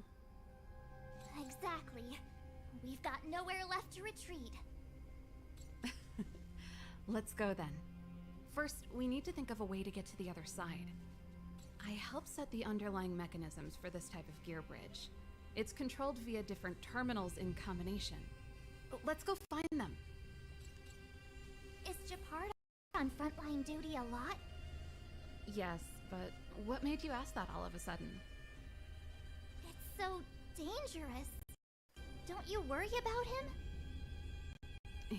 Exactly. We've got nowhere left to retreat. Let's go then. First, we need to think of a way to get to the other side. I helped set the underlying mechanisms for this type of gear bridge. It's controlled via different terminals in combination. Let's go find them. Is Gepard on frontline duty a lot? Yes, but what made you ask that all of a sudden? It's so dangerous. Don't you worry about him?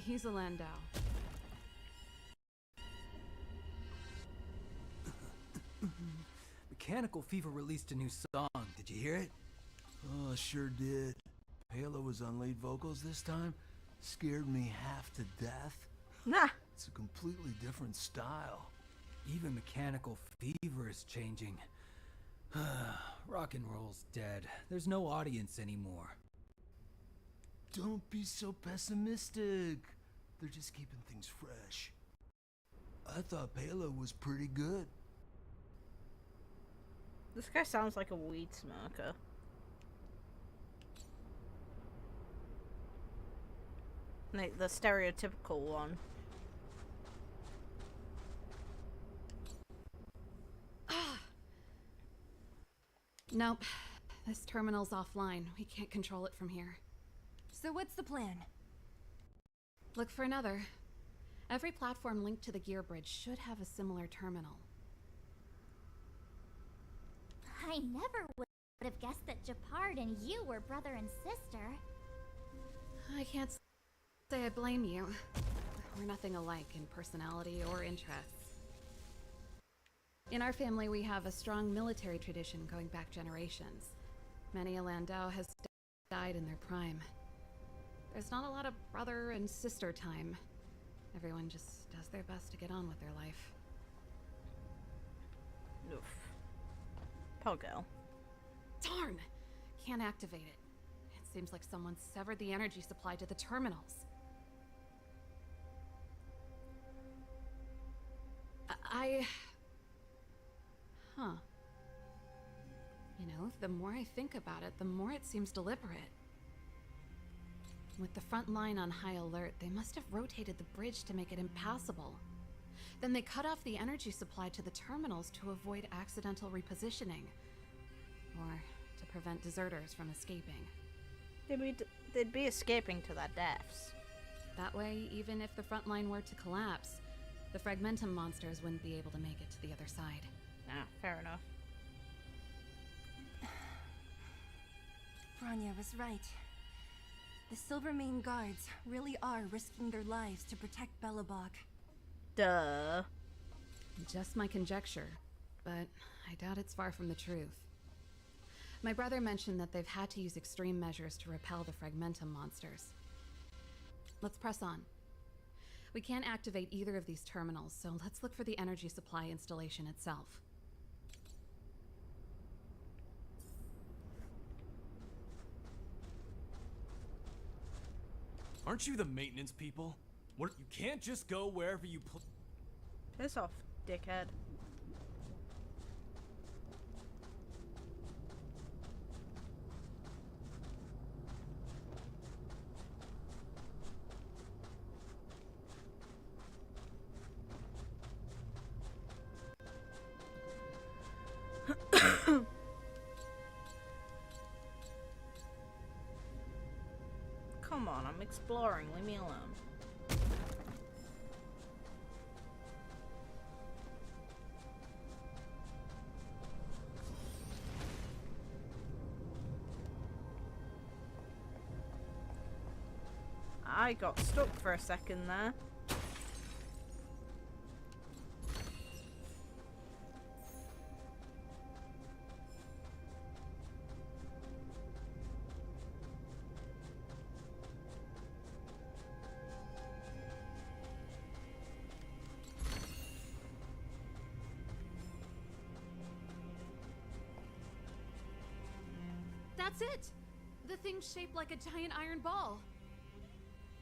He's a Landau. Mechanical Fever released a new song. Did you hear it? Oh, sure did. Halo was on lead vocals this time. Scared me half to death. Nah. It's a completely different style. Even Mechanical Fever is changing. Rock and roll's dead. There's no audience anymore. Don't be so pessimistic. They're just keeping things fresh. I thought Halo was pretty good. This guy sounds like a weed smoker. Like the stereotypical one. Nope. This terminal's offline. We can't control it from here. So what's the plan? Look for another. Every platform linked to the gear bridge should have a similar terminal. I never would have guessed that Gepard and you were brother and sister. I can't say I blame you. We're nothing alike in personality or interests. In our family, we have a strong military tradition going back generations. Many a Landau has died in their prime. There's not a lot of brother and sister time. Everyone just does their best to get on with their life. Oof. Poor girl. Darn! Can't activate it. It seems like someone severed the energy supply to the terminals. Huh. You know, the more I think about it, the more it seems deliberate. With the front line on high alert, they must have rotated the bridge to make it impassable. Then they cut off the energy supply to the terminals to avoid accidental repositioning. Or to prevent deserters from escaping. They'd be escaping to their deaths. That way, even if the front line were to collapse, the Fragmentum monsters wouldn't be able to make it to the other side. Ah, fair enough. Bronya was right. The Silvermane guards really are risking their lives to protect Belobog. Duh. Just my conjecture. but I doubt it's far from the truth. My brother mentioned that they've had to use extreme measures to repel the Fragmentum monsters. Let's press on. We can't activate either of these terminals, so let's look for the energy supply installation itself. Aren't you the maintenance people? What, you can't just go wherever you Piss off, dickhead. Come on, I'm exploring. Leave me alone. I got stuck for a second there. That's it! The thing's shaped like a giant iron ball.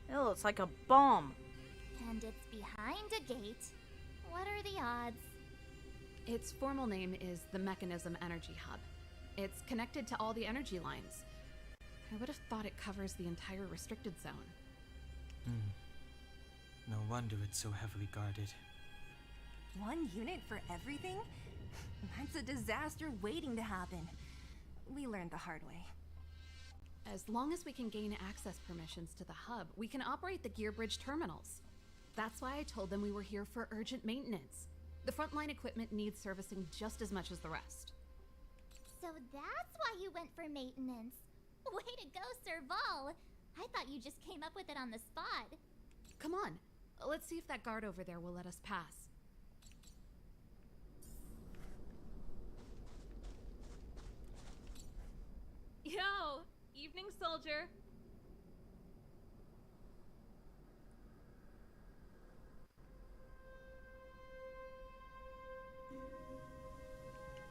It looks like a bomb. And it's behind a gate. What are the odds? Its formal name is the Mechanism Energy Hub. It's connected to all the energy lines. I would have thought it covers the entire restricted zone. No wonder it's so heavily guarded. One unit for everything? That's a disaster waiting to happen. We learned the hard way. As long as we can gain access permissions to the hub, we can operate the gear bridge terminals. That's why I told them we were here for urgent maintenance. The frontline equipment needs servicing just as much as the rest. So that's why you went for maintenance. Way to go, Serval. I thought you just came up with it on the spot. Come on, let's see if that guard over there will let us pass. Yo! Evening, soldier.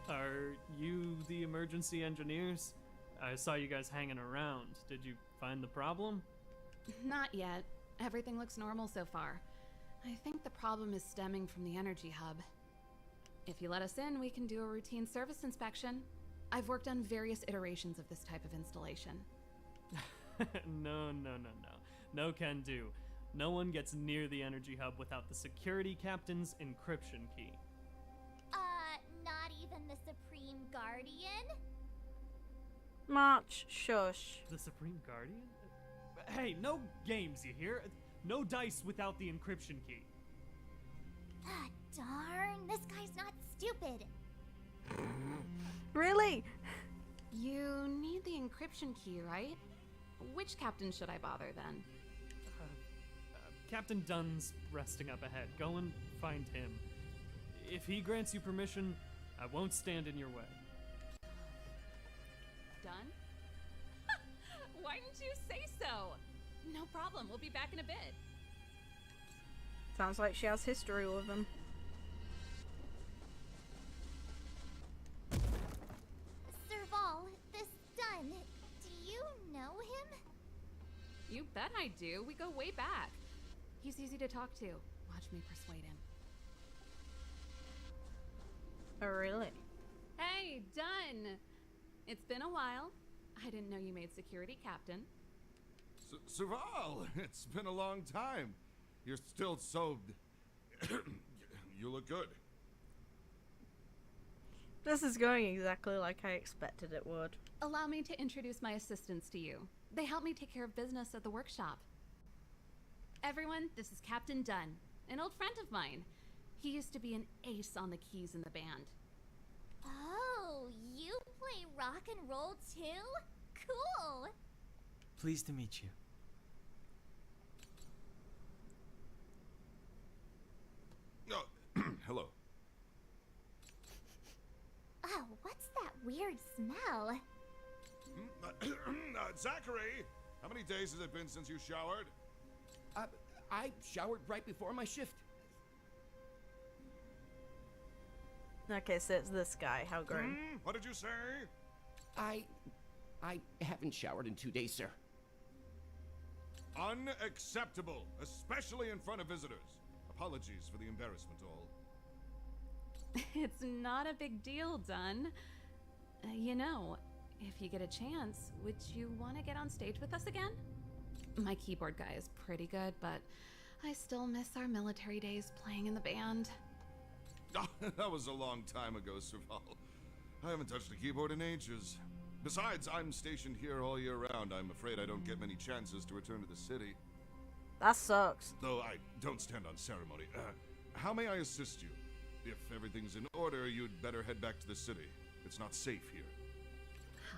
Are you the emergency engineers? I saw you guys hanging around. Did you find the problem? Not yet. Everything looks normal so far. I think the problem is stemming from the energy hub. If you let us in, we can do a routine service inspection. I've worked on various iterations of this type of installation. No. No can do. No one gets near the energy hub without the security captain's encryption key. Not even the Supreme Guardian? March, shush. The Supreme Guardian? Hey, no games, you hear? No dice without the encryption key. Ah, darn. This guy's not stupid. Really? You need the encryption key, right? Which captain should I bother then? Captain Dunn's resting up ahead. Go and find him. If he grants you permission, I won't stand in your way. Done? Why didn't you say so? No problem, we'll be back in a bit. Sounds like she has history with him. Serval, this Dunn, do you know him? You bet I do. We go way back. He's easy to talk to. Watch me persuade him. Oh, really? Hey, Dunn! It's been a while. I didn't know you made security captain. Serval, it's been a long time. You're still so... You look good. This is going exactly like I expected it would. Allow me to introduce my assistants to you. They help me take care of business at the workshop. Everyone, this is Captain Dunn, an old friend of mine. He used to be an ace on the keys in the band. Oh, you play rock and roll too? Cool! Pleased to meet you. Oh, hello. smell. Zachary, how many days has it been since you showered? I showered right before my shift. Okay, so it's this guy. How grim. What did you say? I haven't showered in 2 days, sir. Unacceptable, especially in front of visitors. Apologies for the embarrassment, all. It's not a big deal, Dunn. You know, if you get a chance, would you want to get on stage with us again? My keyboard guy is pretty good, but I still miss our military days playing in the band. That was a long time ago, Serval. I haven't touched a keyboard in ages. Besides, I'm stationed here all year round. I'm afraid I don't get many chances to return to the city. That sucks. Though I don't stand on ceremony. How may I assist you? If everything's in order, you'd better head back to the city. It's not safe here.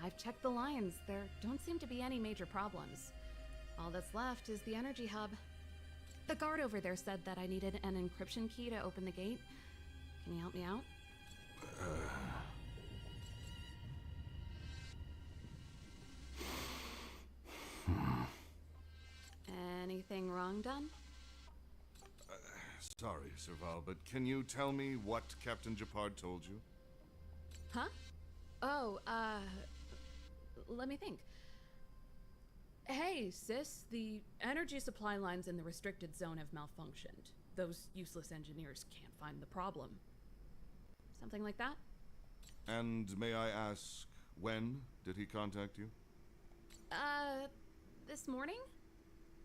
I've checked the lines. There don't seem to be any major problems. All that's left is the energy hub. The guard over there said that I needed an encryption key to open the gate. Can you help me out? Anything wrong done? Sorry, Serval, but can you tell me what Captain Gepard told you? Huh? Oh, let me think. Hey, sis, the energy supply lines in the restricted zone have malfunctioned. Those useless engineers can't find the problem. Something like that? And may I ask, when did he contact you? This morning?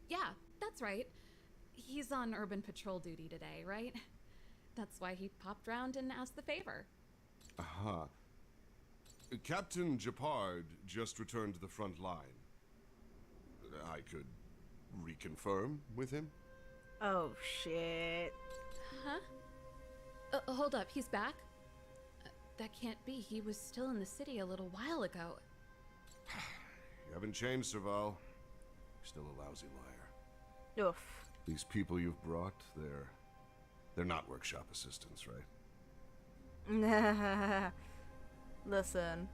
Yeah, that's right. He's on urban patrol duty today, right? That's why he popped round and asked the favor. Aha. Captain Gepard just returned to the front line. I could reconfirm with him? Oh, shit. Huh? Hold up, he's back? That can't be. He was still in the city a little while ago. You haven't changed, Serval. You're still a lousy liar. Oof. These people you've brought, they're not workshop assistants, right? Listen,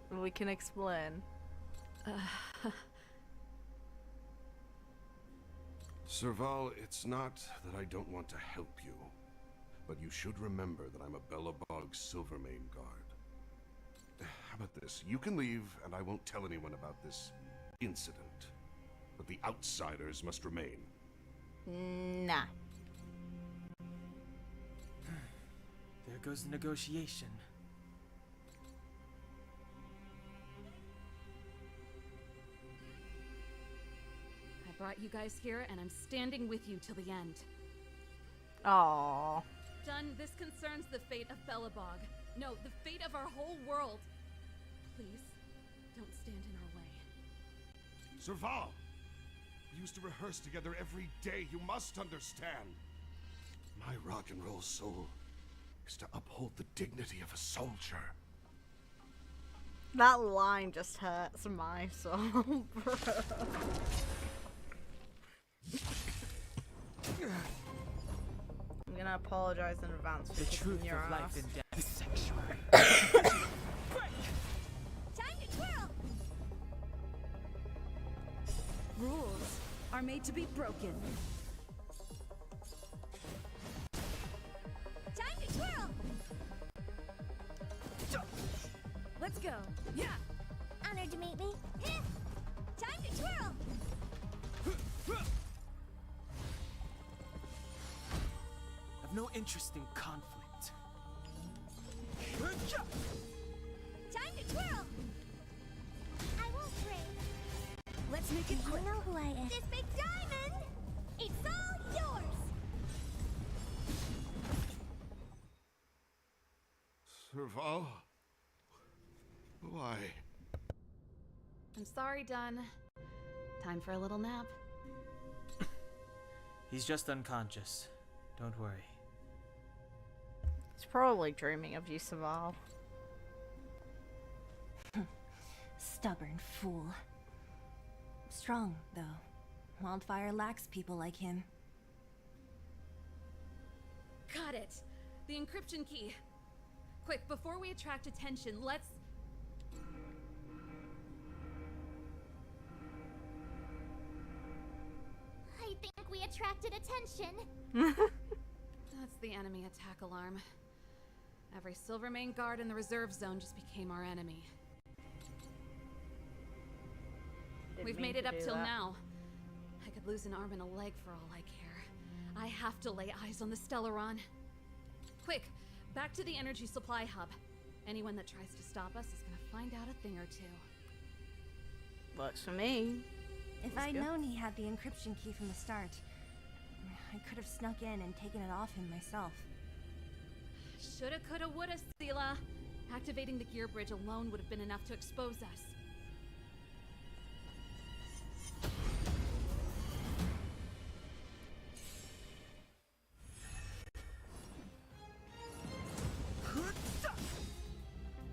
we can explain. Serval, it's not that I don't want to help you, but you should remember that I'm a Belobog Silvermane guard. How about this? You can leave, and I won't tell anyone about this incident. But the outsiders must remain. Nah. There goes the negotiation. I brought you guys here, and I'm standing with you till the end. Aww. Done. This concerns the fate of Belobog. No, the fate of our whole world. Please, don't stand in our way. Serval! We used to rehearse together every day. You must understand. My rock and roll soul is to uphold the dignity of a soldier. That line just hurts my soul, bro. I'm gonna apologize in advance for The truth your of life ass. and death is sanctuary. Time to twirl! Rules are made to be broken. Time to twirl! Let's go. Yeah! Honored to meet me. Time to twirl! I've no interest in conflict. Time to twirl! I won't break. Let's make it quick. You know who I am. This big diamond! It's all yours! Serval? Why? I'm sorry, Dunn. Time for a little nap. He's just unconscious. Don't worry. He's probably dreaming of you, Serval. Stubborn fool. Strong, though. Wildfire lacks people like him. Got it! The encryption key! Quick, before we attract attention, let's... attracted attention. That's the enemy attack alarm. Every Silvermane guard in the reserve zone just became our enemy. We've made it up till now. I could lose an arm and a leg for all I care. I have to lay eyes on the Stellaron. Quick, back to the energy supply hub. Anyone that tries to stop us is gonna find out a thing or two. Works for me. If I'd known he had the encryption key from the start, I could have snuck in and taken it off him myself. Shoulda, coulda, woulda, Sela. Activating the gear bridge alone would have been enough to expose us.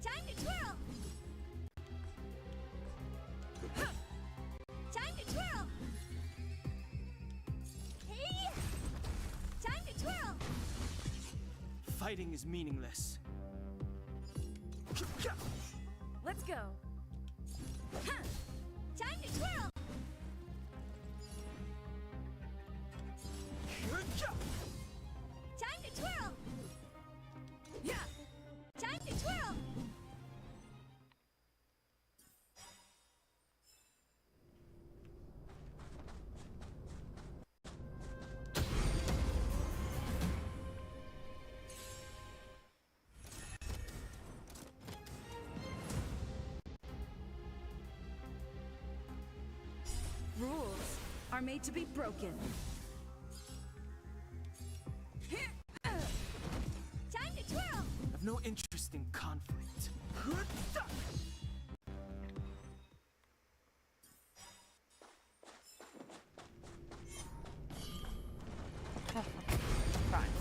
Time to twirl! Time to twirl! Hey! Time to twirl! Fighting is meaningless. Let's go! Time to twirl! Time to twirl! Yeah! Time to twirl! Rules are made to be broken. Time to twirl! I've no interest in conflict. Fine.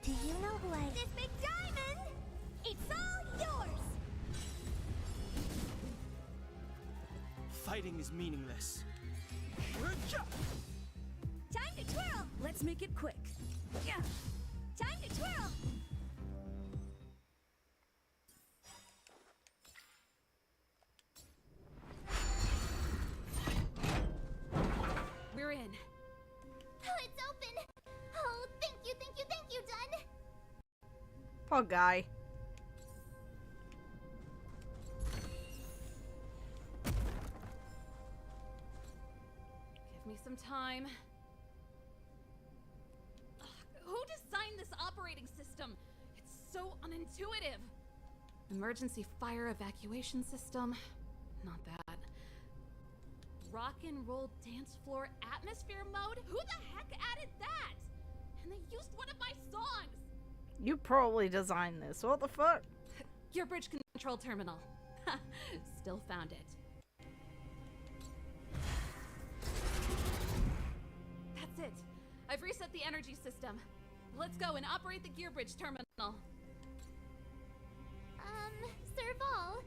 Do you know who I... This big diamond! It's all yours! Fighting is meaningless. Time to twirl! Let's make it quick. Yeah! Time to twirl! We're in. Oh, it's open! Oh, thank you, Dun! Poor guy. Give me some time. Ugh, who designed this operating system? It's so unintuitive. Emergency fire evacuation system? Not that. Rock and roll dance floor atmosphere mode? Who the heck added that? And they used one of my songs! You probably designed this. What the fuck? Your bridge control terminal. Still found it. That's it. I've reset the energy system. Let's go and operate the gear bridge terminal. Serval,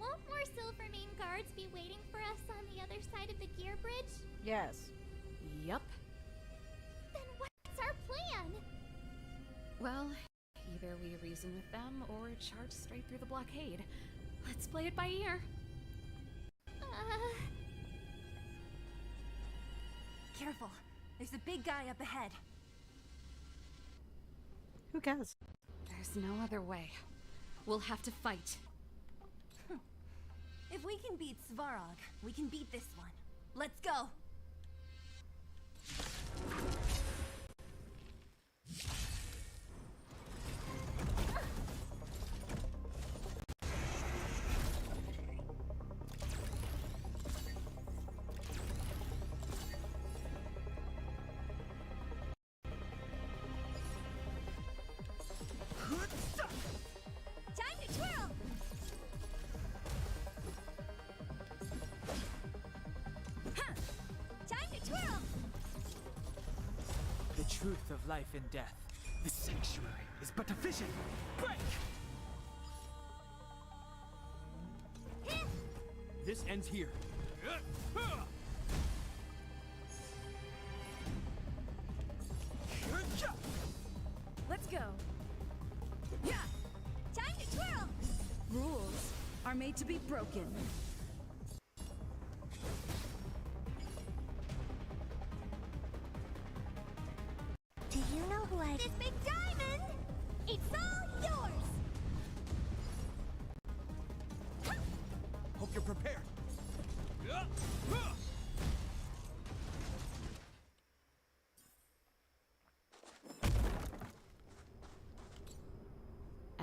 won't more Silvermane guards be waiting for us on the other side of the gear bridge? Yes. Yup. Then what's our plan? Well, either we reason with them or charge straight through the blockade. Let's play it by ear. Careful. There's a big guy up ahead. Who cares? There's no other way. We'll have to fight. If we can beat Svarog, we can beat this one. Let's go! Time to twirl! Time to twirl! The truth of life and death. The sanctuary is but a vision. Break! This ends here. Let's go! Yeah! Time to twirl! Rules are made to be broken.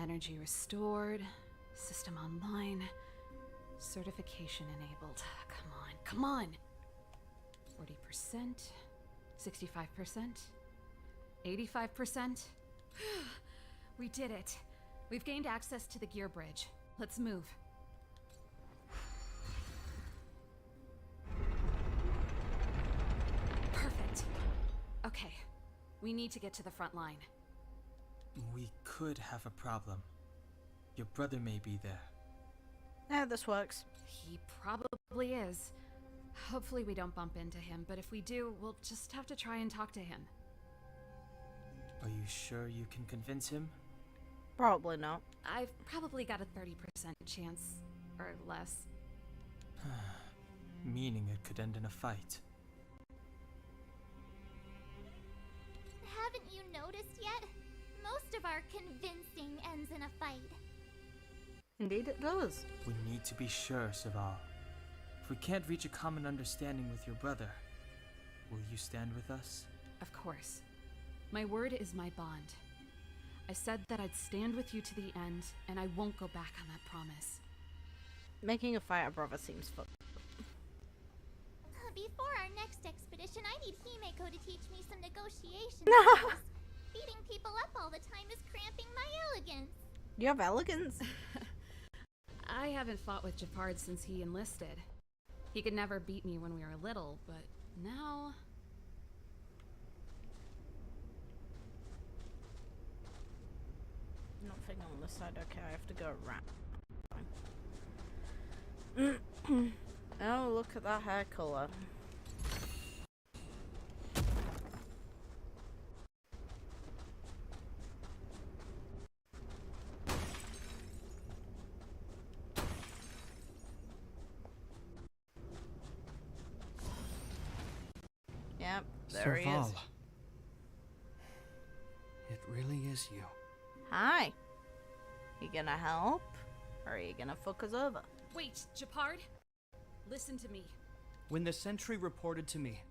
Energy restored. System online. Certification enabled. Come on. 40%. 65%. 85%. We did it. We've gained access to the gear bridge. Let's move. Perfect. Okay. We need to get to the front line. We could have a problem. Your brother may be there. Yeah, this works. He probably is. Hopefully we don't bump into him, but if we do, we'll just have to try and talk to him. Are you sure you can convince him? Probably not. I've probably got a 30% chance, or less. Meaning it could end in a fight. Haven't you noticed yet? Most of our convincing ends in a fight. Indeed it does. We need to be sure, Serval. If we can't reach a common understanding with your brother, will you stand with us? Of course. My word is my bond. I said that I'd stand with you to the end, and I won't go back on that promise. Making a fighter brother seems fun. Before our next expedition, I need Himeko to teach me some negotiation skills. Beating people up all the time is cramping my elegance. You have elegance? I haven't fought with Gepard since he enlisted. He could never beat me when we were little, but now... Nothing on this side. Okay, I have to go around. Oh, look at that hair color. Yep, there he is. Serval. It really is you. Hi. You gonna help? Or are you gonna fuck us over? Wait, Gepard? Listen to me. When the sentry reported to me,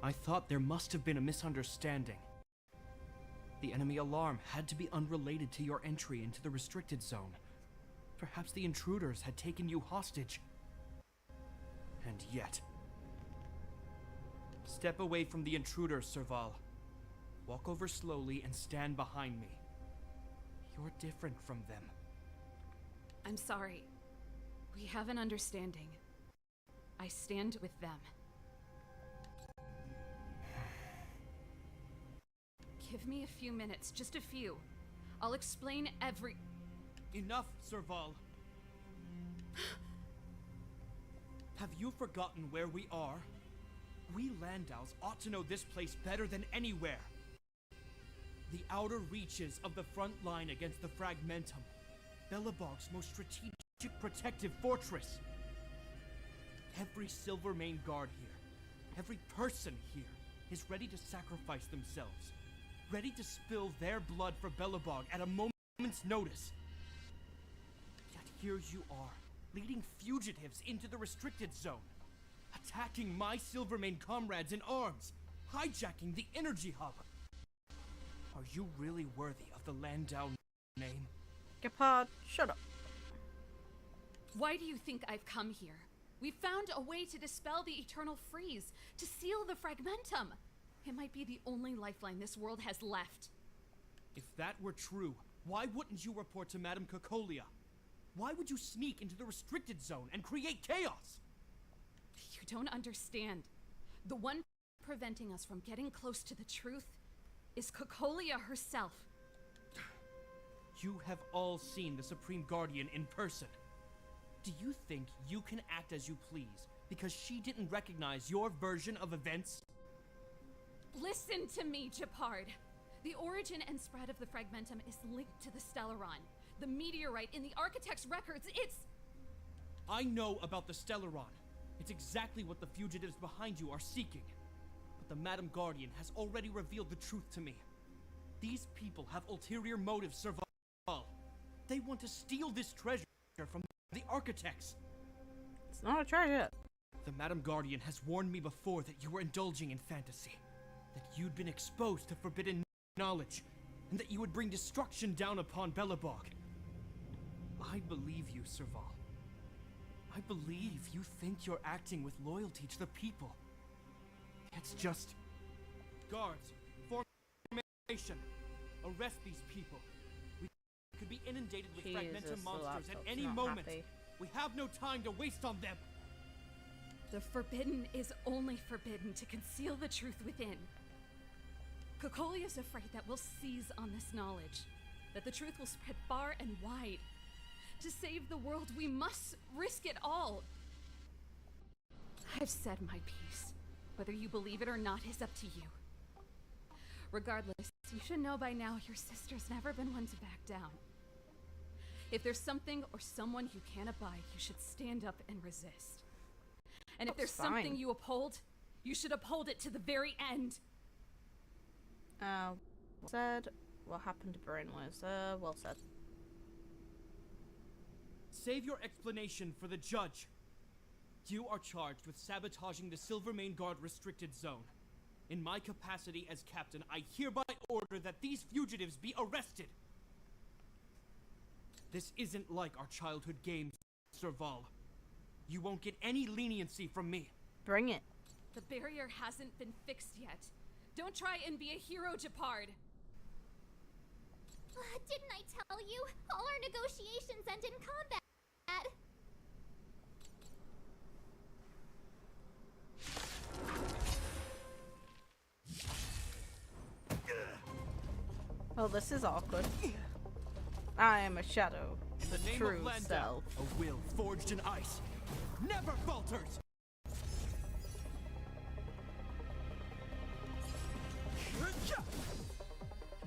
I thought there must have been a misunderstanding. The enemy alarm had to be unrelated to your entry into the restricted zone. Perhaps the intruders had taken you hostage. And yet... Step away from the intruders, Serval. Walk over slowly and stand behind me. You're different from them. I'm sorry. We have an understanding. I stand with them. Give me a few minutes, just a few. I'll explain every... Enough, Serval. Have you forgotten where we are? We Landaus ought to know this place better than anywhere. The outer reaches of the front line against the Fragmentum. Belobog's most strategic protective fortress. Every Silvermane guard here, every person here, is ready to sacrifice themselves. Ready to spill their blood for Belobog at a moment's notice. Yet here you are, leading fugitives into the restricted zone. Attacking my Silvermane comrades in arms, hijacking the energy hub. Are you really worthy of the Landau name? Gepard, shut up. Why do you think I've come here? We found a way to dispel the eternal freeze, to seal the Fragmentum. It might be the only lifeline this world has left. If that were true, why wouldn't you report to Madame Cocolia? Why would you sneak into the restricted zone and create chaos? You don't understand. The one preventing us from getting close to the truth is Cocolia herself. You have all seen the Supreme Guardian in person. Do you think you can act as you please because she didn't recognize your version of events? Listen to me, Gepard. The origin and spread of the Fragmentum is linked to the Stellaron. The meteorite in the Architect's records, it's... I know about the Stellaron. It's exactly what the fugitives behind you are seeking. But the Madam Guardian has already revealed the truth to me. These people have ulterior motives, Serval. They want to steal this treasure from the Architects. It's not a treasure. The Madam Guardian has warned me before that you were indulging in fantasy. That you'd been exposed to forbidden knowledge. and that you would bring destruction down upon Belobog. I believe you, Serval. I believe you think you're acting with loyalty to the people. It's just... Guards, formation. Arrest these people. We could be inundated with fragmentum monsters at any moment. We have no time to waste on them. The forbidden is only forbidden to conceal the truth within. Cocolia is afraid that we'll seize on this knowledge, that the truth will spread far and wide. To save the world, we must risk it all. I've said my piece. Whether you believe it or not is up to you. Regardless, you should know by now your sister's never been one to back down. If there's something or someone you can't abide, you should stand up and resist. And if there's something you uphold, you should uphold it to the very end. Said. What happened to Brainwaves? Well said. Save your explanation for the judge. You are charged with sabotaging the Silvermane Guard restricted zone. In my capacity as captain, I hereby order that these fugitives be arrested. This isn't like our childhood games, Serval. You won't get any leniency from me. Bring it. The barrier hasn't been fixed yet. Don't try and be a hero, Gepard. Didn't I tell you? All our negotiations end in combat. Oh, this is awkward. I am a shadow, the true self. A will forged in ice never falters.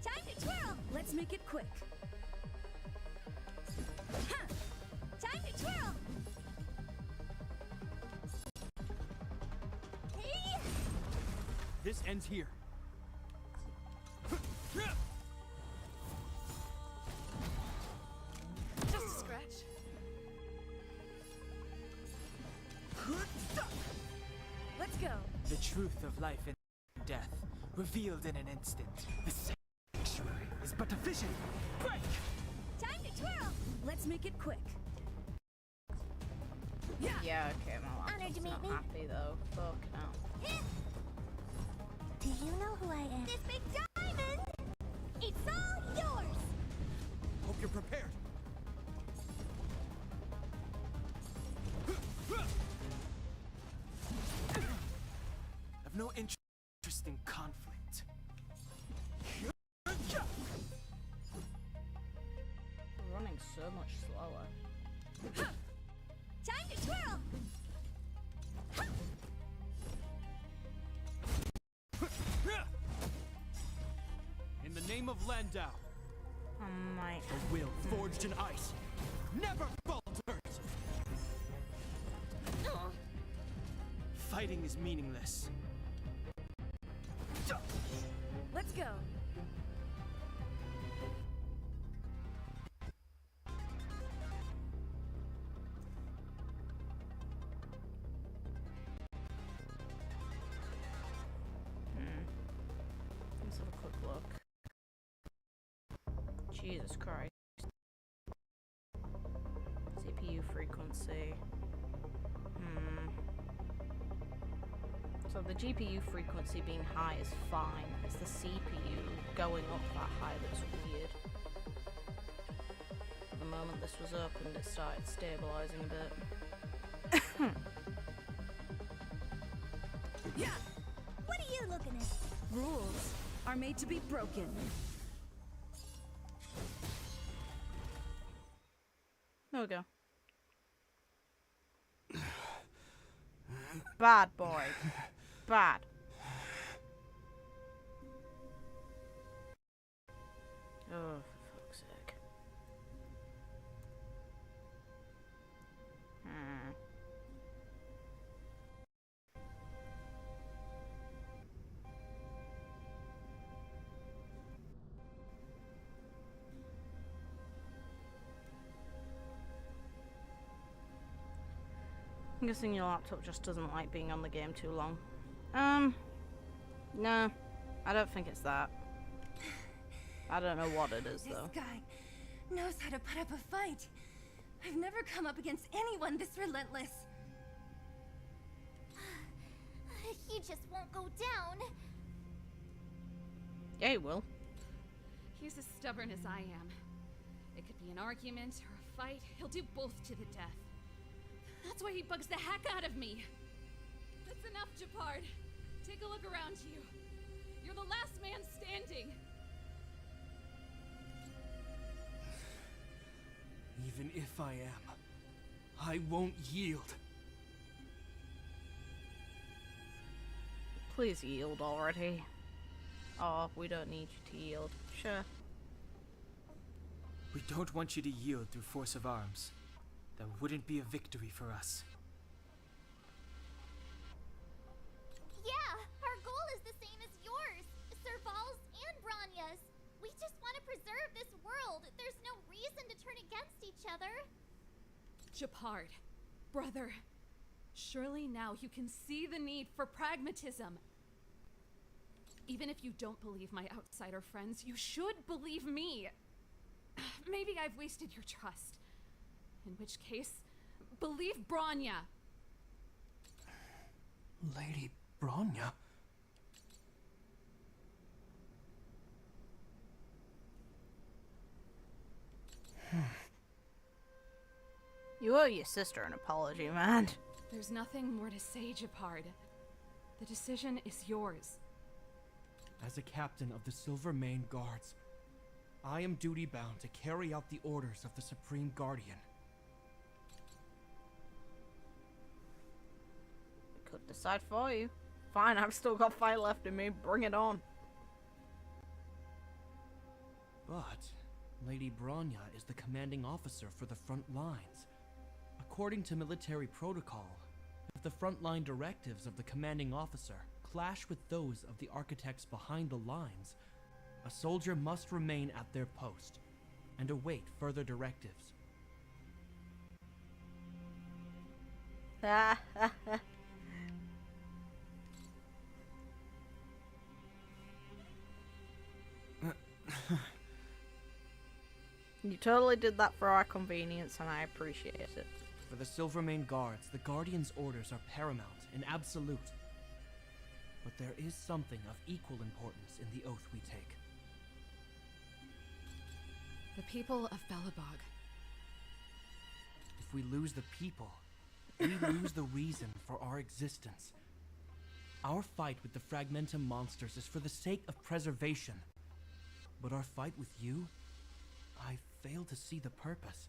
Time to twirl! Let's make it quick. Time to twirl! This ends here. Just a scratch. Let's go. The truth of life and death, revealed in an instant. The sanctuary is but a vision. Break! Time to twirl! Let's make it quick. Yeah, okay, my Honored to laptop's meet not me. happy though. Fuck no. Do you know who I am? This big diamond! It's all yours! Hope you're prepared. I've no interest in conflict. We're running so much slower. Time to twirl! In the name of Landau, My a will forged in ice never falters. Fighting is meaningless. Let's go. Let's have a quick look. Jesus Christ. CPU frequency. So the GPU frequency being high is fine. It's the CPU going up that high that's weird. At the moment this was opened, it started stabilizing a bit. Yeah! What are you looking at? Rules are made to be broken. There we go. Bad boy. Bad. Oh, for fuck's sake. I'm guessing your laptop just doesn't like being on the game too long. No. I don't think it's that. I don't know what it is, This though. guy knows how to put up a fight. I've never come up against anyone this relentless. He just won't go down. Yeah, he will. He's as stubborn as I am. It could be an argument or a fight. He'll do both to the death. That's why he bugs the heck out of me. That's enough, Gepard. Take a look around you. You're the last man standing. Even if I am, I won't yield. Please yield already. Oh, we don't need you to yield. Sure. We don't want you to yield through force of arms. That wouldn't be a victory for us. Yeah, our goal is the same as yours, Serval's and Bronya's. We just want to preserve this world. There's no reason to turn against each other. Gepard, brother, surely now you can see the need for pragmatism. Even if you don't believe my outsider friends, you should believe me. Maybe I've wasted your trust. In which case, believe Bronya. Lady Bronya? You owe your sister an apology, man. There's nothing more to say, Gepard. The decision is yours. As a captain of the Silvermane Guards, I am duty-bound to carry out the orders of the Supreme Guardian. I could decide for you. Fine, I've still got fight left in me. Bring it on. But Lady Bronya is the commanding officer for the front lines. According to military protocol, if the frontline directives of the commanding officer clash with those of the architects behind the lines, a soldier must remain at their post and await further directives. You totally did that for our convenience, and I appreciate it. For the Silvermane Guards, the Guardian's orders are paramount and absolute. But there is something of equal importance in the oath we take. The people of Belobog. If we lose the people, we lose the reason for our existence. Our fight with the Fragmentum monsters is for the sake of preservation. But our fight with you, I fail to see the purpose.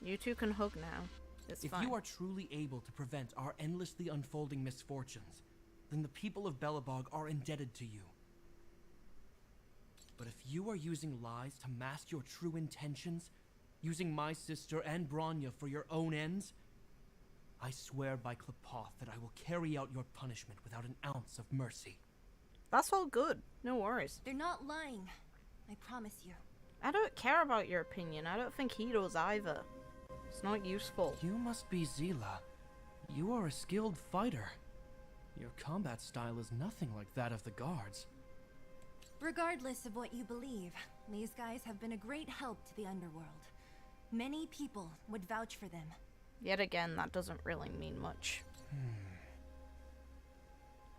You two can hug now. It's fine. If you are truly able to prevent our endlessly unfolding misfortunes, then the people of Belobog are indebted to you. But if you are using lies to mask your true intentions, using my sister and Bronya for your own ends, I swear by Klepoth that I will carry out your punishment without an ounce of mercy. That's all good. No worries. They're not lying. I promise you. I don't care about your opinion. I don't think he does either. It's not useful. You must be Zila. You are a skilled fighter. Your combat style is nothing like that of the guards. Regardless of what you believe, these guys have been a great help to the underworld. Many people would vouch for them. Yet again, that doesn't really mean much.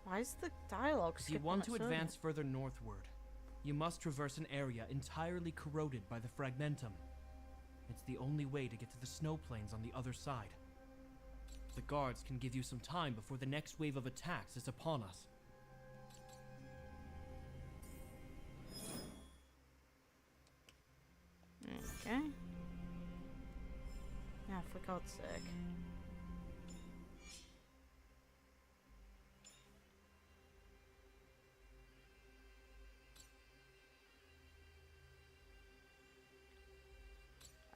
Why is the dialogue If you want to advance further northward, you must traverse an area entirely corroded by the Fragmentum. It's the only way to get to the snow plains on the other side. The guards can give you some time before the next wave of attacks is upon us. Okay. Yeah, for God's sake.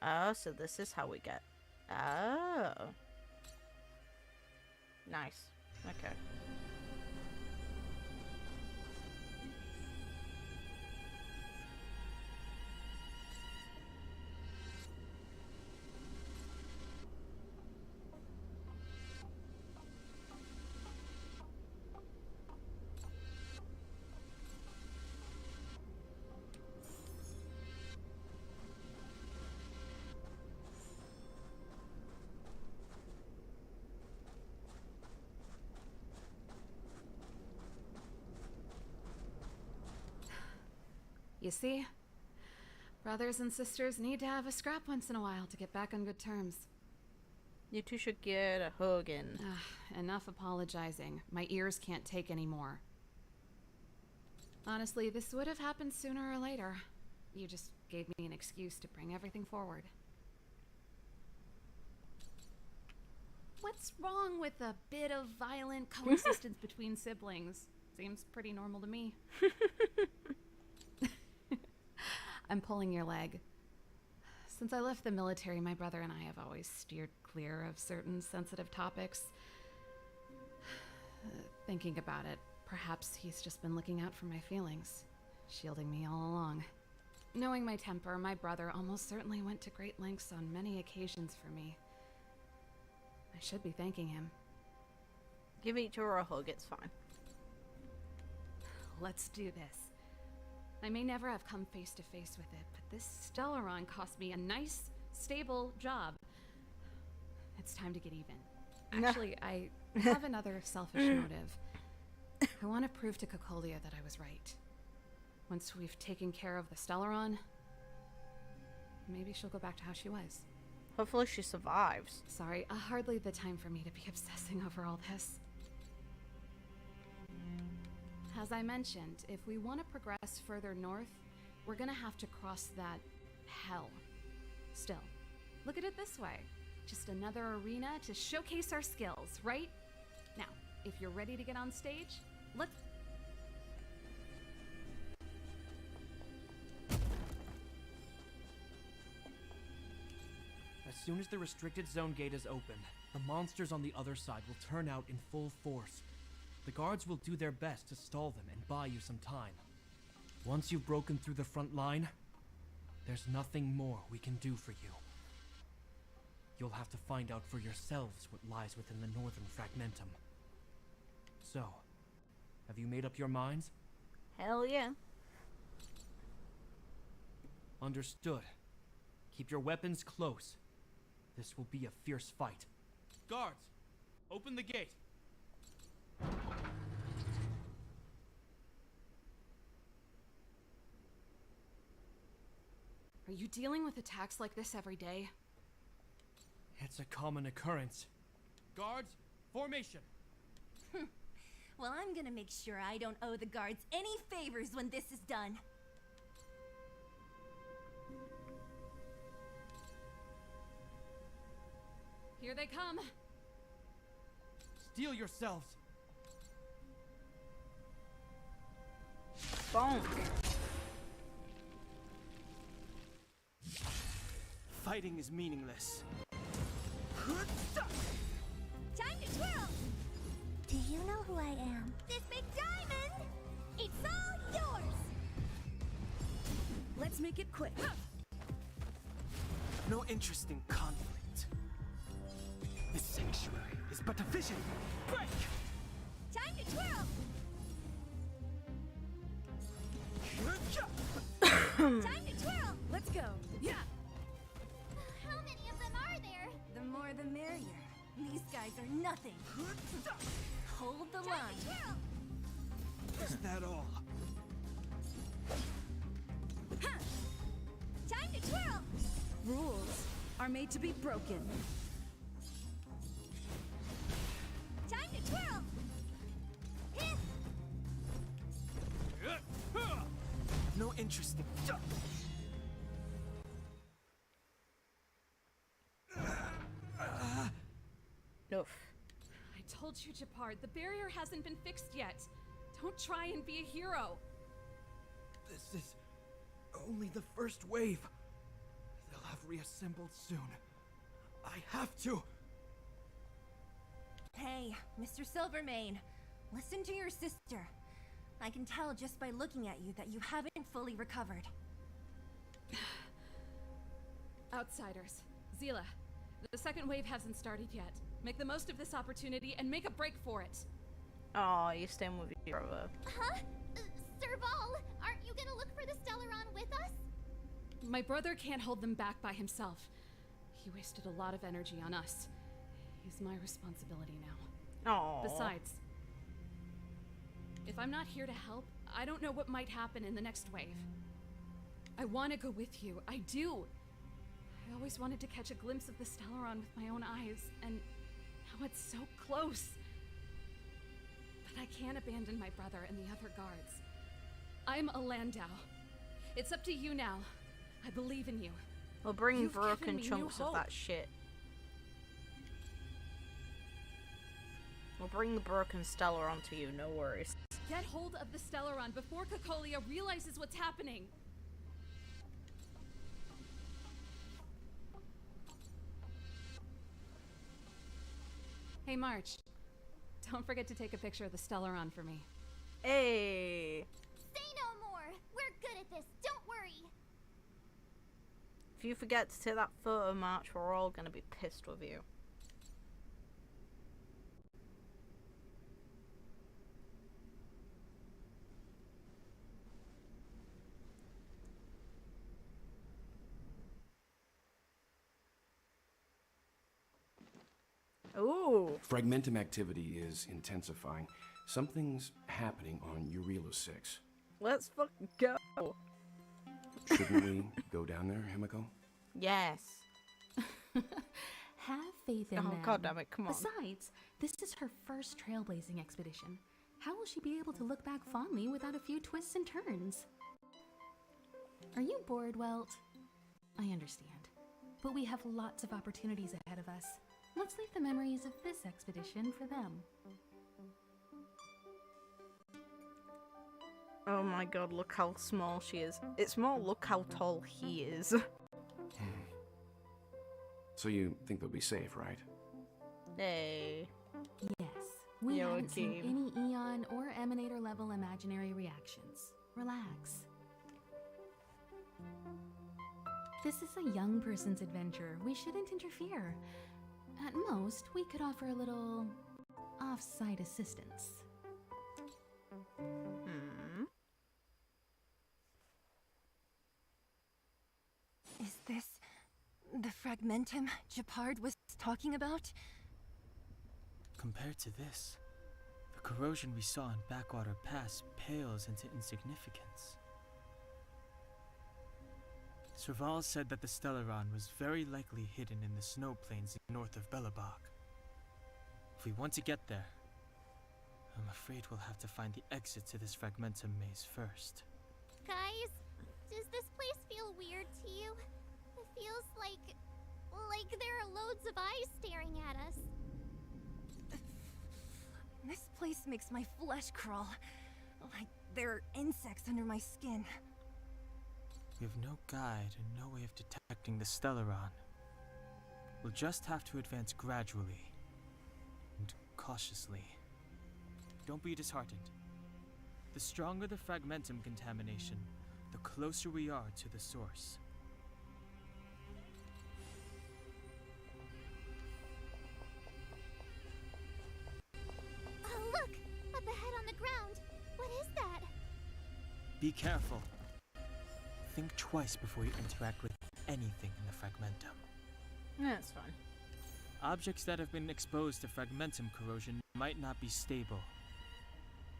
Oh, so this is how we get. Oh. Nice. Okay. You see? Brothers and sisters need to have a scrap once in a while to get back on good terms. You two should get a hug in. Enough apologizing. My ears can't take any more. Honestly, this would have happened sooner or later. You just gave me an excuse to bring everything forward. What's wrong with a bit of violent coexistence between siblings? Seems pretty normal to me. I'm pulling your leg. Since I left the military, my brother and I have always steered clear of certain sensitive topics. Thinking about it, perhaps he's just been looking out for my feelings, shielding me all along. Knowing my temper, my brother almost certainly went to great lengths on many occasions for me. I should be thanking him. Give each other a hug, it's fine. Let's do this. I may never have come face to face with it, but this Stellaron cost me a nice, stable job. It's time to get even. Actually, I have another selfish motive. I want to prove to Cocolia that I was right. Once we've taken care of the Stellaron, maybe she'll go back to how she was. Hopefully she survives. Sorry, hardly the time for me to be obsessing over all this. As I mentioned, if we want to progress further north, we're gonna have to cross that hell. Still, look at it this way. Just another arena to showcase our skills, right? Now, if you're ready to get on stage, let's... As soon as the restricted zone gate is open, the monsters on the other side will turn out in full force. The guards will do their best to stall them and buy you some time. Once you've broken through the front line, there's nothing more we can do for you. You'll have to find out for yourselves what lies within the northern fragmentum. So, have you made up your minds? Hell yeah. Understood. Keep your weapons close. This will be a fierce fight. Guards, open the gate. Are you dealing with attacks like this every day? It's a common occurrence. Guards, formation. Well, I'm gonna make sure I don't owe the guards any favors when this is done. Here they come. Steel yourselves. Bonk. Fighting is meaningless. Time to twirl! Do you know who I am? This big diamond! It's all yours! Let's make it quick. No interest in conflict. This sanctuary is but a vision. Break! Time to twirl! Time to twirl! Let's go. Yeah. How many of them are there? The more the merrier. These guys are nothing. Hold the line. Is that all? Time to twirl! Rules are made to be broken. Time to twirl! Hit! No interest in... Oof. I told you, Gepard, the barrier hasn't been fixed yet. Don't try and be a hero. This is only the first wave. They'll have reassembled soon. I have to. Hey, Mr. Silvermane, listen to your sister. I can tell just by looking at you that you haven't fully recovered. Outsiders. Zila, the second wave hasn't started yet. Make the most of this opportunity and make a break for it. Oh, you stand with your brother. Huh? Serval, aren't you gonna look for the Stellaron with us? My brother can't hold them back by himself. He wasted a lot of energy on us. He's my responsibility now. Oh. Besides, if I'm not here to help, I don't know what might happen in the next wave. I want to go with you. I do. I always wanted to catch a glimpse of the Stellaron with my own eyes, and now it's so close. But I can't abandon my brother and the other guards. I'm a Landau. It's up to you now. I believe in you. We'll bring You've given broken me new chunks of hope. that shit. We'll bring the broken Stellaron to you, no worries. Get hold of the Stellaron before Cocolia realizes what's happening. Hey, March. Don't forget to take a picture of the Stellaron for me. Hey! Say no more! We're good at this, don't worry! If you forget to take that photo, March, we're all gonna be pissed with you. Ooh. Fragmentum activity is intensifying. Something's happening on Eurilo 6. Let's fucking go. Shouldn't we go down there, Himiko? Yes. Have faith in Oh, them. God damn it, come on. Besides, this is her first trailblazing expedition. How will she be able to look back fondly without a few twists and turns? Are you bored, Welt? I understand. But we have lots of opportunities ahead of us. Let's leave the memories of this expedition for them. Oh my god, look how small she is. It's more, look how tall he is. So you think they'll be safe, right? Hey. Yes, we Yo, haven't seen team. any Eon or Emanator level imaginary reactions. Relax. This is a young person's adventure. We shouldn't interfere. At most, we could offer a little off-site assistance. Is this the Fragmentum Gepard was talking about? Compared to this, the corrosion we saw in Backwater Pass pales into insignificance. Serval said that the Stellaron was very likely hidden in the snow plains north of Belobog. If we want to get there, I'm afraid we'll have to find the exit to this Fragmentum maze first. Guys, does this place feel weird to you? It feels like there are loads of eyes staring at us. This place makes my flesh crawl. Like there are insects under my skin. We have no guide and no way of detecting the Stellaron. We'll just have to advance gradually and cautiously. Don't be disheartened. The stronger the Fragmentum contamination, the closer we are to the source. Oh, look! Up ahead on the ground! What is that? Be careful. Think twice before you interact with anything in the Fragmentum. That's fine. Objects that have been exposed to Fragmentum corrosion might not be stable.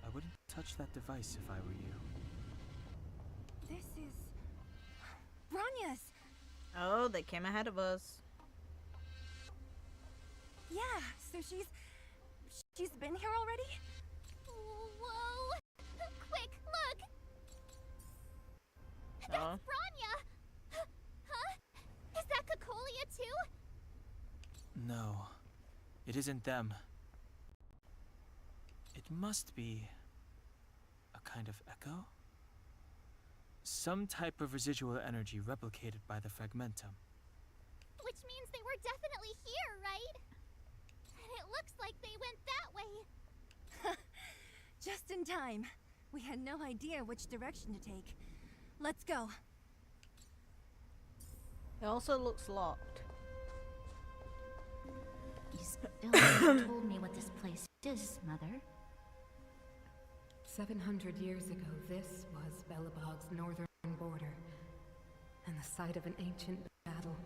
I wouldn't touch that device if I were you. This is Bronya's. Oh, they came ahead of us. Yeah, so she's been here already? Whoa! Quick, look! That's Bronya! Huh? Is that Cocolia too? No, it isn't them. It must be a kind of echo? Some type of residual energy replicated by the Fragmentum. Which means they were definitely here, right? And it looks like they went that way. Just in time. We had no idea which direction to take. Let's go. It also looks locked. You still haven't told me what this place is, Mother. 700 years ago, this was Belobog's northern border, and the site of an ancient battle.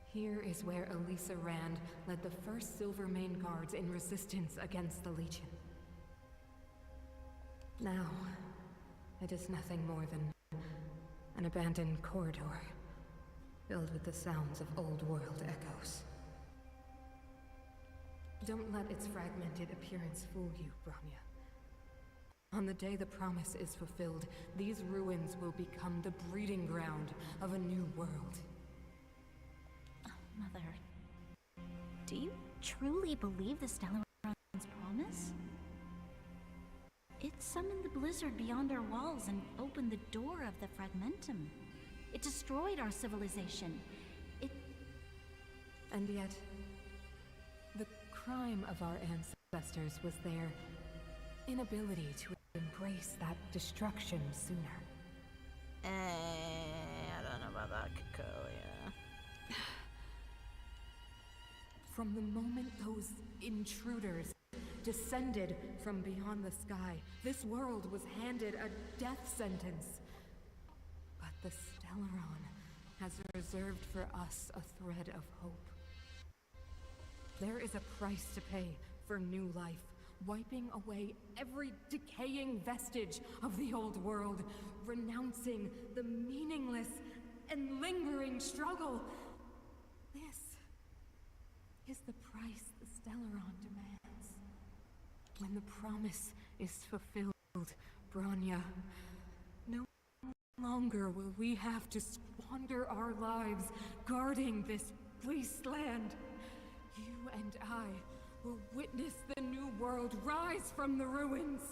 Here is where Elisa Rand led the first Silvermane Guards in resistance against the Legion. Now, it is nothing more than An abandoned corridor, filled with the sounds of old world echoes. Don't let its fragmented appearance fool you, Bronya. On the day the promise is fulfilled, these ruins will become the breeding ground of a new world. Oh, Mother. Do you truly believe the Stellaron's promise? It summoned the blizzard beyond our walls and opened the door of the Fragmentum. It destroyed our civilization. And yet, the crime of our ancestors was their inability to embrace that destruction sooner. I don't know about that, Cocolia. From the moment those intruders descended from beyond the sky, this world was handed a death sentence. But the Stellaron has reserved for us a thread of hope. There is a price to pay for new life, wiping away every decaying vestige of the old world, renouncing the meaningless and lingering struggle. This is the price the Stellaron demands. When the promise is fulfilled, Bronya, no longer will we have to squander our lives guarding this wasteland. You and I will witness the new world rise from the ruins.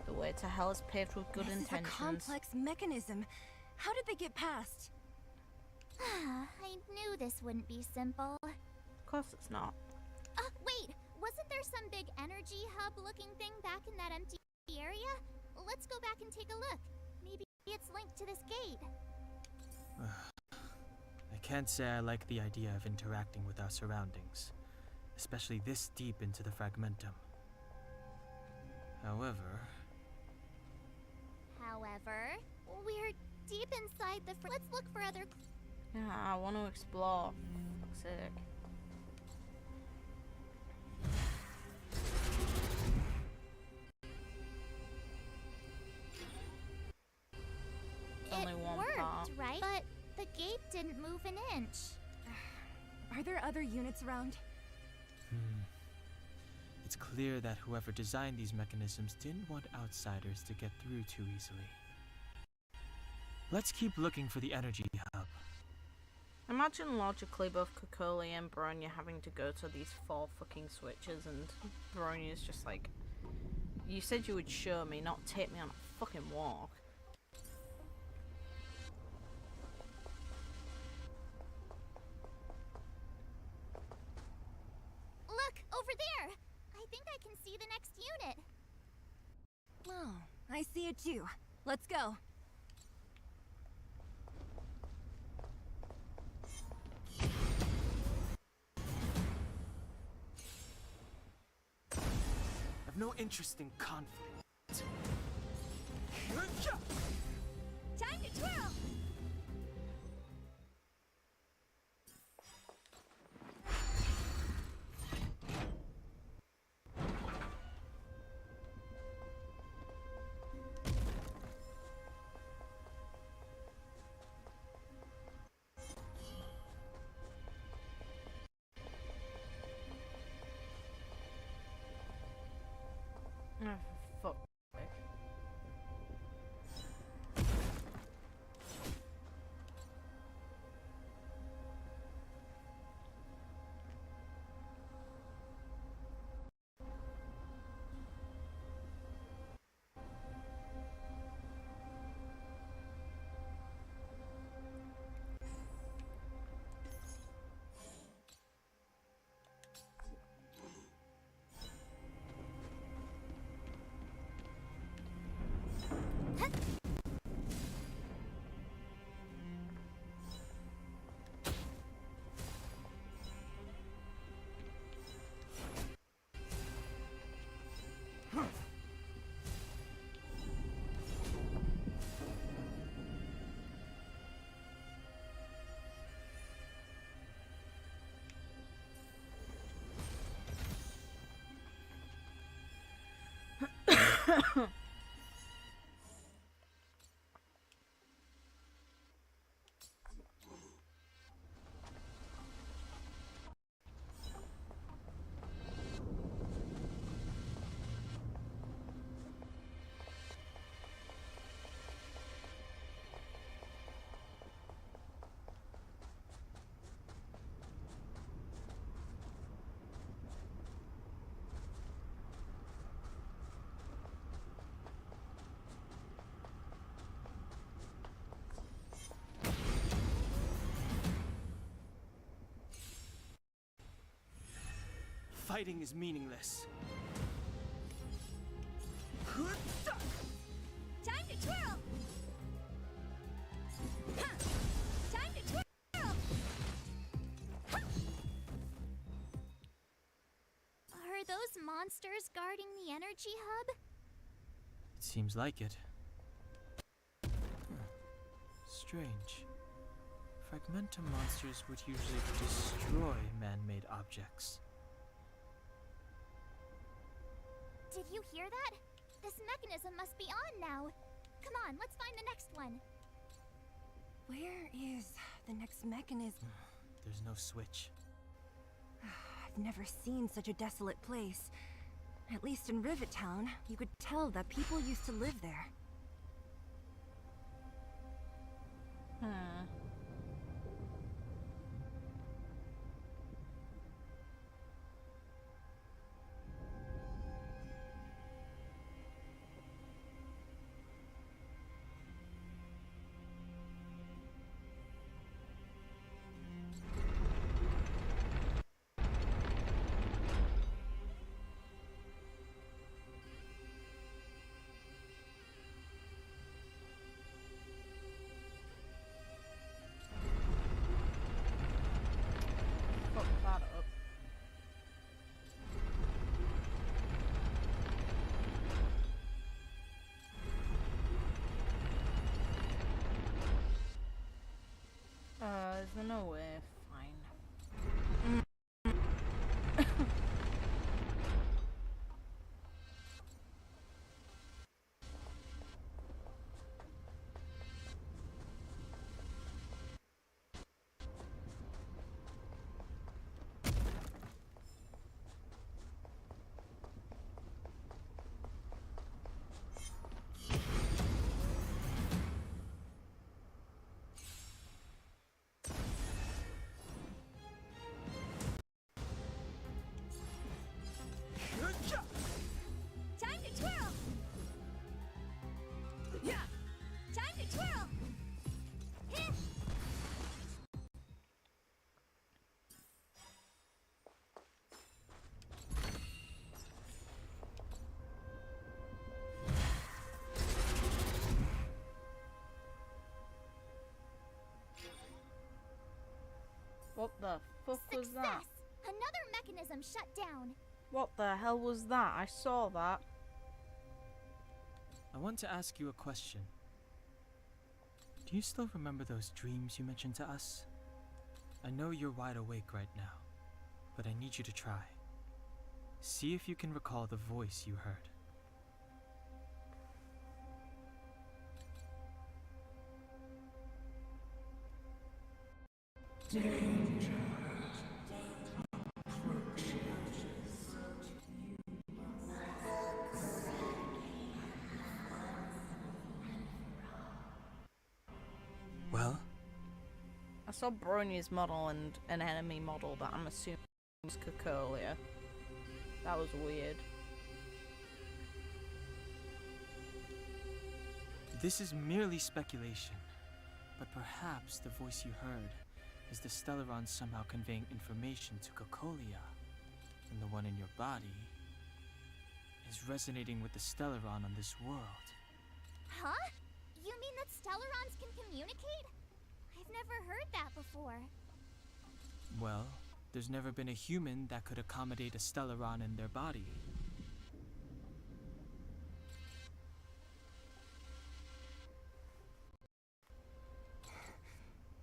The way to hell is paved with good intentions. This is a complex mechanism. How did they get past? I knew this wouldn't be simple. Of course it's not. Wait! Wasn't there some big energy hub-looking thing back in that empty area? Let's go back and take a look. Maybe it's linked to this gate. I can't say I like the idea of interacting with our surroundings, especially this deep into the Fragmentum. However, we're deep inside the let's look for other yeah, I want to explore. For fuck's sake. Only one worked, part. right? But the gate didn't move an inch. Are there other units around? It's clear that whoever designed these mechanisms didn't want outsiders to get through too easily. Let's keep looking for the energy hub. Imagine logically both Cocolia and Bronya having to go to these 4 fucking switches and Bronya's just like, you said you would show me, not take me on a fucking walk. Look, over there! I think I can see the next unit. Oh, I see it too. Let's go. I've no interest in conflict. Time to twirl! Oh, fuck. fighting is meaningless. Time to twirl! Huh. Time to twirl! Huh. Are those monsters guarding the energy hub? It seems like it. Strange. Fragmentum monsters would usually destroy man-made objects. Did you hear that? This mechanism must be on now. Come on, let's find the next one. Where is the next mechanism? There's no switch. I've never seen such a desolate place. At least in Rivet Town, you could tell that people used to live there. Fuck that up. Is there no way? Fine. Time to twirl! Yeah! Time to twirl! Hit! What the fuck was that? Success! Another mechanism shut down. What the hell was that? I saw that. I want to ask you a question. Do you still remember those dreams you mentioned to us? I know you're wide awake right now, but I need you to try. See if you can recall the voice you heard. Well? I saw Bronya's model and an enemy model that I'm assuming is Cocolia. That was weird. This is merely speculation, but perhaps the voice you heard is the Stellaron somehow conveying information to Cocolia, and the one in your body is resonating with the Stellaron on this world. Huh? You mean that Stellarons can communicate? I've never heard that before. Well, there's never been a human that could accommodate a Stellaron in their body.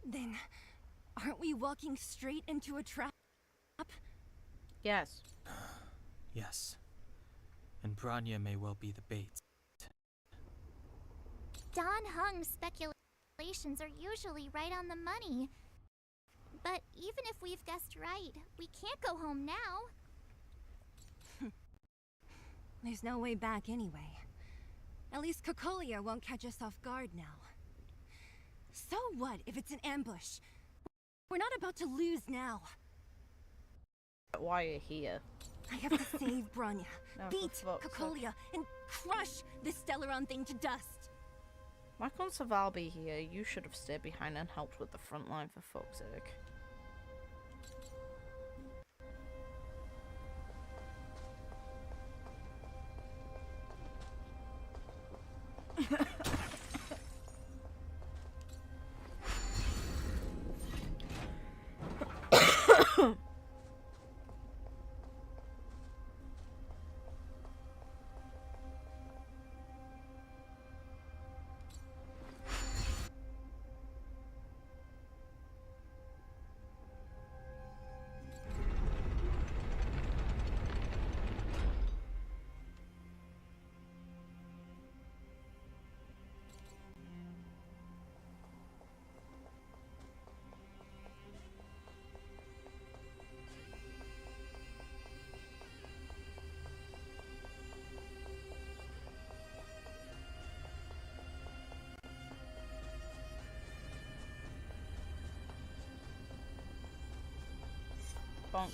Then, aren't we walking straight into a trap? Yes. Yes. And Bronya may well be the bait. Don Hung's speculations are usually right on the money. But even if we've guessed right, we can't go home now. There's no way back anyway. At least Cocolia won't catch us off guard now. So what if it's an ambush? We're not about to lose now. Why are you here? I have to save Bronya, No, beat for fuck's Cocolia, and crush this Stellaron thing to dust. Why can't Serval be here? You should have stayed behind and helped with the front line, for fuck's sake. Bonk.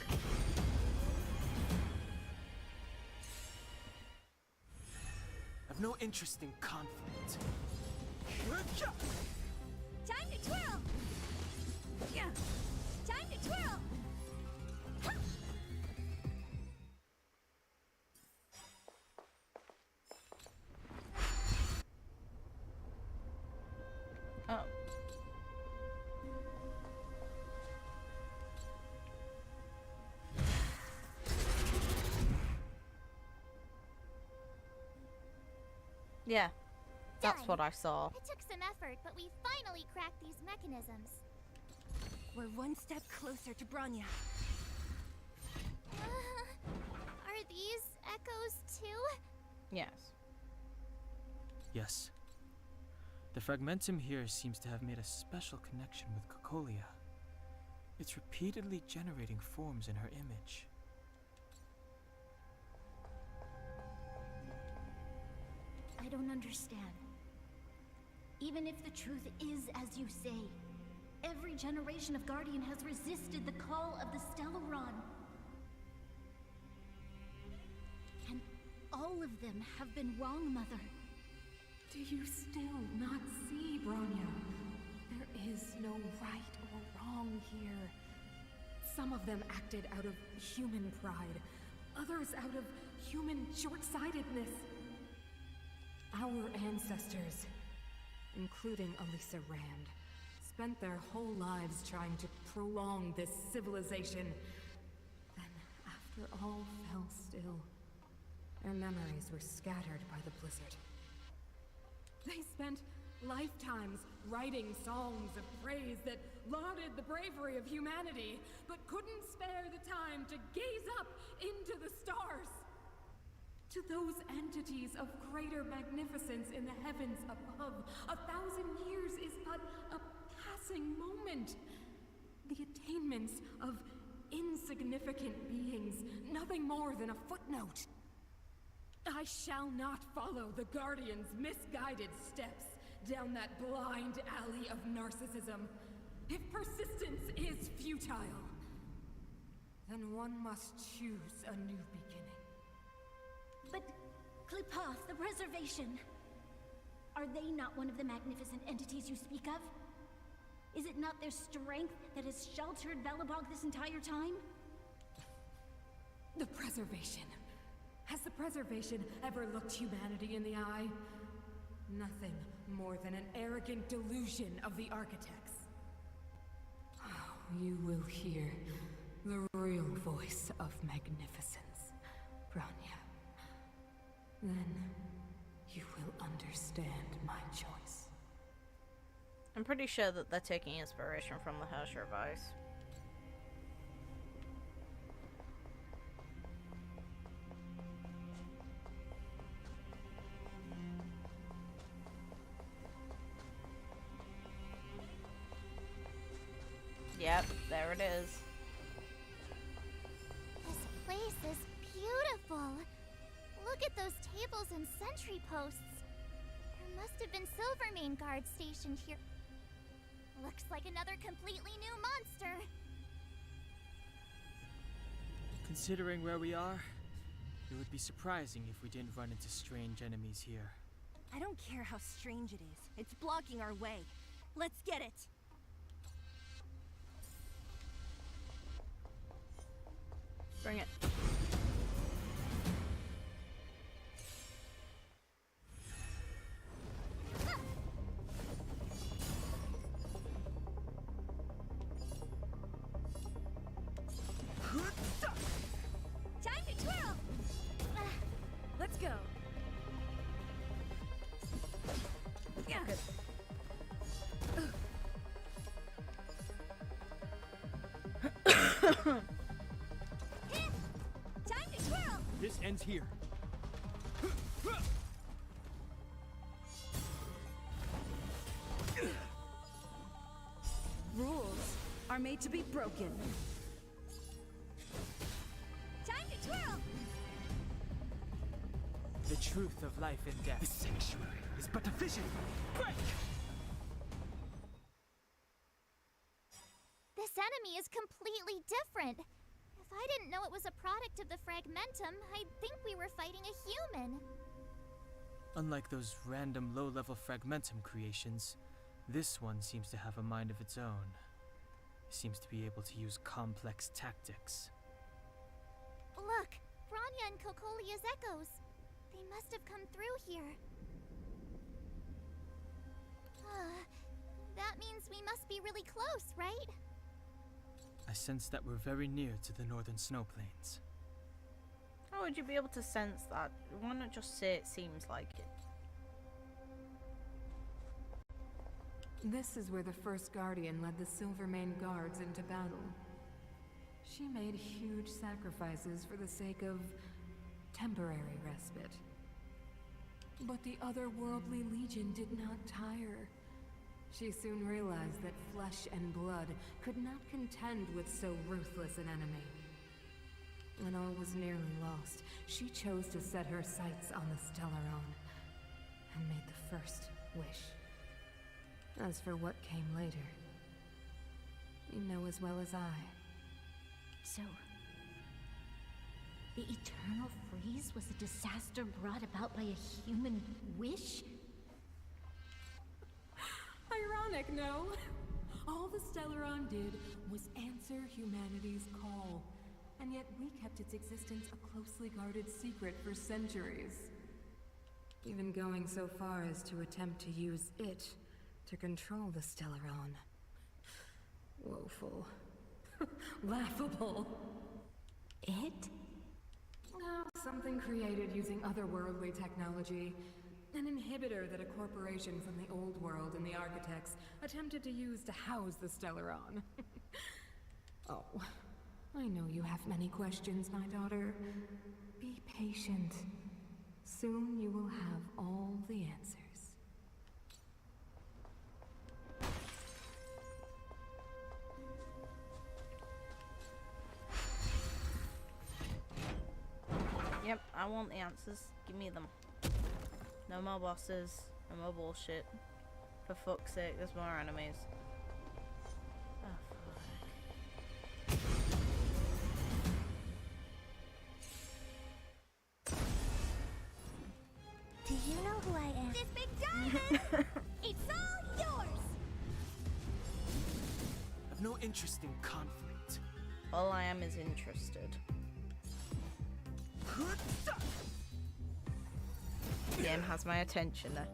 I've no interest in conflict. Time to twirl! Yeah. Time to twirl! Oh. Yeah, that's Done. what I saw. It took some effort, but we finally cracked these mechanisms. We're one step closer to Bronya. Are these echoes too? Yes. Yes. The fragmentum here seems to have made a special connection with Cocolia. It's repeatedly generating forms in her image. I don't understand. Even if the truth is as you say, every generation of Guardian has resisted the call of the Stellaron. And all of them have been wrong, Mother. Do you still not see, Bronya? There is no right or wrong here. Some of them acted out of human pride, others out of human short-sightedness. Our ancestors, including Elisa Rand, spent their whole lives trying to prolong this civilization. Then, after all fell still, their memories were scattered by the blizzard. They spent lifetimes writing songs of praise that lauded the bravery of humanity, but couldn't spare the time to gaze up into the stars. To those entities of greater magnificence in the heavens above, 1,000 years is but a passing moment. The attainments of insignificant beings, nothing more than a footnote. I shall not follow the Guardian's misguided steps down that blind alley of narcissism. If persistence is futile, then one must choose a new beginning. But Klipoth, the Preservation, are they not one of the magnificent entities you speak of? Is it not their strength that has sheltered Belobog this entire time? The Preservation. Has the Preservation ever looked humanity in the eye? Nothing more than an arrogant delusion of the architects. Oh, you will hear the real voice of magnificence, Bronya. Then you will understand my choice. I'm pretty sure that they're taking inspiration from the Herrscher Vice. Yep, there it is. This place is beautiful. Look at those tables and sentry posts. There must have been Silvermane guards stationed here. Looks like another completely new monster. Considering where we are, it would be surprising if we didn't run into strange enemies here. I don't care how strange it is. It's blocking our way. Let's get it. Bring it. Time to twirl! Let's go. Yeah. Time to twirl! This ends here. Rules are made to be broken. Time to twirl! The truth of life and death. The sanctuary is but a vision. Break! This enemy is completely different. I didn't know it was a product of the Fragmentum, I'd think we were fighting a human. Unlike those random low-level Fragmentum creations, this one seems to have a mind of its own. It seems to be able to use complex tactics. Look, Bronya and Cocolia's echoes. They must have come through here. That means we must be really close, right? I sense that we're very near to the northern snow plains. How would you be able to sense that? Why not just say it seems like it? This is where the first Guardian led the Silvermane Guards into battle. She made huge sacrifices for the sake of temporary respite. But the otherworldly Legion did not tire. She soon realized that flesh and blood could not contend with so ruthless an enemy. When all was nearly lost, she chose to set her sights on the Stellaron and made the first wish. As for what came later, you know as well as I. So, the eternal freeze was a disaster brought about by a human wish? Ironic, no? All the Stellaron did was answer humanity's call, and yet we kept its existence a closely guarded secret for centuries. Even going so far as to attempt to use it to control the Stellaron. Woeful. Laughable. It? Oh, something created using otherworldly technology. An inhibitor that a corporation from the old world and the architects attempted to use to house the Stellaron. Oh, I know you have many questions, my daughter. Be patient. Soon you will have all the answers. Yep, I want the answers. Give me them. No more bosses, no more bullshit. For fuck's sake, there's more enemies. Oh, fuck. Do you know who I am? This big diamond! It's all yours! I've no interest in conflict. All I am is interested. Game has my attention there.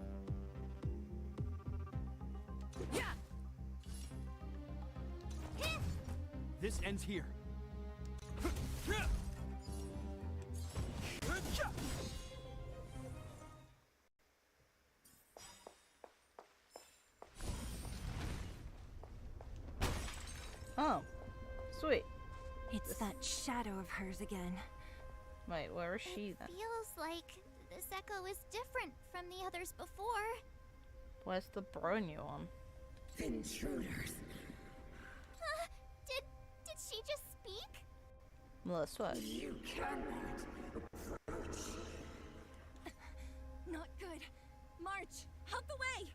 This ends here. Oh, sweet. It's that shadow of hers again. Wait, where is she then? Feels like this echo is different from the others before. Where's the Bronya one? Intruders. Did she just speak? Well, that's what. You cannot approach. Not good. March, out the way!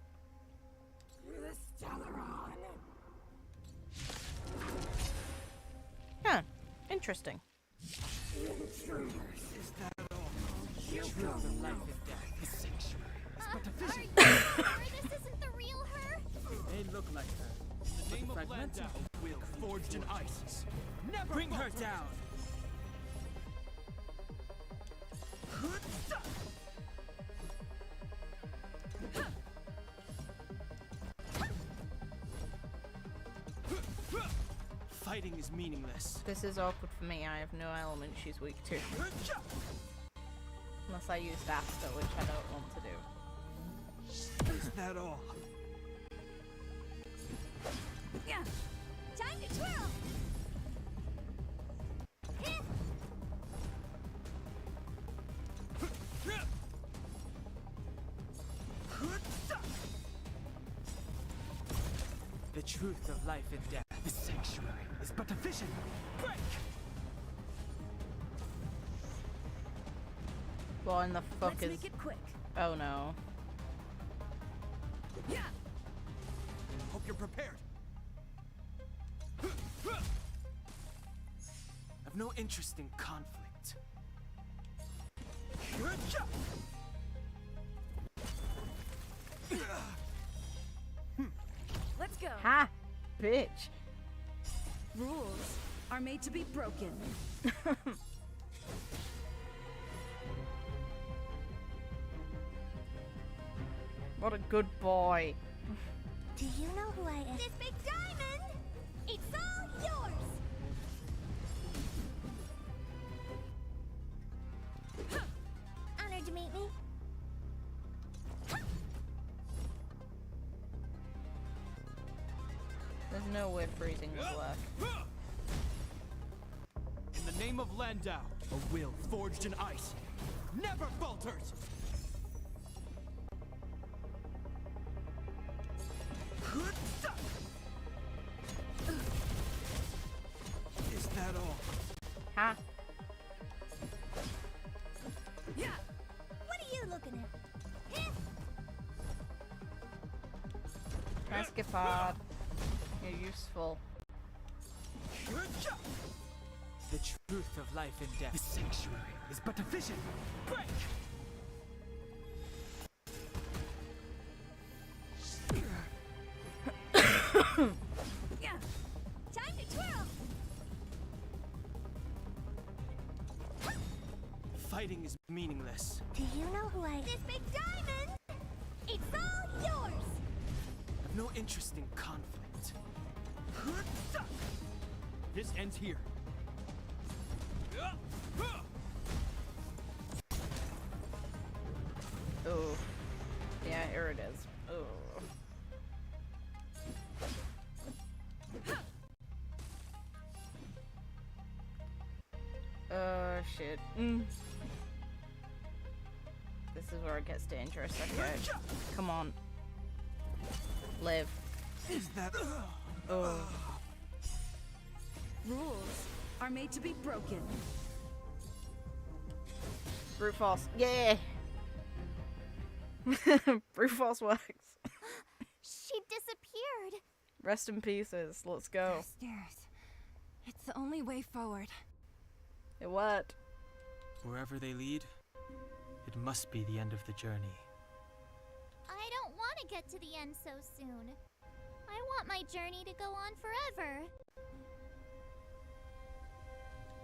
The Stellaron. Huh, interesting. Intruders. Is that all? You Truth don't of life know. and death. The sanctuary is but a Are vision. you sure this isn't the real her? They look like her. The name of Fragmentum Landau, will forged in ice. Never Bring her falter. down! Fighting is meaningless. This is awkward for me. I have no element she's weak to. Unless I use Dasta, which I don't want to do. Is that all? Yeah. Time to twirl! The truth of life and death. The sanctuary is but a vision. Break! What in the fuck Let's is... make it quick. Oh no. Yeah. Hope you're prepared. I've no interest in conflict. Let's go. Ha! Bitch. Rules are made to be broken. What a good boy. Do you know who I am? This big diamond! It's all yours! Honored to meet me. There's no way freezing will work. In the name of Landau, a will forged in ice never falters! Is that all? Ha! Yeah! What are you looking at? Nice Gepard. You're useful. The truth of life and death. The sanctuary is but a vision. Break! Yeah. Time to twirl! Fighting is meaningless. Do you know who I am? This big diamond! It's all yours! I've no interest in conflict. This ends here. Oh. Yeah, here it is. Oh. Shit. This is where it gets dangerous. Okay. Come on. Live. Is that... Oh. Rules are made to be broken. Brute force. Yeah! Brute force works. She disappeared. Rest in pieces. Let's go. Stairs. It's the only way forward. It what? Wherever they lead, it must be the end of the journey. I don't want to get to the end so soon. I want my journey to go on forever.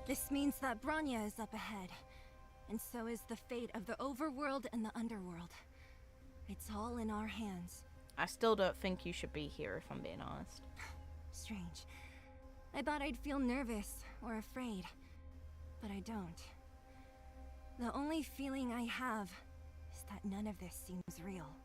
This means that Bronya is up ahead, and so is the fate of the overworld and the underworld. It's all in our hands. I still don't think you should be here, if I'm being honest. Strange. I thought I'd feel nervous or afraid, but I don't. The only feeling I have is that none of this seems real.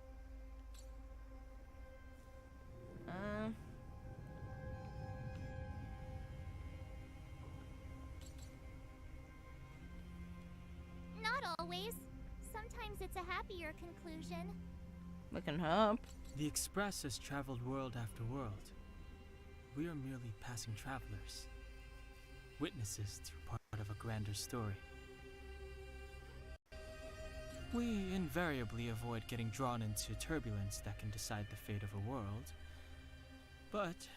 Not always. Sometimes it's a happier conclusion. We can hope. The Express has traveled world after world. We are merely passing travelers, witnesses through part of a grander story. We invariably avoid getting drawn into turbulence that can decide the fate of a world, but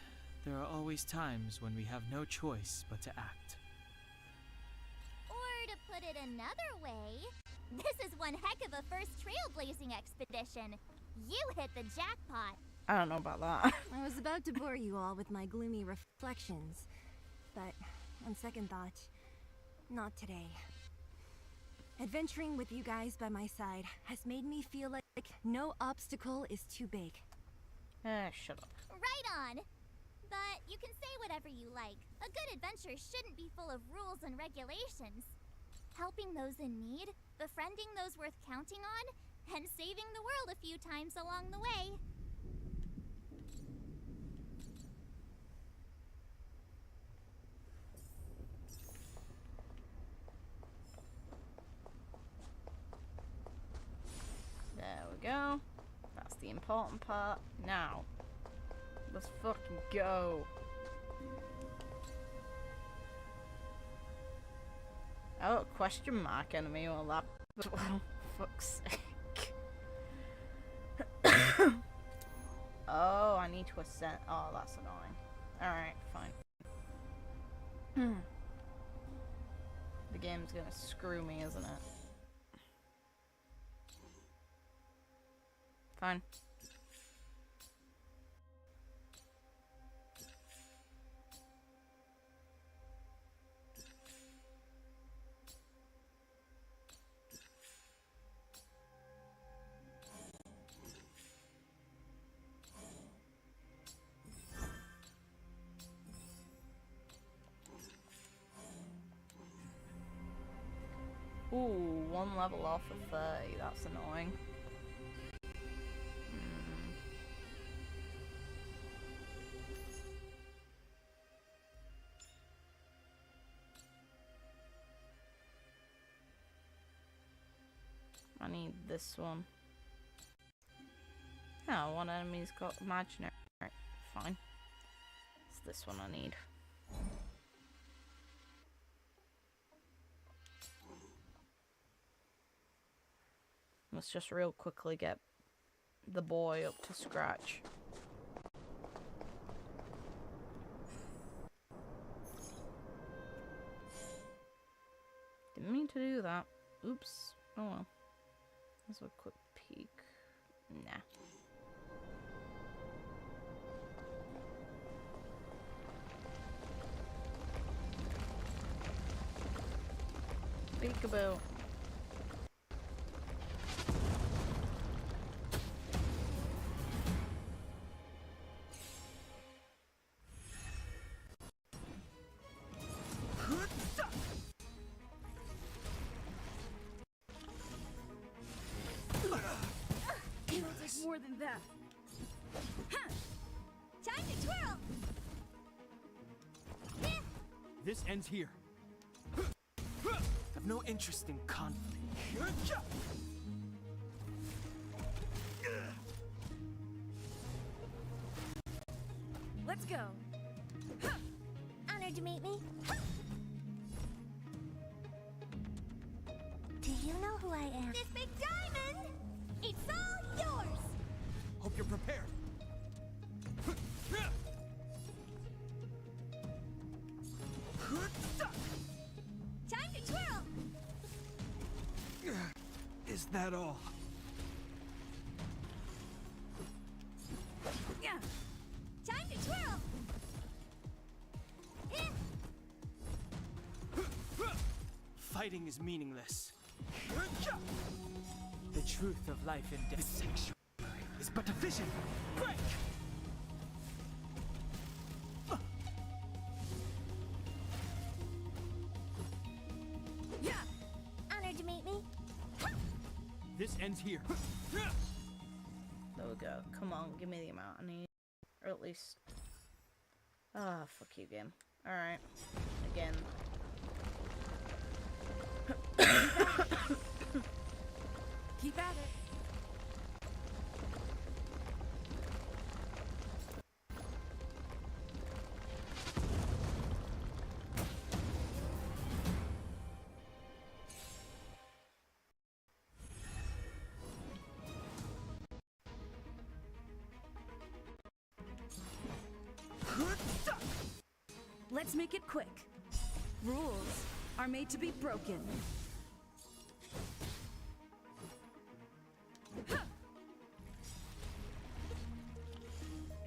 there are always times when we have no choice but to act. Or to put it another way, this is one heck of a first trailblazing expedition. You hit the jackpot. I don't know about that. I was about to bore you all with my gloomy reflections, but on second thought, not today. Adventuring with you guys by my side has made me feel like no obstacle is too big. Shut up. Right on. But you can say whatever you like. A good adventure shouldn't be full of rules and regulations. Helping those in need, befriending those worth counting on, and saving the world a few times along the way. There we go. That's the important part. Now, let's fucking go. Oh, question mark enemy on that. Well, fuck's sake. Oh, I need to ascend. Oh, that's annoying. Alright, fine. The game's gonna screw me, isn't it? Fine. Ooh, 1 level off of 30, that's annoying. I need this one. Oh, one enemy's got imaginary. Right, fine. It's this one I need. Let's just real quickly get the boy up to scratch. Didn't mean to do that. Oops. Oh well. Let's have a quick peek. Nah. Peekaboo. More than that. Huh. Time to twirl. This ends here. I've no interest in conflict. Let's go. Honored to meet me. Do you know who I am? This big diamond! It's all yours! Hope you're prepared. Time to twirl! Is that all? Yeah. Time to twirl! Fighting is meaningless. The truth of life and death. The sanctuary is but a vision. Break! Yeah. Honored to meet me. This ends here. There we go. Come on, give me the amount I need. Or at least... Ah, fuck you, game. Alright. Again. Keep at it. Let's make it quick. Rules are made to be broken.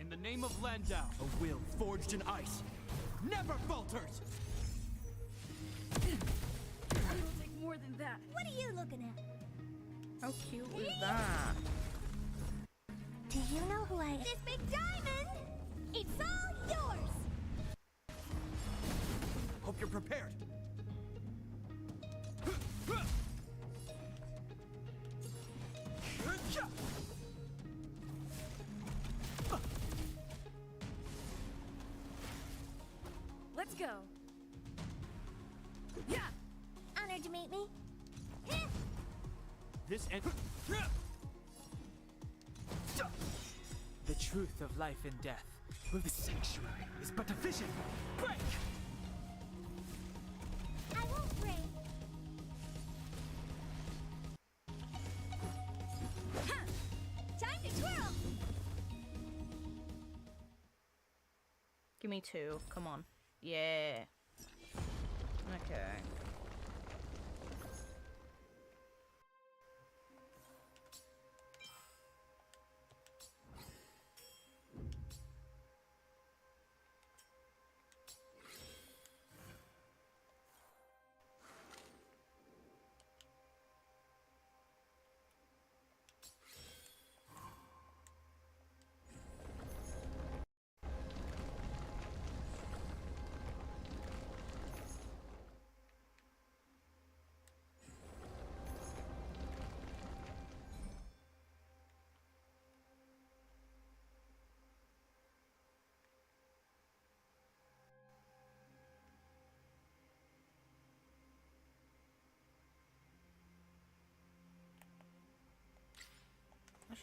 In the name of Landau, a will forged in ice never falters. It'll take more than that. What are you looking at? How cute is that? Do you know who I am? This big diamond! It's all yours! Hope you're prepared. Let's go. Yeah. Honored to meet me. This end. The truth of life and death. The sanctuary is but a vision. Break! I won't break. Time to twirl. Give me 2. Come on. Yeah. Okay.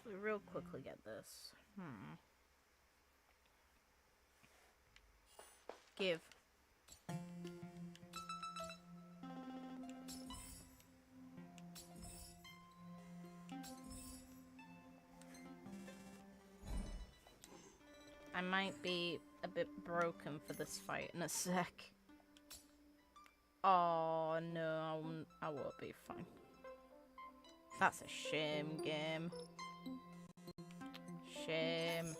actually real quickly get this. Give. I might be a bit broken for this fight in a sec. Oh no, I won't be fine. That's a shame, game. Shame.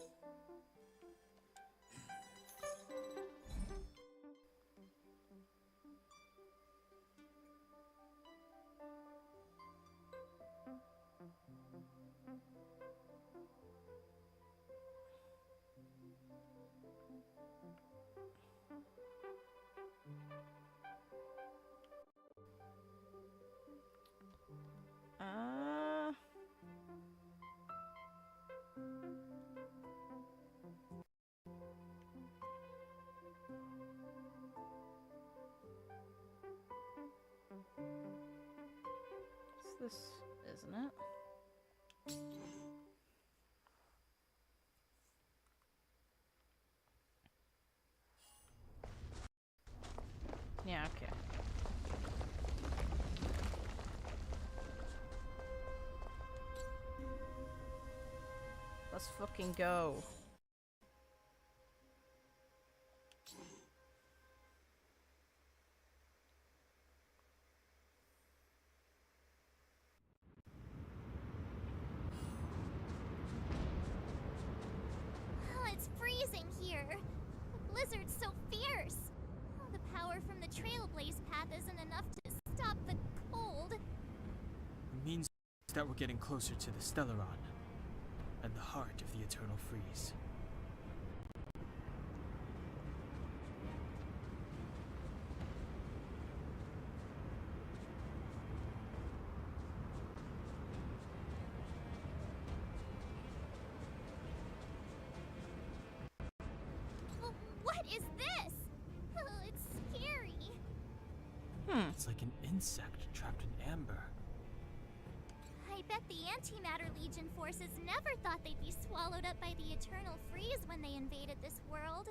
It's this, isn't it? Yeah, okay. Let's fucking go. Oh, it's freezing here. The blizzard's so fierce. Oh, the power from the Trailblaze path isn't enough to stop the cold. It means that we're getting closer to the Stellaron, and the heart of the Eternal Freeze. What is this? Oh, it's scary. It's like an insect trapped in amber. I bet the Antimatter Legion forces never thought they'd be swallowed up by the Eternal Freeze when they invaded this world.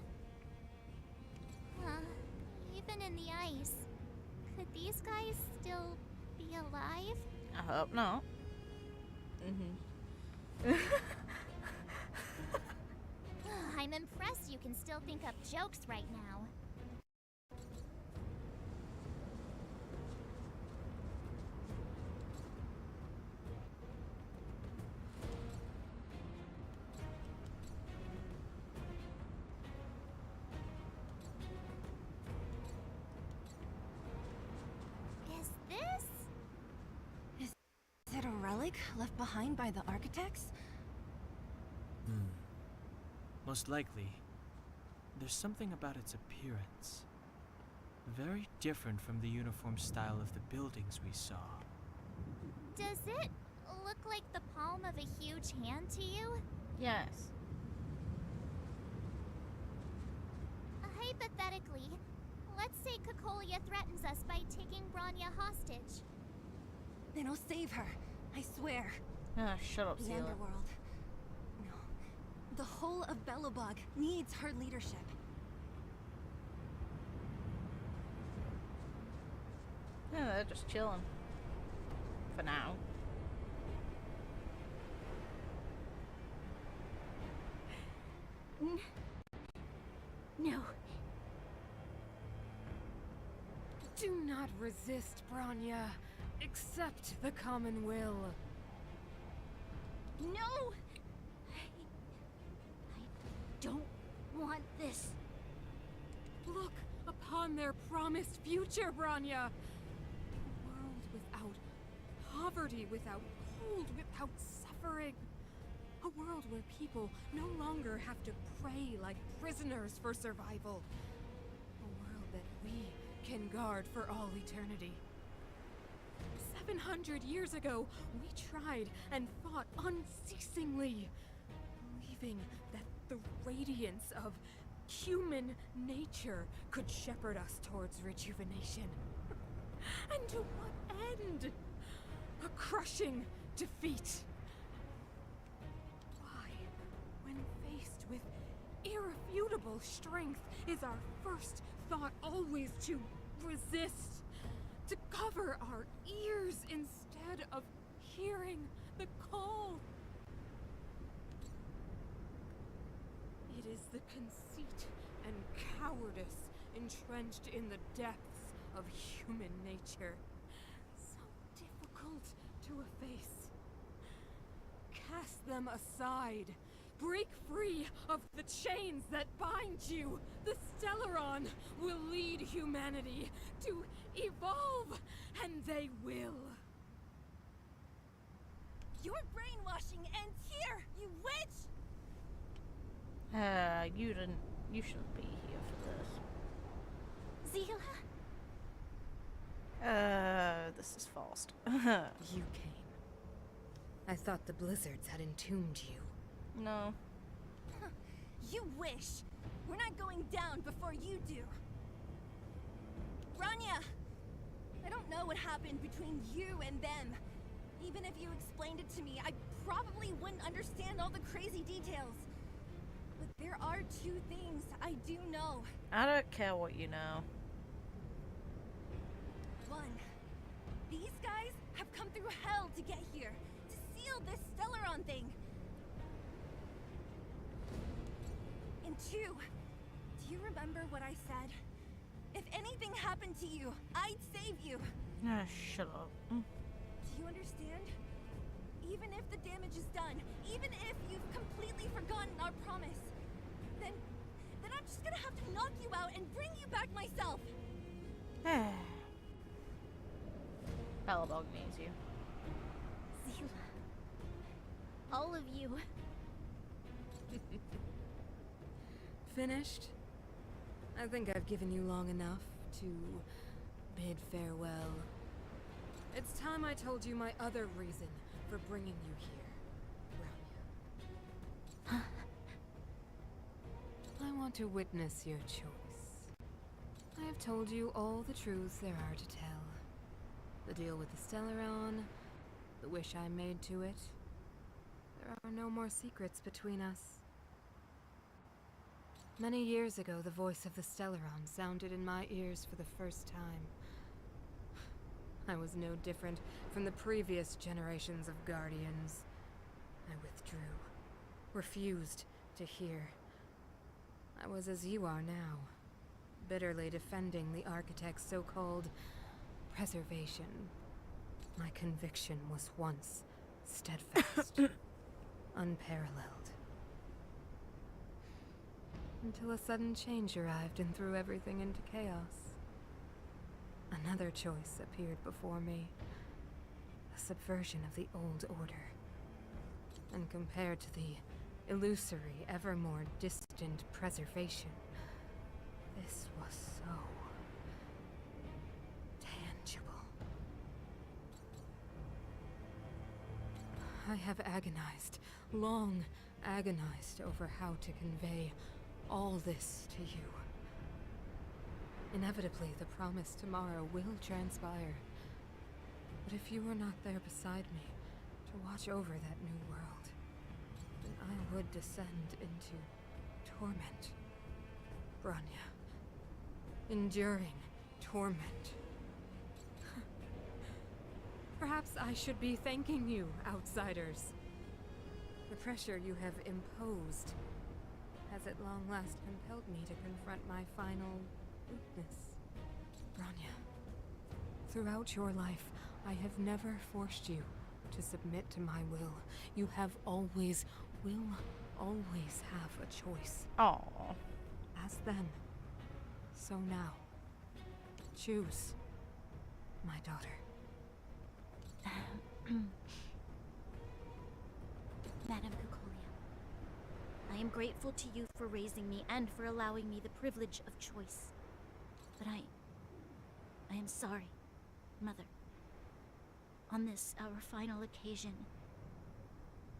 Even in the ice, could these guys still be alive? I hope not. I'm impressed you can still think up jokes right now. Is it a relic left behind by the architects? Most likely. There's something about its appearance. Very different from the uniform style of the buildings we saw. Does it look like the palm of a huge hand to you? Yes. Hypothetically, let's say Cocolia threatens us by taking Bronya hostage. Then I'll save her, I swear. Shut up, The Sealer. underworld. No. The whole of Belobog needs her leadership. Yeah, they're just chilling. For now. No. Do not resist, Bronya. Accept the common will. No! I don't want this. Look upon their promised future, Bronya. A world without poverty, without cold, without suffering. A world where people no longer have to pray like prisoners for survival. A world that we can guard for all eternity. 700 years ago, we tried and fought unceasingly, believing that the radiance of human nature could shepherd us towards rejuvenation. And to what end? A crushing defeat. immutable strength, is our first thought always to resist, to cover our ears instead of hearing the call. It is the conceit and cowardice entrenched in the depths of human nature, so difficult to efface. Cast them aside. Break free of the chains that bind you. The Stellaron will lead humanity to evolve, and they will. Your brainwashing ends here, you witch! You shouldn't be here for this. Zila? This is fast. You came. I thought the blizzards had entombed you. No. You wish. We're not going down before you do. Bronya! I don't know what happened between you and them. Even if you explained it to me, I probably wouldn't understand all the crazy details. But there are two things I do know. I don't care what you know. One, these guys have come through hell to get here, to seal this Stellaron thing. And two, do you remember what I said? If anything happened to you, I'd save you. Shut up. Do you understand? Even if the damage is done, even if you've completely forgotten our promise, then I'm just gonna have to knock you out and bring you back myself. Belobog needs you. Zila. All of you. Finished? I think I've given you long enough to bid farewell. It's time I told you my other reason for bringing you here, Bronya. I want to witness your choice. I have told you all the truths there are to tell. The deal with the Stellaron, the wish I made to it. There are no more secrets between us. Many years ago, the voice of the Stellaron sounded in my ears for the first time. I was no different from the previous generations of Guardians. I withdrew, refused to hear. I was as you are now, bitterly defending the Architect's so-called preservation. My conviction was once steadfast, unparalleled. Until a sudden change arrived and threw everything into chaos. Another choice appeared before me. A subversion of the old order. And compared to the illusory, ever more distant preservation, this was so tangible. I have agonized, long agonized over how to convey all this to you. Inevitably, the promised tomorrow will transpire. But if you were not there beside me to watch over that new world, then I would descend into torment. Bronya. Enduring torment. Perhaps I should be thanking you, outsiders. The pressure you have imposed has at long last compelled me to confront my final weakness. Bronya, throughout your life, I have never forced you to submit to my will. You have always, will always have a choice. Aww. As then, so now. Choose, my daughter. Madame Cocolia, I am grateful to you for raising me and for allowing me the privilege of choice. But I am sorry, Mother. On this, our final occasion,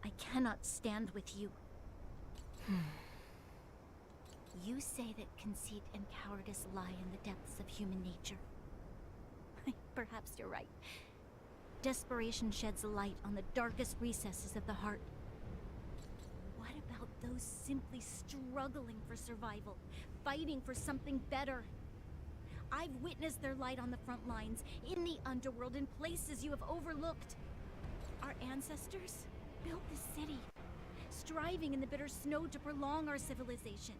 I cannot stand with you. You say that conceit and cowardice lie in the depths of human nature. Perhaps you're right. Desperation sheds a light on the darkest recesses of the heart. What about those those simply struggling for survival, fighting for something better. I've witnessed their light on the front lines, in the underworld, in places you have overlooked. Our ancestors built this city, striving in the bitter snow to prolong our civilization.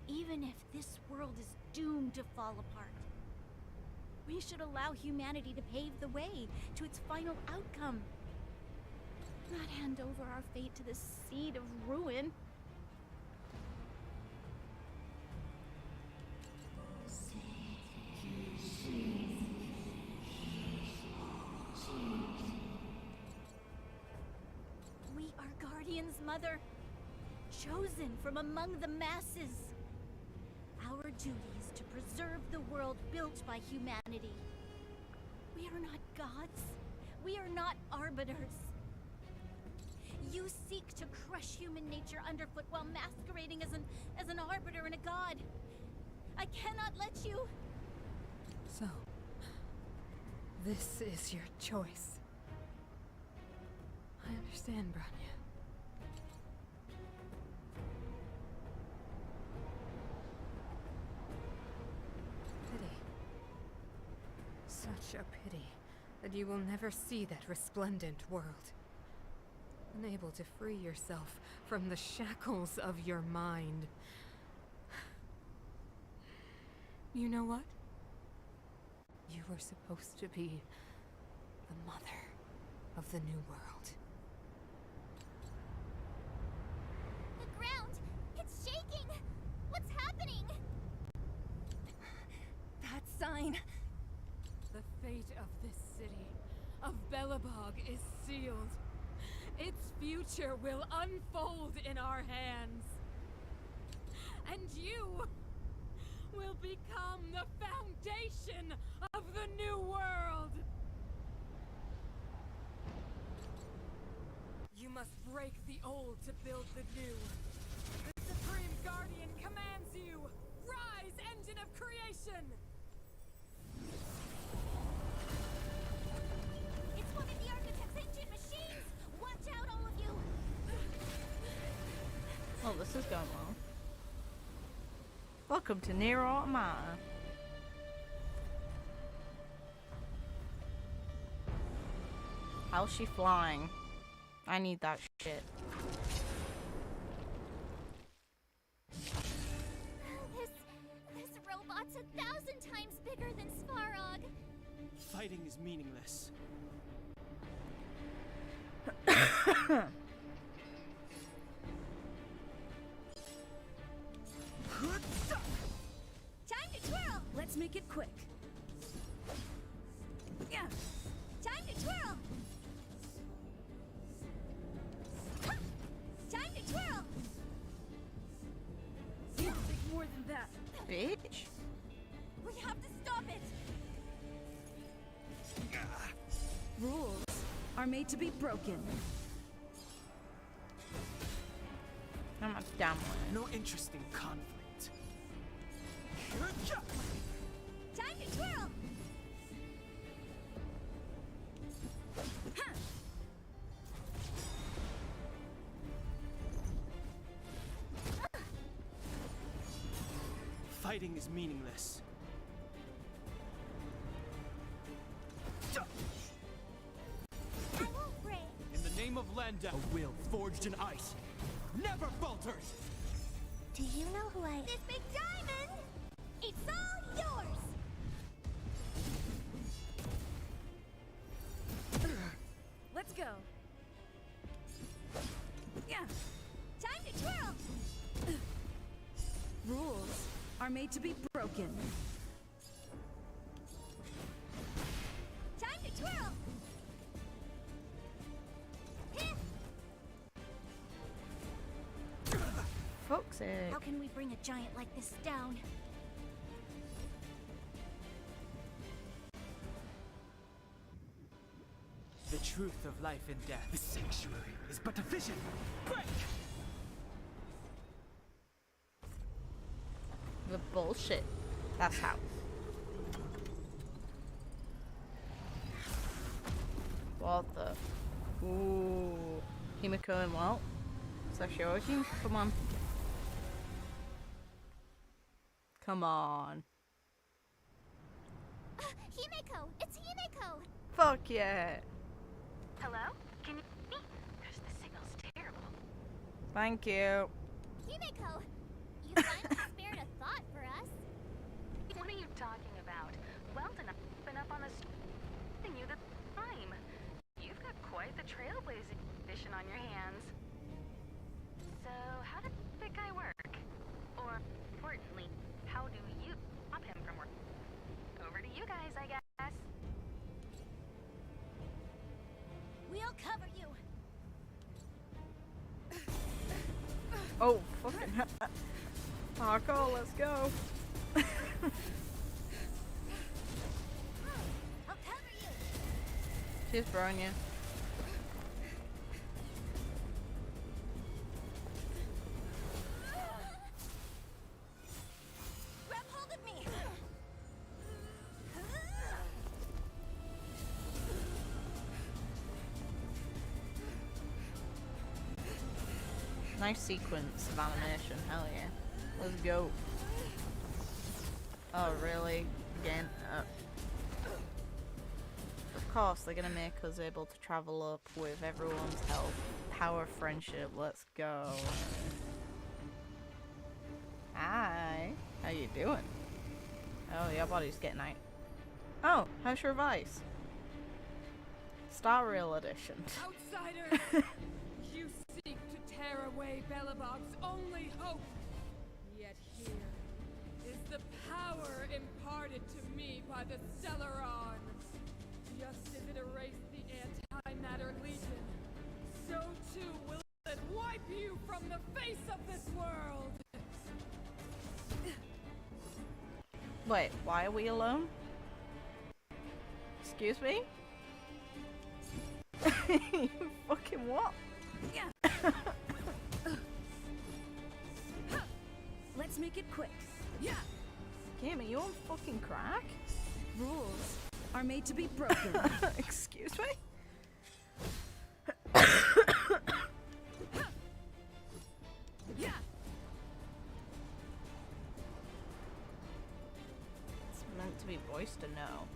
Even if this world is doomed to fall apart, we should allow humanity to pave the way to its final outcome. Not hand over our fate to the seed of ruin. We are guardians, Mother, chosen from among the masses. Our duty is to preserve the world built by humanity. We are not gods. We are not arbiters. You seek to crush human nature underfoot while masquerading as an arbiter and a god. I cannot let you. So, this is your choice. I understand, Bronya. Pity. Such a pity that you will never see that resplendent world. Unable to free yourself from the shackles of your mind. You know what? You were supposed to be the mother of the new world. The ground! It's shaking! What's happening? That sign. The fate of this city, of Belobog, is sealed. Its future will unfold in our hands. And you will become the foundation of the new world. You must break the old to build the new. The Supreme Guardian commands you. Rise, engine of creation! It's one of the architect's ancient machines! Watch out, all of you! Oh, this is going well. Welcome to Nier Automata. How's she flying? I need that shit. This robot's 1,000 times bigger than Svarog. Fighting is meaningless. Time to twirl! Let's make it quick. Yeah. Time to twirl! Ha! Time to twirl! It'll take more than that. Bitch. We have to stop it! Rules are made to be broken. I'm not down with it. No interest in conflict. Time to twirl! Fighting is meaningless. I won't break. In the name of Landa, a will forged in ice never falters! Do you know who I... This big diamond! It's all yours! Let's go. Yeah. Time to twirl! Rules are made to be broken. Time to twirl! Fuck's sake. How can we bring a giant like this down? The truth of life and death. The sanctuary is but a vision. Break! The bullshit. That's how. What the? Ooh. Himiko and well. So Shoji, come on. Come on. Himeko! It's Himeko! Fuck yeah! Hello? Can you hear me? Because the signal's terrible. Thank you. Himeko! You finally spared a thought for us. What are you talking about? Weldon, I've been up on the you the time. You've got quite the trailblazing mission on your hands. So, how did that guy work? Or, importantly, how do you stop him from working? Over to you guys, I guess. We'll cover you. Oh, fucking hell. Hardcore, let's go. I'll cover you. Cheers, Bronya. Grab hold of me. Nice sequence of animation, hell yeah. Let's go. Oh, really? Again? Of course, they're gonna make us able to travel up with everyone's help. Power friendship, let's go. Hi, how you doing? Oh, your body's getting out. Oh, how's your advice? StarRail edition. Outsiders! You seek to tear away Belobog's only hope. Yet here is the power imparted to me by the Stellaron. Just as it erased the Antimatter Legion, so too will it wipe you from the face of this world. Wait, why are we alone? Excuse me? You fucking what? Let's make it quick. Yeah. Kim, are you on fucking crack? Rules are made to be broken. Excuse me? Yeah. It's meant to be voiced to know.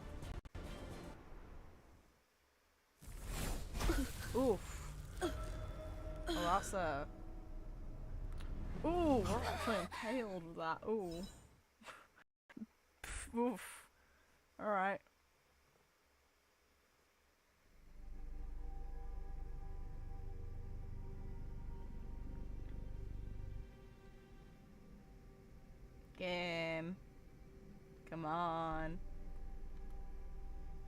Oof. Well, that's a... Ooh, we're actually impaled with that. Ooh. Oof. Alright. Game. Come on.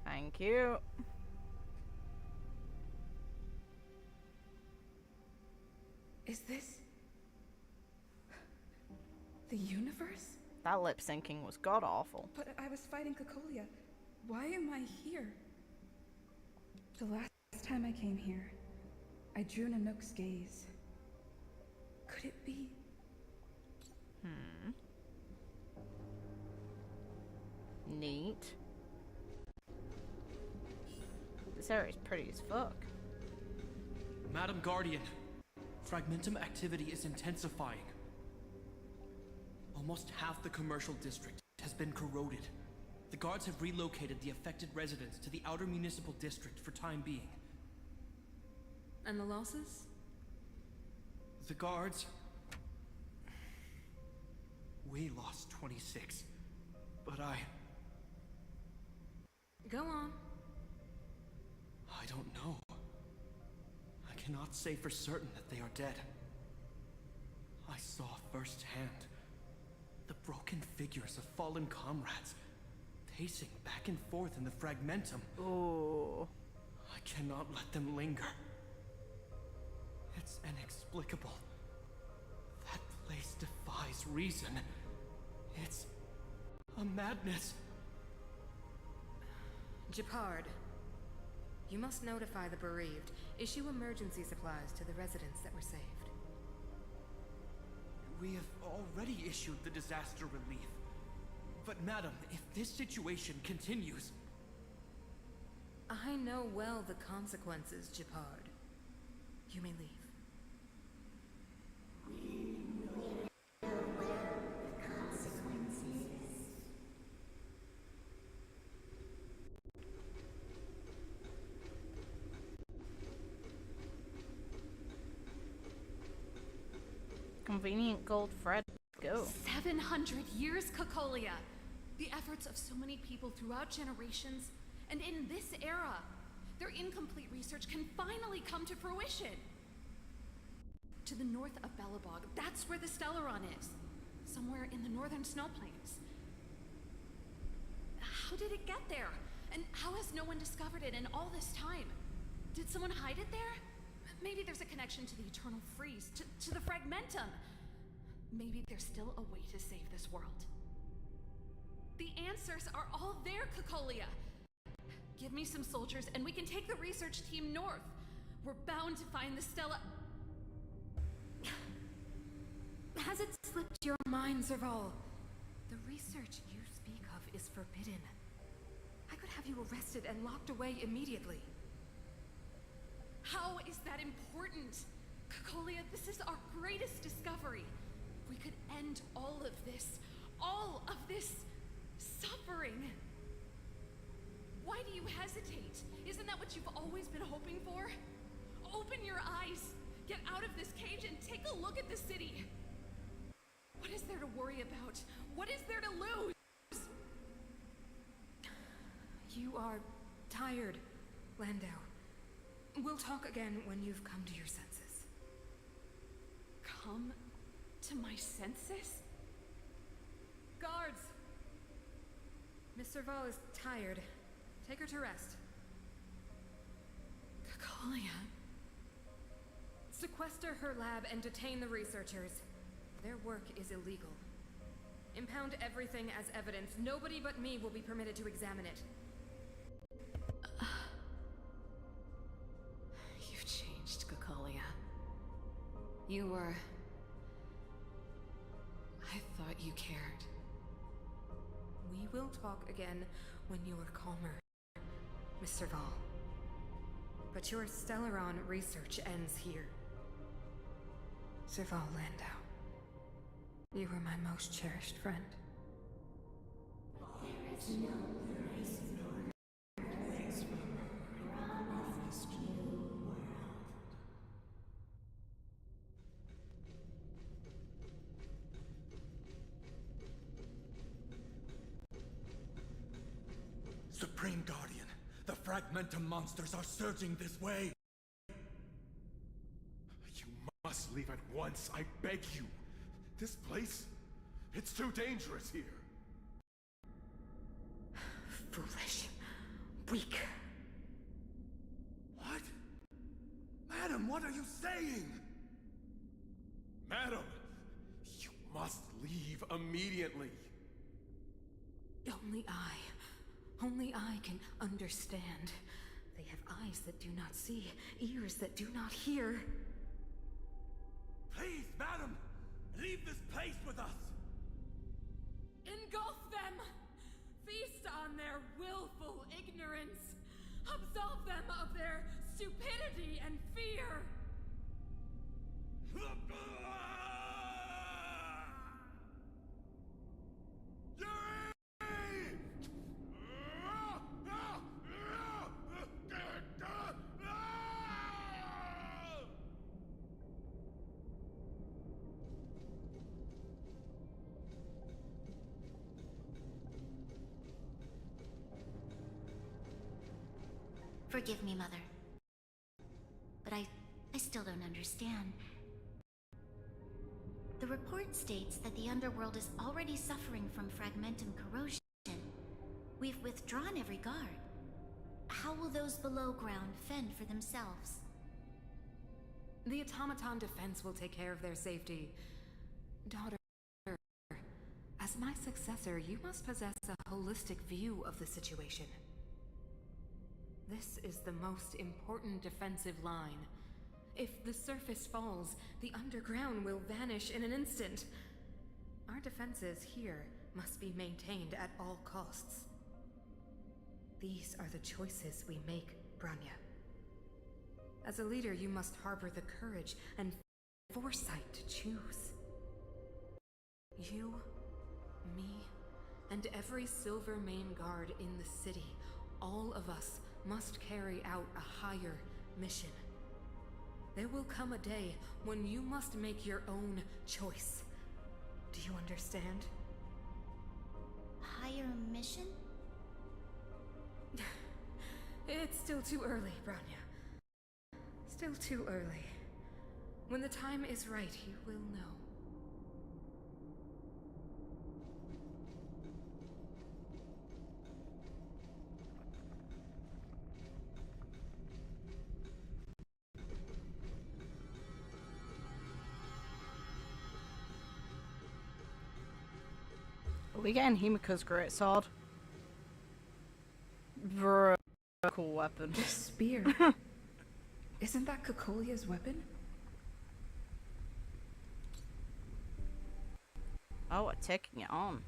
Thank you. Is this the universe? That lip syncing was god awful. But I was fighting Cocolia. Why am I here? The last time I came here, I drew Nanook's gaze. Could it be? Neat. This area's pretty as fuck. Madam Guardian, Fragmentum activity is intensifying. Almost half the commercial district has been corroded. The guards have relocated the affected residents to the outer municipal district for time being. And the losses? The guards... We lost 26. But Go on. I don't know. I cannot say for certain that they are dead. I saw firsthand the broken figures of fallen comrades pacing back and forth in the Fragmentum. Ooh. I cannot let them linger. It's inexplicable. That place defies reason. It's a madness. Gepard, you must notify the bereaved. Issue emergency supplies to the residents that were saved. We have already issued the disaster relief. But madam, if this situation continues... I know well the consequences, Gepard. You may leave. convenient gold thread. Go. 700 years, Cocolia! The efforts of so many people throughout generations, and in this era, their incomplete research can finally come to fruition. To the north of Belobog, that's where the Stellaron is. Somewhere in the northern snow plains. How did it get there? And how has no one discovered it in all this time? Did someone hide it there? Maybe there's a connection to the Eternal Freeze, to the Fragmentum. Maybe there's still a way to save this world. The answers are all there, Cocolia. Give me some soldiers and we can take the research team north. We're bound to find the Stella... Has it slipped your mind, Serval? The research you speak of is forbidden. I could have you arrested and locked away immediately. How is that important? Cocolia, this is our greatest discovery. We could end all of this suffering. Why do you hesitate? Isn't that what you've always been hoping for? Open your eyes, get out of this cage and take a look at the city. What is there to worry about? What is there to lose? You are tired, Landau. We'll talk again when you've come to your senses. Come to my senses? Guards! Miss Serval is tired. Take her to rest. Cocolia. Sequester her lab and detain the researchers. Their work is illegal. Impound everything as evidence. Nobody but me will be permitted to examine it. You've changed, Cocolia. You were... I thought you cared. We will talk again when you are calmer, Miss Serval. But your Stellaron research ends here. Serval Landau. You were my most cherished friend. There is no place for place from the promised new world. Supreme Guardian, the Fragmentum monsters are surging this way. You must leave at once, I beg you. This place, it's too dangerous here. Foolish. Weak. What? Madam, what are you saying? Madam, you must leave immediately. Only I can understand. They have eyes that do not see, ears that do not hear. Please, madam, leave this place with us. Engulf them! Feast on their willful ignorance! Absolve them of their stupidity and fear! Forgive me, Mother. But I still don't understand. The report states that the underworld is already suffering from fragmentum corrosion. We've withdrawn every guard. How will those below ground fend for themselves? The automaton defense will take care of their safety. Daughter, as my successor, you must possess a holistic view of the situation. This is the most important defensive line. If the surface falls, the underground will vanish in an instant. Our defenses here must be maintained at all costs. These are the choices we make, Bronya. As a leader, you must harbor the courage and foresight to choose. You, me, and every Silvermane guard in the city, all of us must carry out a higher mission. There will come a day when you must make your own choice. Do you understand? Higher mission? It's still too early, Bronya. Still too early. When the time is right, you will know. Are we getting Himiko's greatsword? Bro, cool weapon. This spear. Isn't that Cocolia's weapon? Oh, we're taking it on.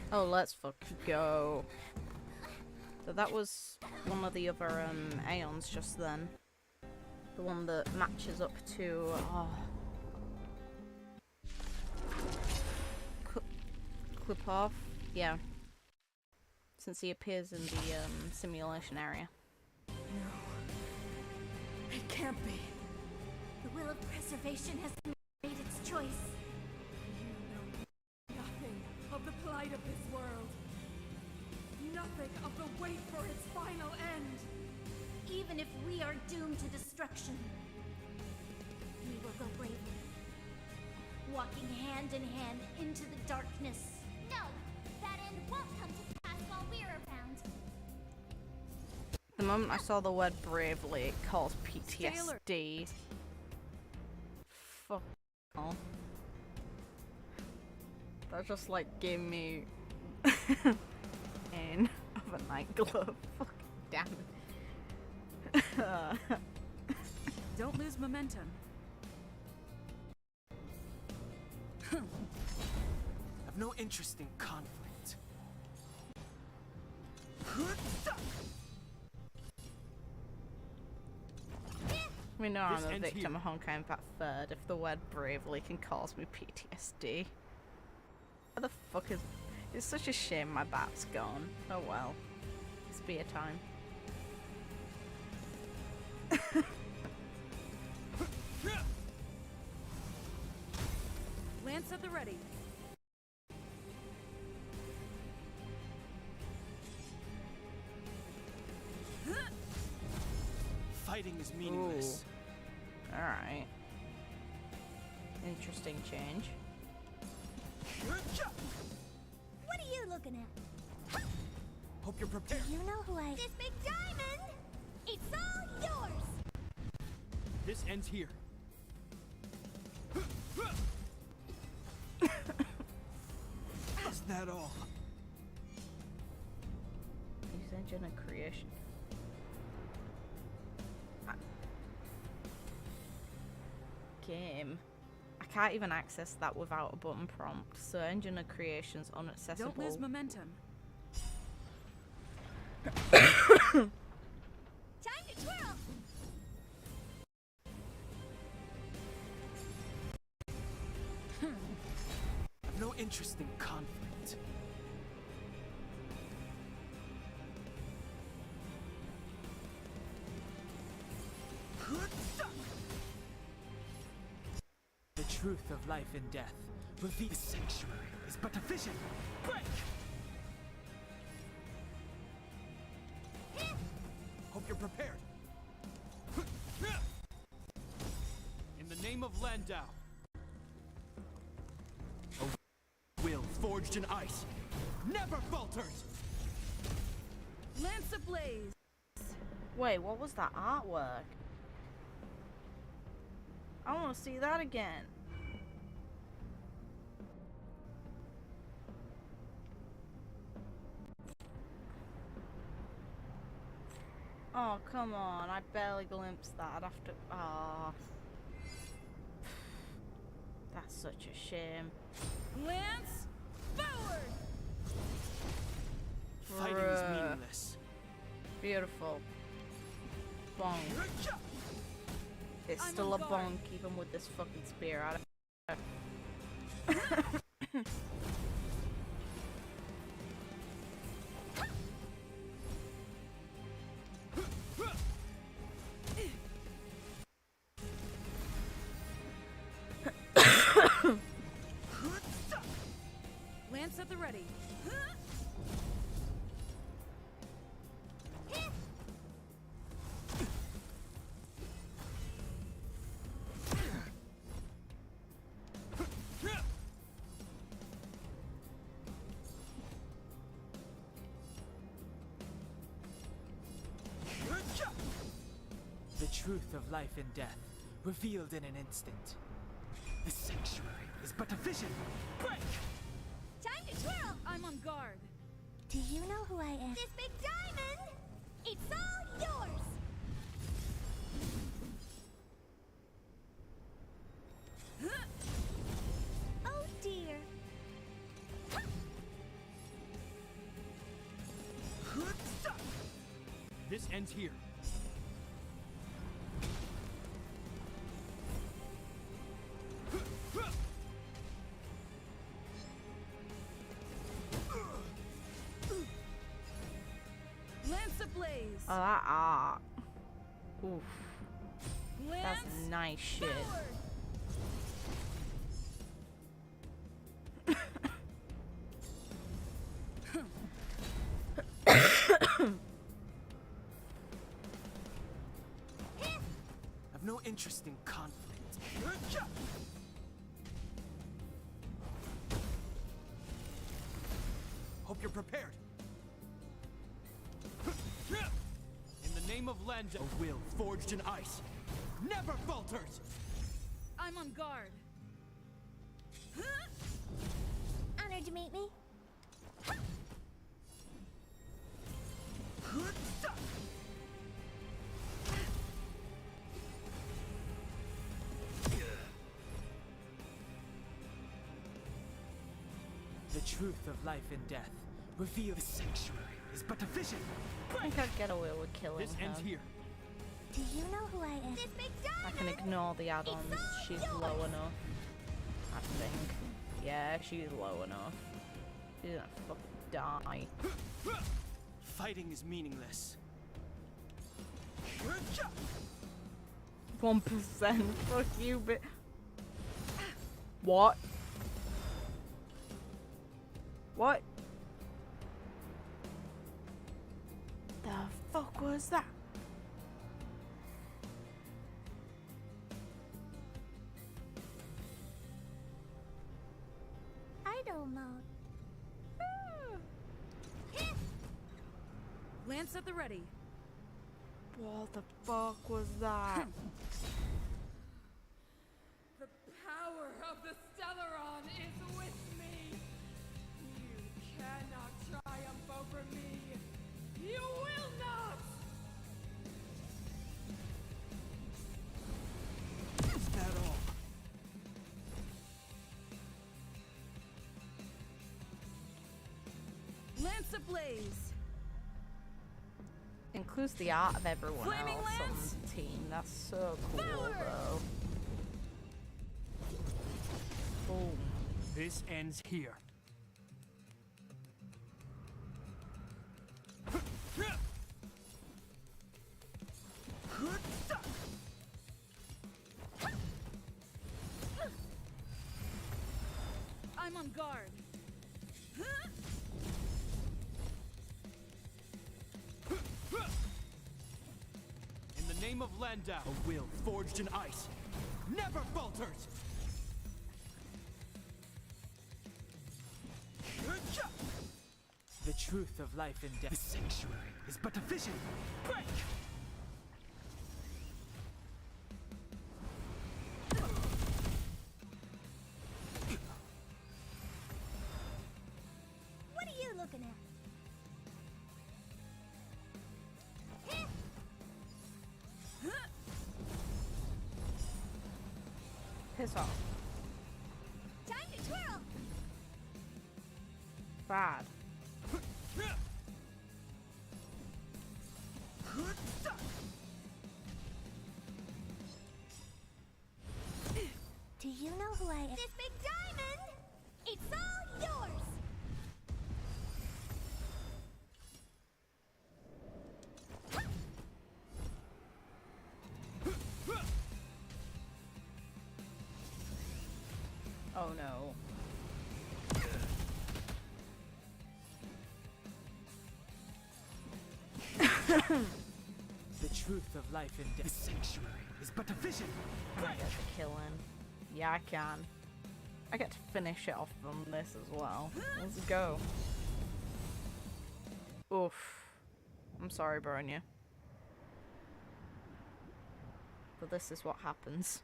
Oh, let's fucking go. So that was one of the other Aeons just then. The one that matches up to Clipov. Yeah. Since he appears in the simulation area. No. It can't be. The will of preservation has made its choice. Nothing of the plight of this world. Nothing of the wait for its final end. Even if we are doomed to destruction, we will go bravely, walking hand in hand into the darkness. No, that end won't come to pass while we're around. The moment I saw the word bravely, it caused PTSD. Fuck. That just like gave me in of a nightclub. Fucking damn it. Don't lose momentum. I've no interest in conflict. We know This I'm a ends victim here. of Honkai in Fact Third if the word bravely can cause me PTSD. What the fuck is... It's such a shame my bat's gone. Oh well. Spear time. Lance at the ready. Fighting is meaningless. Alright. Interesting change. What are you looking at? Hope you're prepared. You know who I... This big diamond! It's all yours! This ends here. Is that all? Use engine of creation. Game. I can't even access that without a button prompt, so engine of creation's unaccessible. Don't lose momentum. Time to twirl! I've no interest in conflict. The truth of life and death. Reveal the sanctuary is but a vision. Break! Hope you're prepared. In the name of Landau. A will forged in ice. Never falters! Lance ablaze. Wait, what was that artwork? I want to see that again. Oh, come on. I barely glimpsed that. I'd have to... Ah. That's such a shame. Lance, forward! Fighting is meaningless. Beautiful. Bonk. It's still a bonk even with this fucking spear. I don't... Lance at the ready. The truth of life and death, revealed in an instant. The sanctuary is but a vision. Break! Time to twirl! I'm on guard. Do you know who I am? This big diamond! It's all yours! Oh dear. This ends here. Lance ablaze. Oh, that art. Oof. Lance That's nice shit. I've no interest in conflict. Hope you're prepared. In the name of Lend, a will forged in ice never falters. I'm on guard. Honored to meet me. The truth of life and death, reveal the sanctuary is but a vision. I think I'd get away with killing This ends her. here. Do you know who I am? This big I diamond! can ignore the add-ons. She's low enough. I think. Yeah, she's low enough. She's gonna fucking die. Fighting is meaningless. 1%. Fuck you, bit. What? What? The fuck was that? Idle mode. Lance at the ready. What the fuck was that? The power of the Stellaron is with me. You cannot triumph over me. You will not! Is that all? Lance ablaze. Includes the art of everyone Flaming else Lance? on the team. That's so cool, Forward! bro. Boom. This ends here. I'm on guard. In the name of Landau, a will forged in ice never falters. The truth of life and death. The sanctuary is but a vision. Break! What are you looking at? Piss off. Time to twirl! Bad. Do you know who I am? This big diamond! It's all yours! Oh no. The truth of life in death. The sanctuary is but a vision. I get to kill him. Yeah, I can. I get to finish it off from this as well. Let's go. Oof. I'm sorry, Bronya. But this is what happens.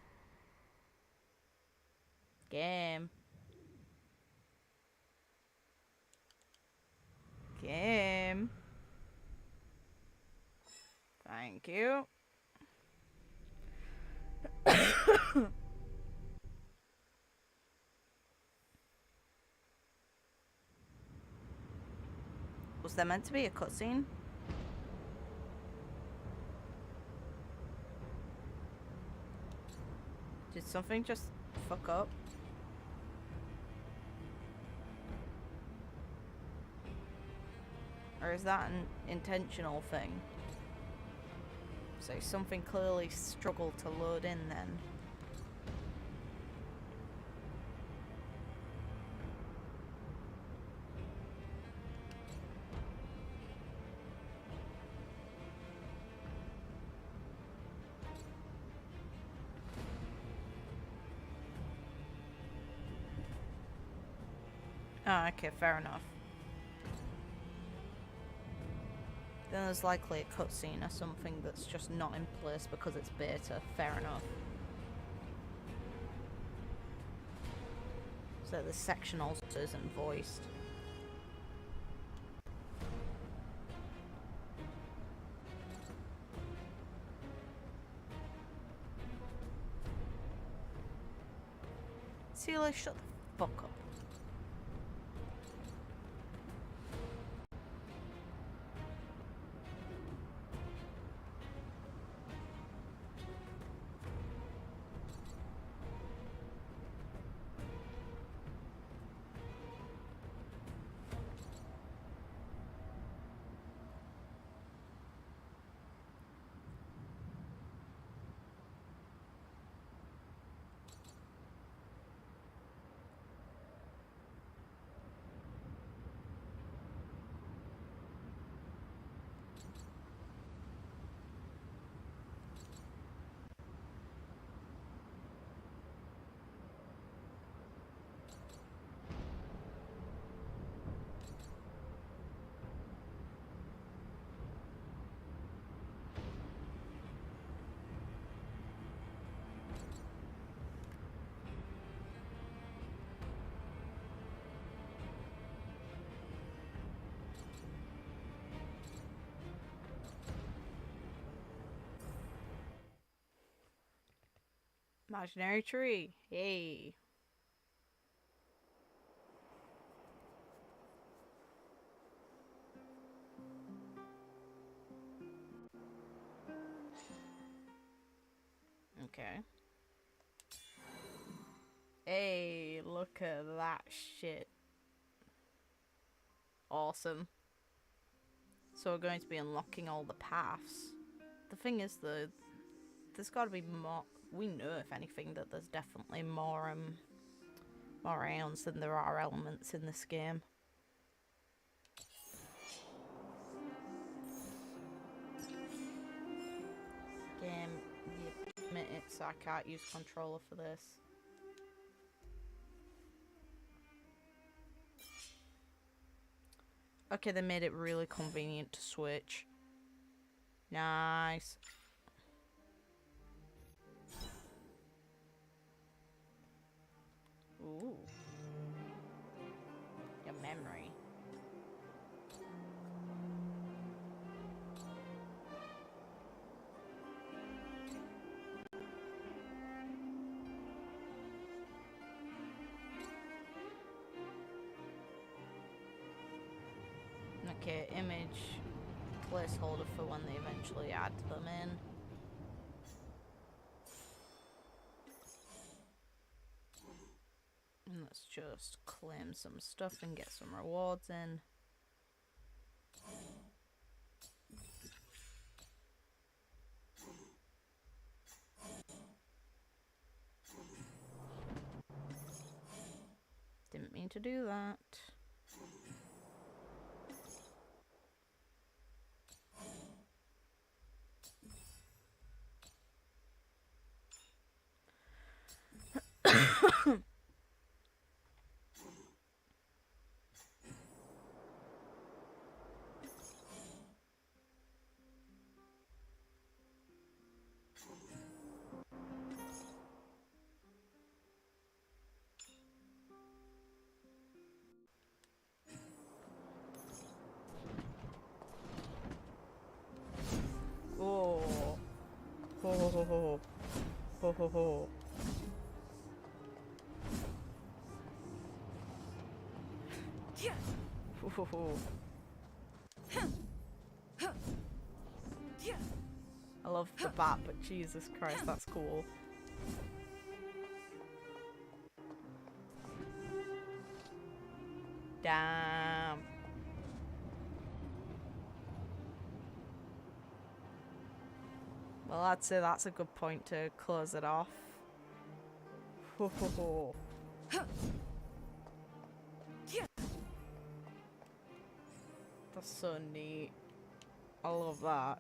Game. Game. Thank you. Was there meant to be a cutscene? Did something just fuck up? Or is that an intentional thing? So something clearly struggled to load in then. Oh, okay, fair enough. Then there's likely a cutscene or something that's just not in place because it's beta. Fair enough. So this section also isn't voiced. Celia, shut the fuck up. Imaginary tree. Yay. Okay. Hey, look at that shit. Awesome. So we're going to be unlocking all the paths. The thing is, though, there's got to be more. We know, if anything, that there's definitely more rounds than there are elements in this game. Game, you admit it, so I can't use controller for this. Okay, they made it really convenient to switch. Nice. Ooh. Your memory. Okay, image placeholder for when they eventually add them in. And let's just claim some stuff and get some rewards in. Didn't mean to do that. Oh. Ho ho ho ho. Ho ho ho. Ho ho ho. I love the bat, but Jesus Christ, that's cool. Damn. Well, I'd say that's a good point to close it off. Ho ho ho. That's so neat. I love that.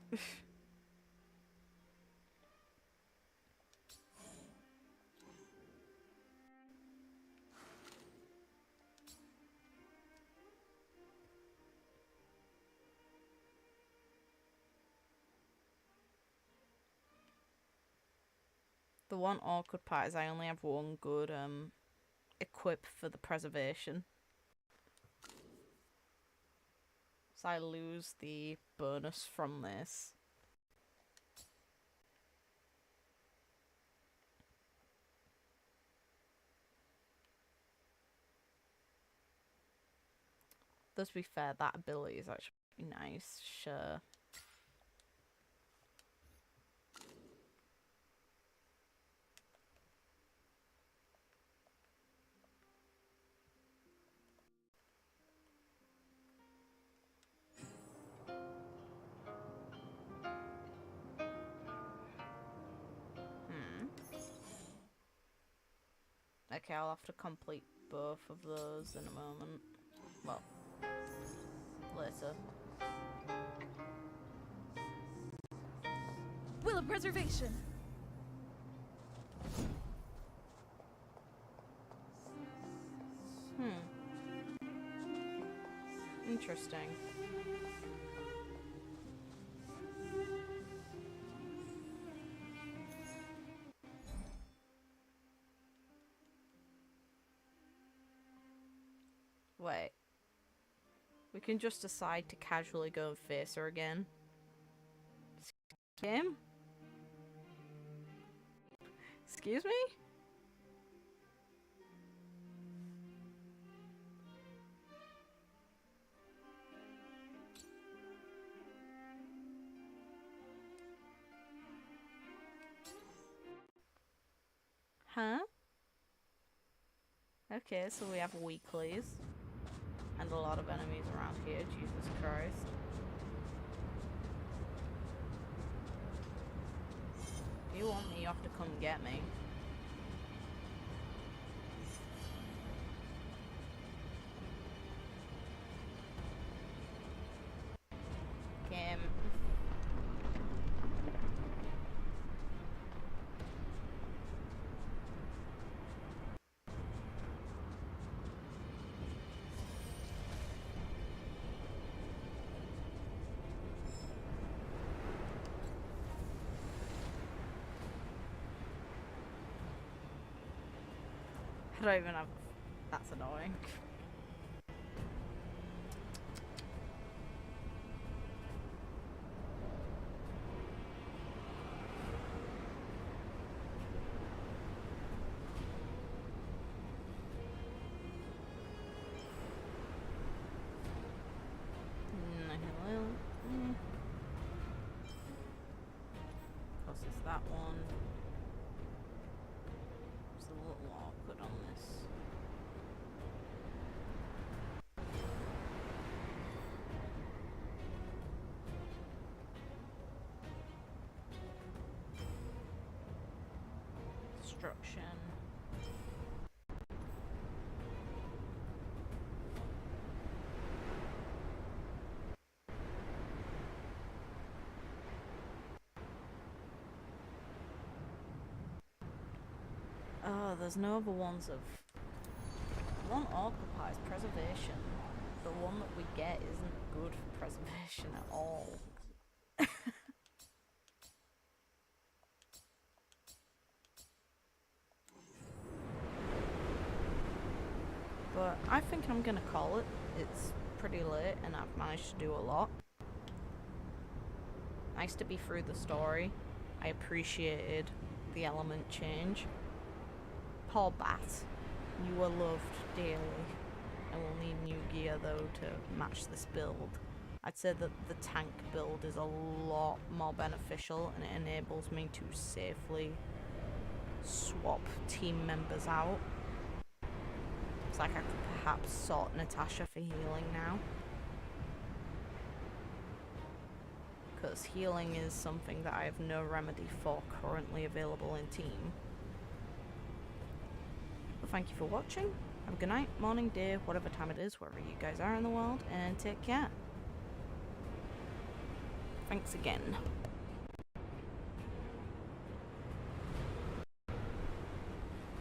The one awkward part is I only have one good equip for the preservation. So I lose the bonus from this. Though to be fair, that ability is actually nice, sure. Okay, I'll have to complete both of those in a moment. Well, later. Will of preservation. Interesting. Wait. We can just decide to casually go and face her again. Kim? Excuse me? Huh? Okay, so we have weeklies. And a lot of enemies around here, Jesus Christ. If you want me, you have to come get me. Kim. I don't even have... That's annoying. that one. It's a little awkward on this. Destruction. Oh, there's no other ones of... One occupies preservation. The one that we get isn't good for preservation at all. But I think I'm gonna call it. It's pretty late and I've managed to do a lot. Nice to be through the story. I appreciated the element change. Poor Bat, you were loved dearly. I will need new gear though to match this build. I'd say that the tank build is a lot more beneficial and it enables me to safely swap team members out. It's like I could perhaps sort Natasha for healing now. Because healing is something that I have no remedy for currently available in team. But thank you for watching. Have a good night, morning, day, whatever time it is, wherever you guys are in the world, and take care. Thanks again.